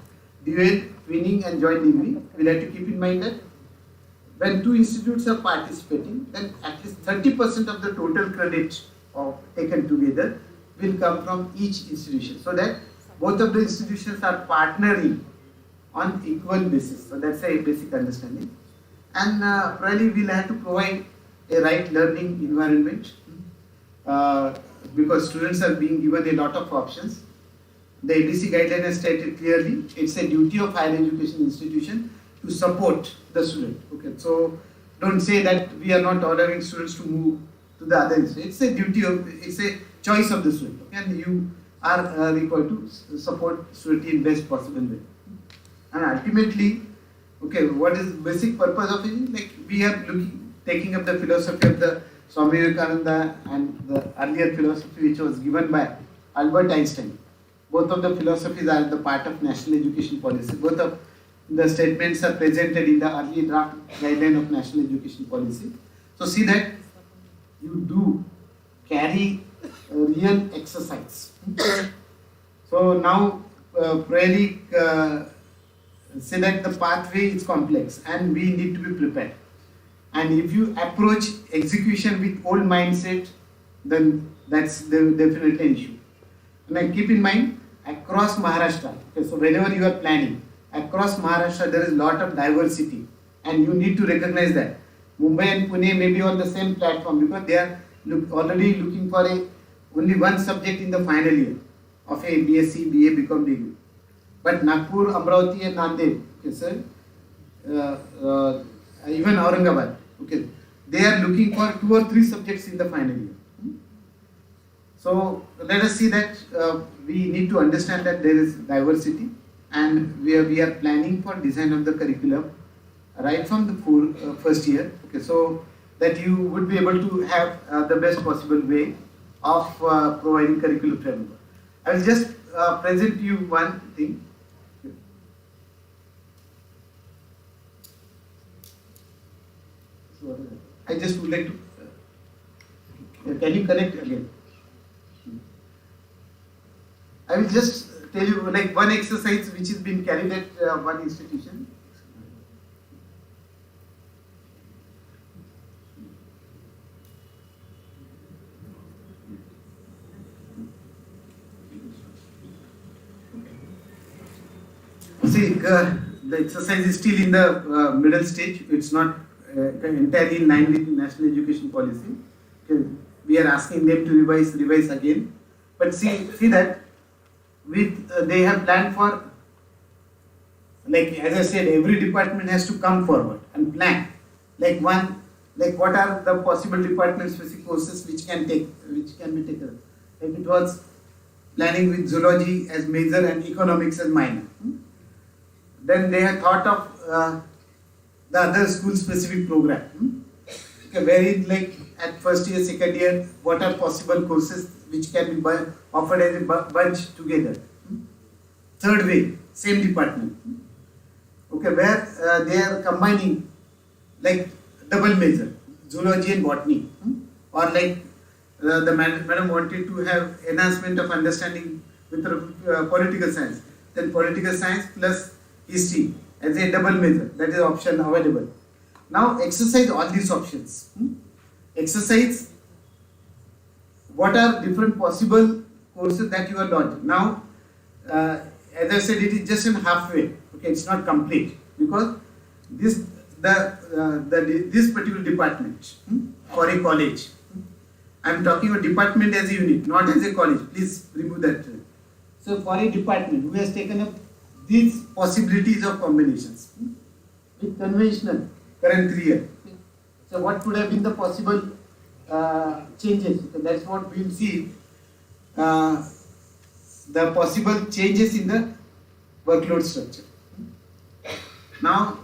[SPEAKER 8] dual, twinning and joint degree, we'll have to keep in mind that when two institutes are participating, then at least 30% of the total credit taken together will come from each institution, so that both of the institutions are partnering on equal basis. So that's a basic understanding. And probably we'll have to provide a right learning environment because students are being given a lot of options. The ADC guideline has stated clearly, it's a duty of higher education institution to support the student. Okay, so don't say that we are not allowing students to move to the other institution. It's a duty it's a choice of the student, okay? And you are required to support student in best possible way. And ultimately, okay, what is basic purpose of it? Like, we are taking up the philosophy of the Swami Vivekananda and the earlier philosophy which was given by Albert Einstein. Both of the philosophies are the part of national education policy. Both of the statements are presented in the early draft guideline of national education policy. So see that you do carry a real exercise. So now really say that the pathway is complex and we need to be prepared. And if you approach execution with old mindset, then that's definitely an issue. And then keep in mind, across Maharashtra, okay, so whenever you are planning, across Maharashtra there is a lot of diversity and you need to recognize that. Mumbai and Pune may be on the same platform because they are already looking for only one subject in the final year of a BSc, BA, BCom degree. But Nagpur, Amravati and Nanded, okay, sir, even Aurangabad, okay, they are looking for 2 or 3 subjects in the final year. So let us see that we need to understand that there is diversity, and we are planning for design of the curriculum right from the first year. Okay, so that you would be able to have the best possible way of providing curriculum framework. I will just present you one thing. So I just would like to. Can you connect again? I will just tell you like one exercise which has been carried at one institution. See, See, the exercise is still in the middle stage. It's not entirely in line with national education policy. Okay. We are asking them to revise again. But see that they have planned for, like as I said, every department has to come forward and plan. Like what are the possible department-specific courses which can be taken. Like it was planning with zoology as major and economics as minor. Then they had thought of the other school-specific program. Okay, wherein like at first year, second year, what are possible courses which can be offered as a bunch together. Third way, same department. Okay, where they are combining like double major, zoology and botany, or like the madam wanted to have enhancement of understanding with political science, then political science plus history as a double major, that is option available. Now exercise all these options. Exercise what are different possible courses that you are launching. Now, as I said, it is just in halfway. Okay, it's not complete because this particular department for a college. I am talking about department as a unit, not as a college. Please remove that. So for a department who has taken up these possibilities of combinations with conventional current 3 year. So what could have been the possible changes? So that's what we will see. The possible changes in the workload structure. Now,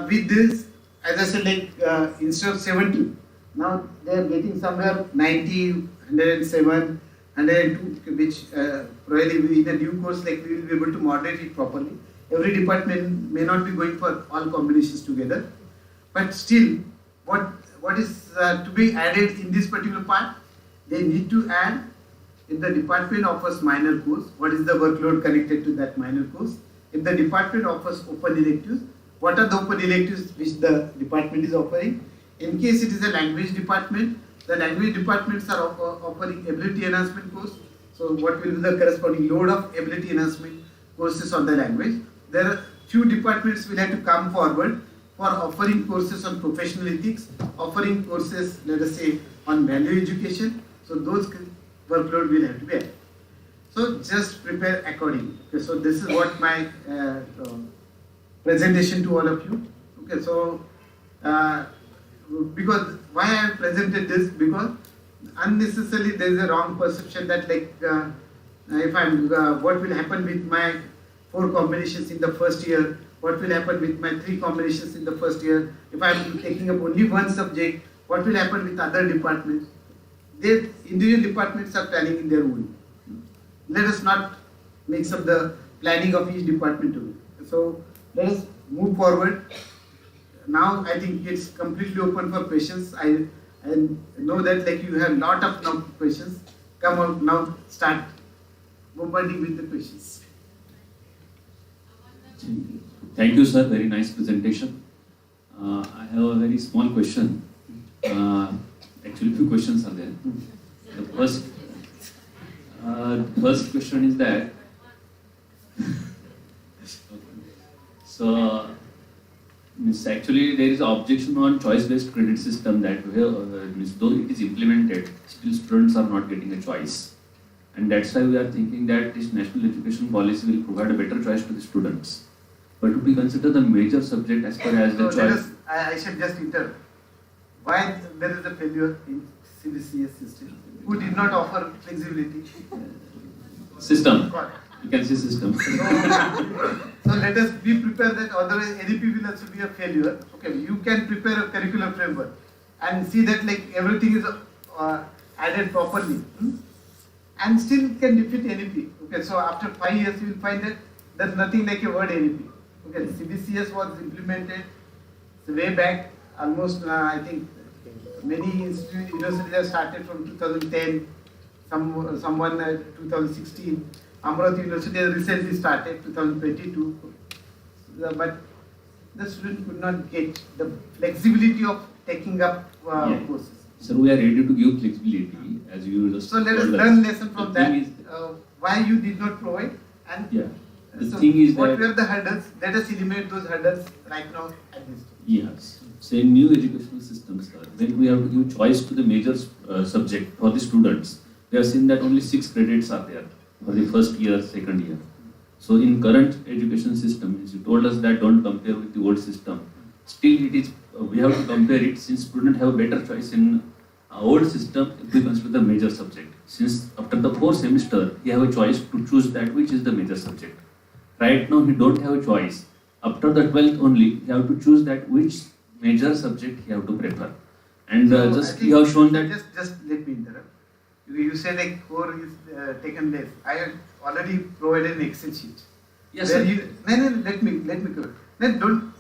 [SPEAKER 8] with this, as I said, like instead of 70, now they are getting somewhere 90, 107, 102, which probably in a new course, like we will be able to moderate it properly. Every department may not be going for all combinations together, but still, what is to be added in this particular part? They need to add, if the department offers minor course, what is the workload connected to that minor course? If the department offers open electives, what are the open electives which the department is offering? In case it is a language department, the language departments are offering ability enhancement course. So what will be the corresponding load of ability enhancement courses on the language? There are few departments will have to come forward for offering courses on professional ethics, offering courses, let us say, on value education. So those workload will have to be added. So just prepare accordingly. Okay, so this is what my presentation to all of you. Okay, so because why I have presented this, because unnecessarily there is a wrong perception that like if I'm what will happen with my 4 combinations in the first year, what will happen with my 3 combinations in the first year, if I'm taking up only one subject, what will happen with other departments. Their individual departments are planning in their own. Let us not mix up the planning of each department together. So let us move forward. Now I think it's completely open for questions. I know that like you have lot of questions. Come on now, start bombarding with the questions.
[SPEAKER 10] Thank you, sir. Very nice presentation. I have a very small question. Actually, few questions are there. The first question is that. So, actually, there is an objection on choice-based credit system that though it is implemented, still students are not getting a choice, and that's why we are thinking that this national education policy will provide a better choice to the students. But we consider the major subject as far as the choice.
[SPEAKER 8] I should just interrupt. Why there is a failure in CBCS system? Who did not offer flexibility?
[SPEAKER 10] System. You can say system.
[SPEAKER 8] So let us be prepared that otherwise NEP will also be a failure. Okay, you can prepare a curriculum framework and see that like everything is added properly, and still can defeat NEP. Okay, so after 5 years you will find that there's nothing like a word NEP. Okay, CBCS was implemented way back, almost I think many universities have started from 2010, someone 2016. Amravati University has recently started 2022, but the student could not get the flexibility of taking up courses.
[SPEAKER 10] So we are ready to give flexibility as you just.
[SPEAKER 8] So let us learn lesson from that. Why you did not provide, and
[SPEAKER 10] The
[SPEAKER 8] So
[SPEAKER 10] thing is
[SPEAKER 8] what
[SPEAKER 10] that
[SPEAKER 8] were the hurdles? Let us eliminate those hurdles right now at this stage.
[SPEAKER 10] yes, so in new educational systems, when we have to give choice to the major subject for the students, we have seen that only 6 credits are there for the first year, second year. So in current education system, as you told us that don't compare with the old system, still it is, we have to compare it since students have a better choice in old system if we consider the major subject. Since after the 4th semester, he have a choice to choose that which is the major subject. Right now he don't have a choice. After the 12th only, he have to choose that which major subject he have to prefer. And
[SPEAKER 8] So I
[SPEAKER 10] just
[SPEAKER 8] think
[SPEAKER 10] you have shown that.
[SPEAKER 8] Just let me interrupt. You say like core is taken less. I have already provided an Excel sheet.
[SPEAKER 10] Yes,
[SPEAKER 8] Where
[SPEAKER 10] sir.
[SPEAKER 8] let me cover. Then don't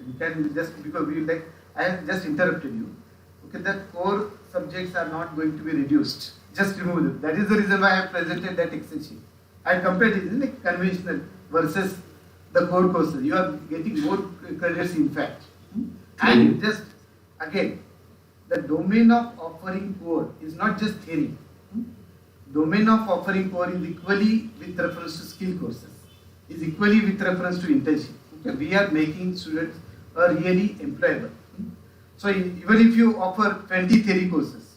[SPEAKER 8] you can just because we like I have just interrupted you. Okay, that core subjects are not going to be reduced. Just remove them. That is the reason why I have presented that Excel sheet. I have compared it like conventional versus the core courses. You are getting more credits in fact. And just again, the domain of offering core is not just theory. Domain of offering core is equally with reference to skill courses, is equally with reference to internship. Okay? We are making students really employable. So even if you offer 20 theory courses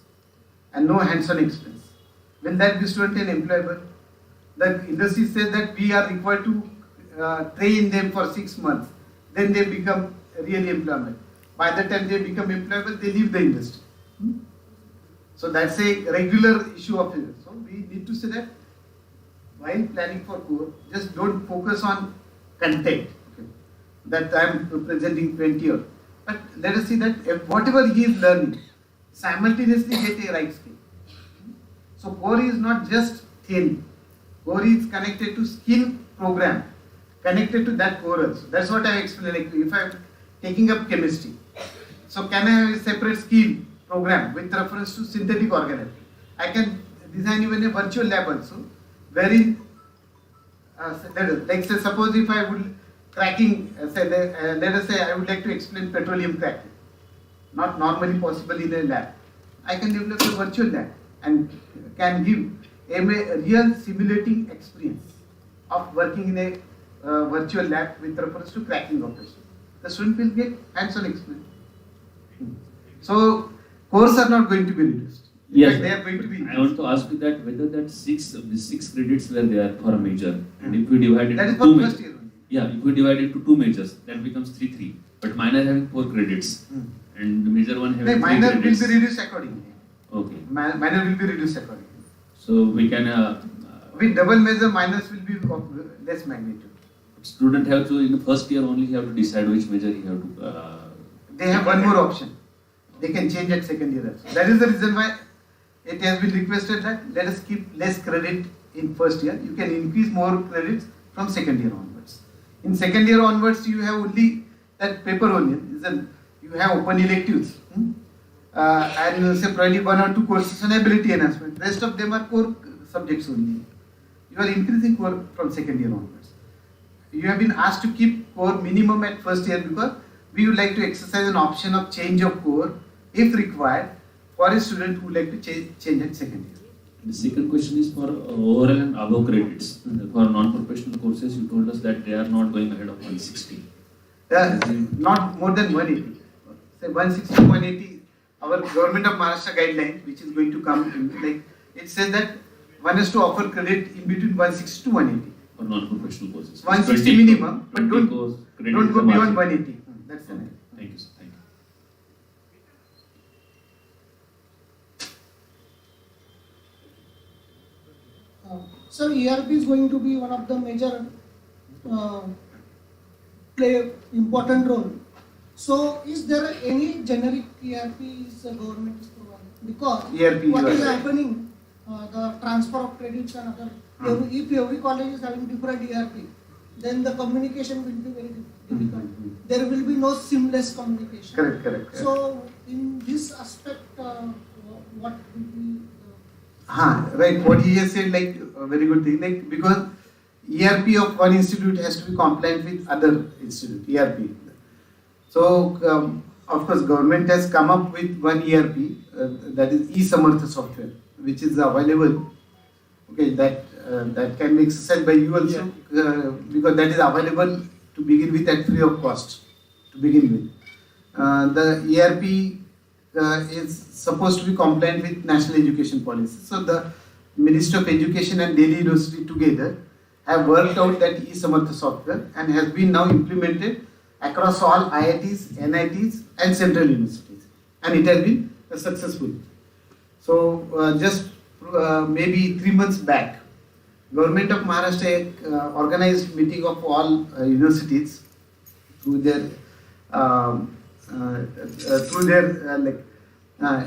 [SPEAKER 8] and no hands-on experience, will that be student and employable? The industry says that we are required to train them for 6 months, then they become really employable. By the time they become employable, they leave the industry. So that's a regular issue of it. So we need to say that while planning for core, just don't focus on content. Okay? That I am presenting 20 years. But let us see that if whatever he is learning, simultaneously get a right skill. So core is not just theory. Core is connected to skill program, connected to that core also. That's what I explained. Like if I am taking up chemistry, so can I have a separate skill program with reference to synthetic organoleptic? I can design even a virtual lab also, wherein, like say, suppose if I would cracking, let us say I would like to explain petroleum cracking, not normally possible in a lab. I can develop a virtual lab and can give a real simulating experience of working in a virtual lab with reference to cracking operation. The student will get hands-on experience. So cores are not going to be reduced. In
[SPEAKER 10] Yes,
[SPEAKER 8] fact, they are going to be
[SPEAKER 10] I want to ask you that whether that 6 credits were there for a major, and if we divide it
[SPEAKER 8] that is
[SPEAKER 10] into
[SPEAKER 8] for
[SPEAKER 10] 2
[SPEAKER 8] first
[SPEAKER 10] majors,
[SPEAKER 8] year only.
[SPEAKER 10] yeah, if we divide it to 2 majors, that becomes 3. But minor having 4 credits, and the major one having
[SPEAKER 8] No,
[SPEAKER 10] 3
[SPEAKER 8] minor will
[SPEAKER 10] credits.
[SPEAKER 8] be reduced accordingly.
[SPEAKER 10] Okay,
[SPEAKER 8] Minor will be reduced accordingly.
[SPEAKER 10] so we can
[SPEAKER 8] With double measure, minus will be of less magnitude.
[SPEAKER 10] student have to in the first year only he have to decide which major he have to.
[SPEAKER 8] They have one more option. They can change at second year also. That is the reason why it has been requested that let us keep less credit in first year. You can increase more credits from second year onwards. In second year onwards, you have only that paper only. You have open electives. And say probably 1 or 2 courses on ability enhancement. Rest of them are core subjects only. You are increasing core from second year onwards. You have been asked to keep core minimum at first year because we would like to exercise an option of change of core if required for a student who would like to change at second year.
[SPEAKER 10] The second question is for overall and above credits. For non-professional courses, you told us that they are not going ahead of 160.
[SPEAKER 8] Not more than 180. Say 160 to 180. Our government of Maharashtra guideline, which is going to come in, like it says that one has to offer credit in between 160 to 180.
[SPEAKER 10] For non-professional courses.
[SPEAKER 8] 160
[SPEAKER 10] 20
[SPEAKER 8] minimum, but
[SPEAKER 10] 20
[SPEAKER 8] don't
[SPEAKER 10] credit
[SPEAKER 8] go
[SPEAKER 10] is the
[SPEAKER 8] beyond
[SPEAKER 10] margin.
[SPEAKER 8] 180. That's the name.
[SPEAKER 10] Thank you, sir. Thank you.
[SPEAKER 11] So ERP is going to be one of the major play important role. So is there any generic ERPs the government is providing? Because
[SPEAKER 8] ERP,
[SPEAKER 11] what is
[SPEAKER 8] you are right.
[SPEAKER 11] happening, the transfer of credits and other, if every college is having different ERP, then the communication will be very difficult. There will be no seamless communication.
[SPEAKER 8] Correct.
[SPEAKER 11] So in this aspect, what will be
[SPEAKER 8] Right. What he has said, like a very good thing, like because ERP of one institute has to be compliant with other institute ERP. So of course, government has come up with one ERP that is e-Samartha software, which is available. Okay, that that can be exercised by you also, because that is available to begin with at free of cost to begin with. The ERP is supposed to be compliant with national education policy. So the Ministry of Education and Delhi University together have worked out that e-Samartha software and has been now implemented across all IITs, NITs and central universities, and it has been successful. So just maybe 3 months back, Government of Maharashtra organized meeting of all universities through their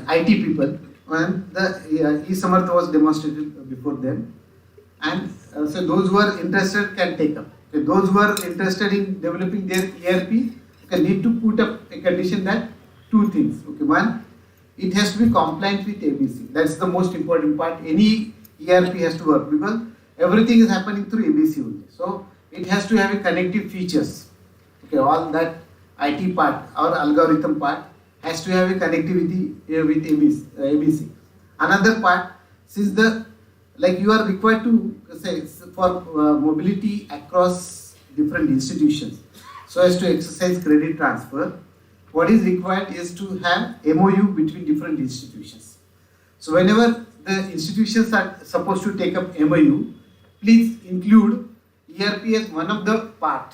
[SPEAKER 8] IT people, and the e-Samartha was demonstrated before them, and so those who are interested can take up. Okay, those who are interested in developing their ERP need to put up a condition that 2 things. Okay, one, it has to be compliant with ABC. That's the most important part. Any ERP has to work because everything is happening through ABC only. So it has to have a connective features. Okay, all that IT part or algorithm part has to have a connectivity with ABC. Another part, since you are required to say for mobility across different institutions, so as to exercise credit transfer, what is required is to have MOU between different institutions. So whenever the institutions are supposed to take up MOU, please include ERP as one of the part,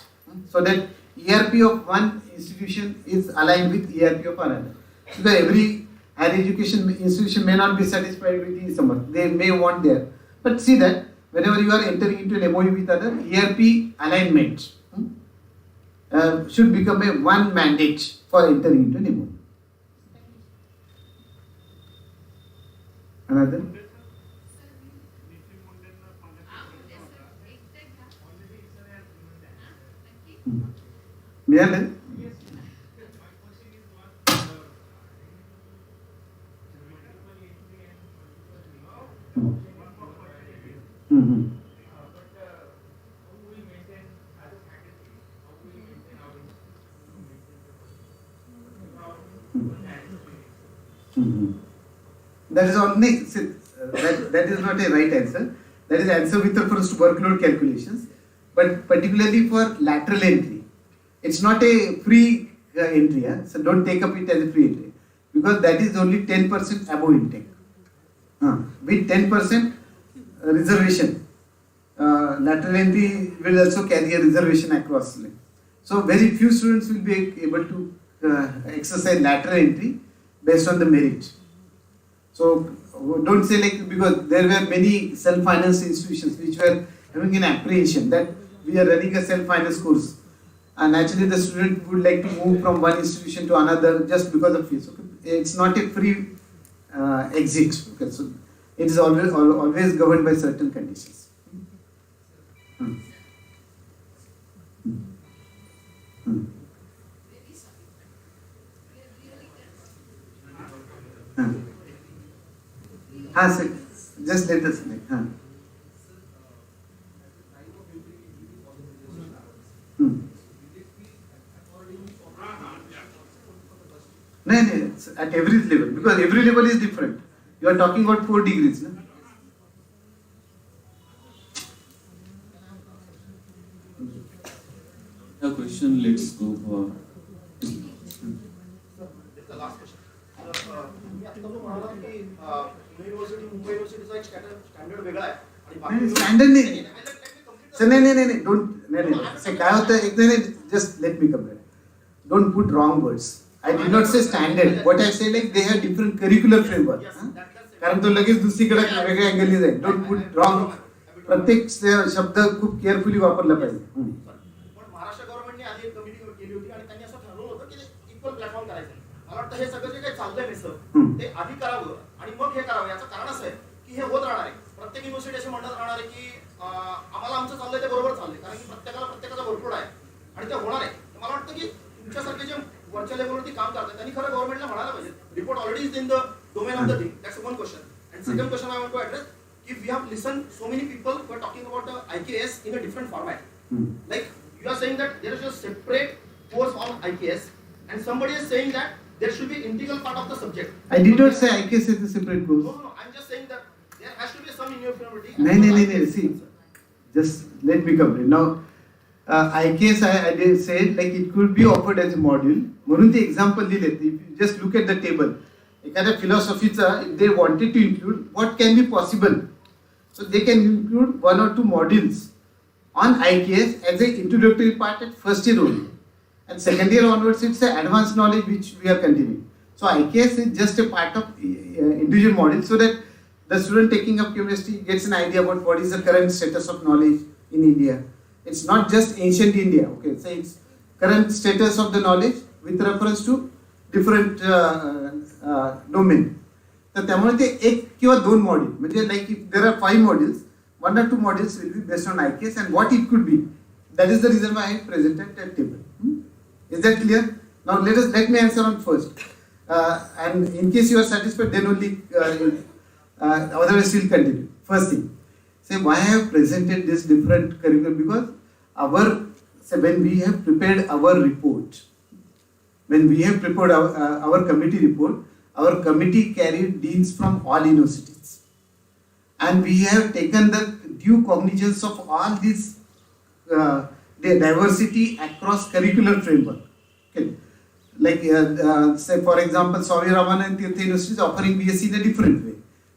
[SPEAKER 8] so that ERP of one institution is aligned with ERP of another. Because every higher education institution may not be satisfied with e-Samartha. They may want their, but see that whenever you are entering into an MOU with other, ERP alignment should become a one mandate for entering into an MOU. Another? मिळालं? That is only that is not a right answer. That is answer with refers to workload calculations, but particularly for lateral entry, it's not a free entry. So don't take up it as a free entry because that is only 10% above intake. With 10% reservation, lateral entry will also carry a reservation across lane. So very few students will be able to exercise lateral entry based on the merit. So don't say because there were many self-finance institutions which were having an apprehension that we are running a self-finance course, and actually the student would like to move from one institution to another just because of fees. Okay? It's not a free exit. Okay? So it is always governed by certain conditions. Sir, just let us know. No, it's at every level, because every level is different. You are talking about 4 degrees. No?
[SPEAKER 10] A question, let's go for.
[SPEAKER 12] The last question. Standard वेगळा आहे आणि
[SPEAKER 8] standard नाही sir नाही don't नाही काय होतं एक नाही just let me compare don't put wrong words I did not say standard what I say like they have different curricular framework कारण तो लगेच दुसरीकडे वेगळ्या अँगलने जाईल डोंट पुट रॉंग प्रत्येक शब्द खूप केअरफुली वापरला पाहिजे
[SPEAKER 12] पण महाराष्ट्र गव्हर्नमेंटने आधी एक कमिटी केली होती आणि त्यांनी असं ठरवलं होतं की इक्वल प्लॅटफॉर्म करायचं मला वाटतं हे सगळं जे काही चाललंय मिसळ ते आधी करावं आणि मग हे करावं याचं कारण असं आहे की हे होत राहणार आहे प्रत्येक युनिव्हर्सिटी असं म्हणत राहणार आहे की आम्हाला आमचं चाललंय ते बरोबर चाललंय कारण की प्रत्येकाचा वर्कलोड आहे आणि ते होणार आहे मला वाटतं की तुमच्यासारखे जे वरच्या लेवलवरती काम करतात त्यांनी खरं गव्हर्नमेंटला म्हणायला पाहिजे report already is in the domain of the thing that's one question and second question I want to address की we have listen so many people who are talking about IKS in a different format like you are saying that there is a separate course on IKS and somebody is saying that there should be integral part of the subject.
[SPEAKER 8] I did not say IKS is a separate course.
[SPEAKER 12] No, I'm just saying that there has to be some come in your favorite.
[SPEAKER 8] No. See, just let me complete. Now, IKS, I did say like it could be offered as a module. म्हणून ते example दिले. If you just look at the table, एखाद्या philosophyचा, if they wanted to include, what can be possible? So they can include 1 or 2 modules on IKS as an introductory part at first year only. And second year onwards, it's an advanced knowledge which we are continuing. So IKS is just a part of individual module so that the student taking up chemistry gets an idea about what is the current status of knowledge in India. It's not just ancient India, okay? So it's current status of the knowledge with reference to different domain. तर त्यामुळे ते 1 किंवा 2 module म्हणजे like if there are 5 modules, 1 or 2 modules will be based on IKS and what it could be. That is the reason why I presented that table. Is that clear? Now let me answer on first. And in case you are satisfied, then only otherwise we'll continue. First thing, say why I have presented this different curriculum, because when we have prepared our report, when we have prepared our committee report, our committee carried deans from all universities. And we have taken the due cognizance of all this the diversity across curricular framework. Okay. Like say for example, Swami Ramanand Tirtha University is offering BSc in a different way.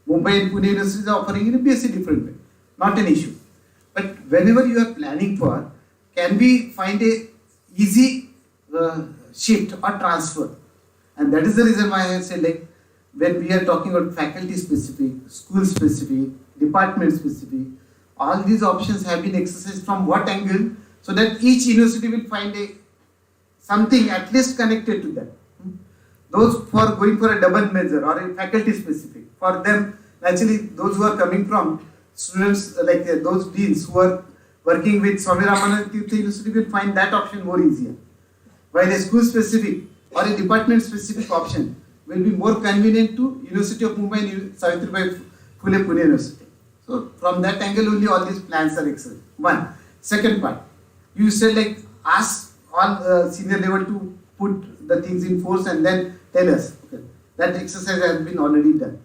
[SPEAKER 8] Mumbai and Pune University is offering in a BSc different way. Not an issue. But whenever you are planning for, can we find a easy shift or transfer? And that is the reason why I say like when we are talking about faculty specific, school specific, department specific, all these options have been exercised from what angle, so that each university will find something at least connected to them. Those for going for a double major or a faculty specific, for them naturally those who are coming from students like those deans who are working with Swami Ramanand Tirtha University will find that option more easier. While a school specific or a department specific option will be more convenient to University of Mumbai and Savitribai Phule Pune University. So from that angle only all these plans are excellent. One. Second part, you said like ask all senior level to put the things in force and then tell us. Okay. That exercise has been already done.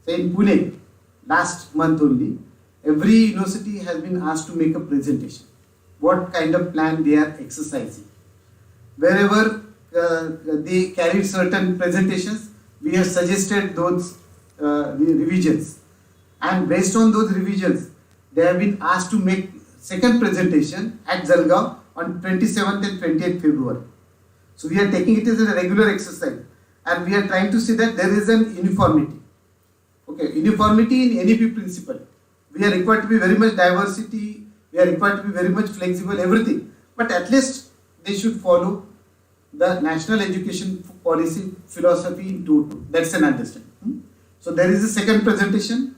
[SPEAKER 8] So in Pune, last month only, every university has been asked to make a presentation. What kind of plan they are exercising. Wherever they carried certain presentations, we have suggested those revisions. And based on those revisions, they have been asked to make second presentation at Jalgaon on 27th and 28th February. So we are taking it as a regular exercise and we are trying to see that there is an uniformity. Okay, uniformity in NEP principle. We are required to be very much diversity, we are required to be very much flexible, everything. But at least they should follow the national education policy philosophy in total. That's an understanding. So there is a second presentation.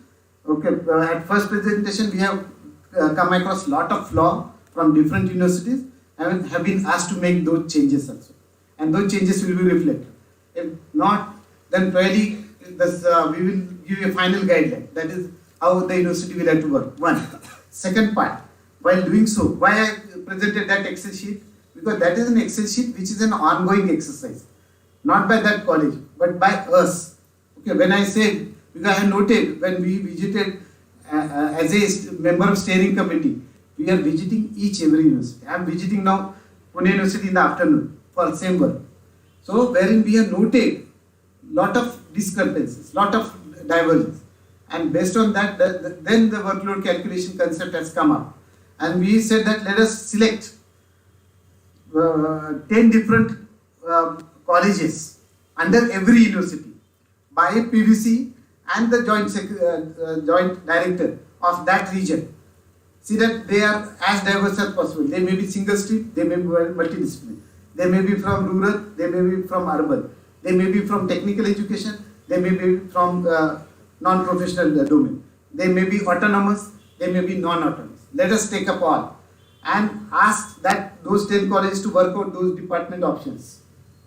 [SPEAKER 8] Okay, at first presentation we have come across lot of flaw from different universities and have been asked to make those changes also. And those changes will be reflected. If not, then probably this, we will give you a final guideline. That is how the university will have to work. One. Second part, while doing so, why I presented that Excel sheet? Because that is an Excel sheet which is an ongoing exercise. Not by that college, but by us. Okay, when I said, because I have noted when we visited as a member of steering committee, we are visiting every university. I am visiting now Pune University in the afternoon for same work. So wherein we have noted lot of discrepancies, lot of divergence. And based on that, then the workload calculation concept has come up. And we said that let us select 10 different colleges under every university by PVC and the joint director of that region. See that they are as diverse as possible. They may be single stream, they may be multidisciplinary. They may be from rural, they may be from urban. They may be from technical education, they may be from non-professional domain. They may be autonomous, they may be non-autonomous. Let us take up all and ask that those 10 colleges to work out those department options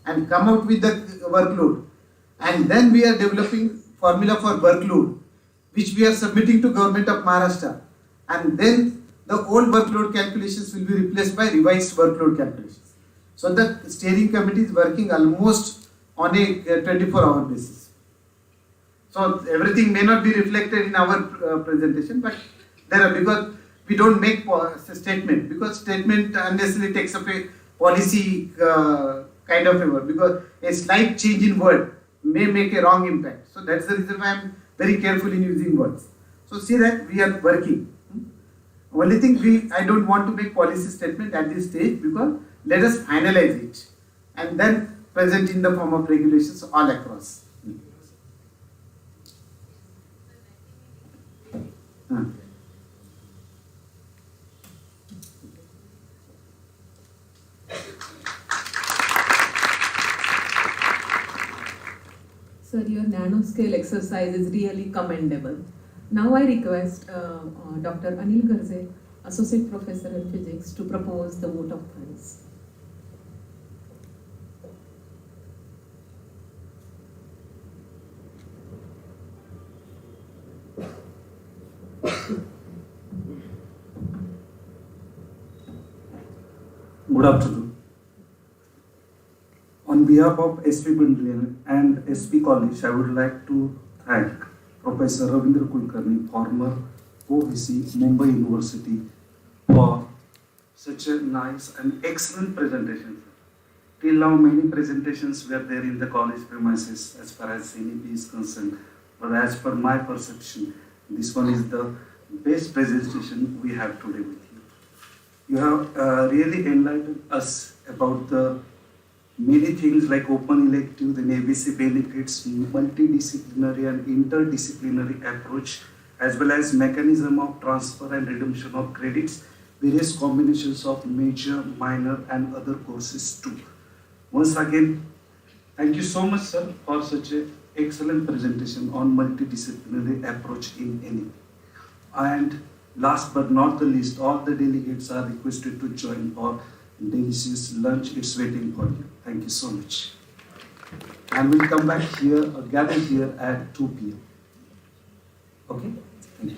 [SPEAKER 8] and come out with the workload. And then we are developing formula for workload, which we are submitting to Government of Maharashtra. And then the old workload calculations will be replaced by revised workload calculations. So the steering committee is working almost on a 24-hour basis. So everything may not be reflected in our presentation, but there are, because we don't make statement, because statement unnecessarily takes up a policy kind of a word, because a slight change in word may make a wrong impact. So that's the reason why I am very careful in using words. So see that we are working. Only thing I don't want to make policy statement at this stage, because let us finalize it and then present in the form of regulations all across.
[SPEAKER 2] Sir, your nanoscale exercise is really commendable. Now I request Dr. Anil Garze, Associate Professor in Physics, to propose the vote of thanks.
[SPEAKER 13] Good afternoon. On behalf of SP Bundlian and SP College, I would like to thank Professor Ravindra Kulkarni, former OVC, Mumbai University, for such a nice and excellent presentation. Till now, many presentations were there in the college premises as far as NEP is concerned, but as per my perception, this one is the best presentation we have today with you. You have really enlightened us about the many things like open elective, the ABC benefits, multidisciplinary and interdisciplinary approach, as well as mechanism of transfer and redemption of credits, various combinations of major, minor and other courses too. Once again, thank you so much, sir, for such an excellent presentation on multidisciplinary approach in NEP. And last but not the least, all the delegates are requested to join for delicious lunch. It's waiting for you. Thank you so much. And we'll come back here, gather here at 2 p.m. Okay? Thank you.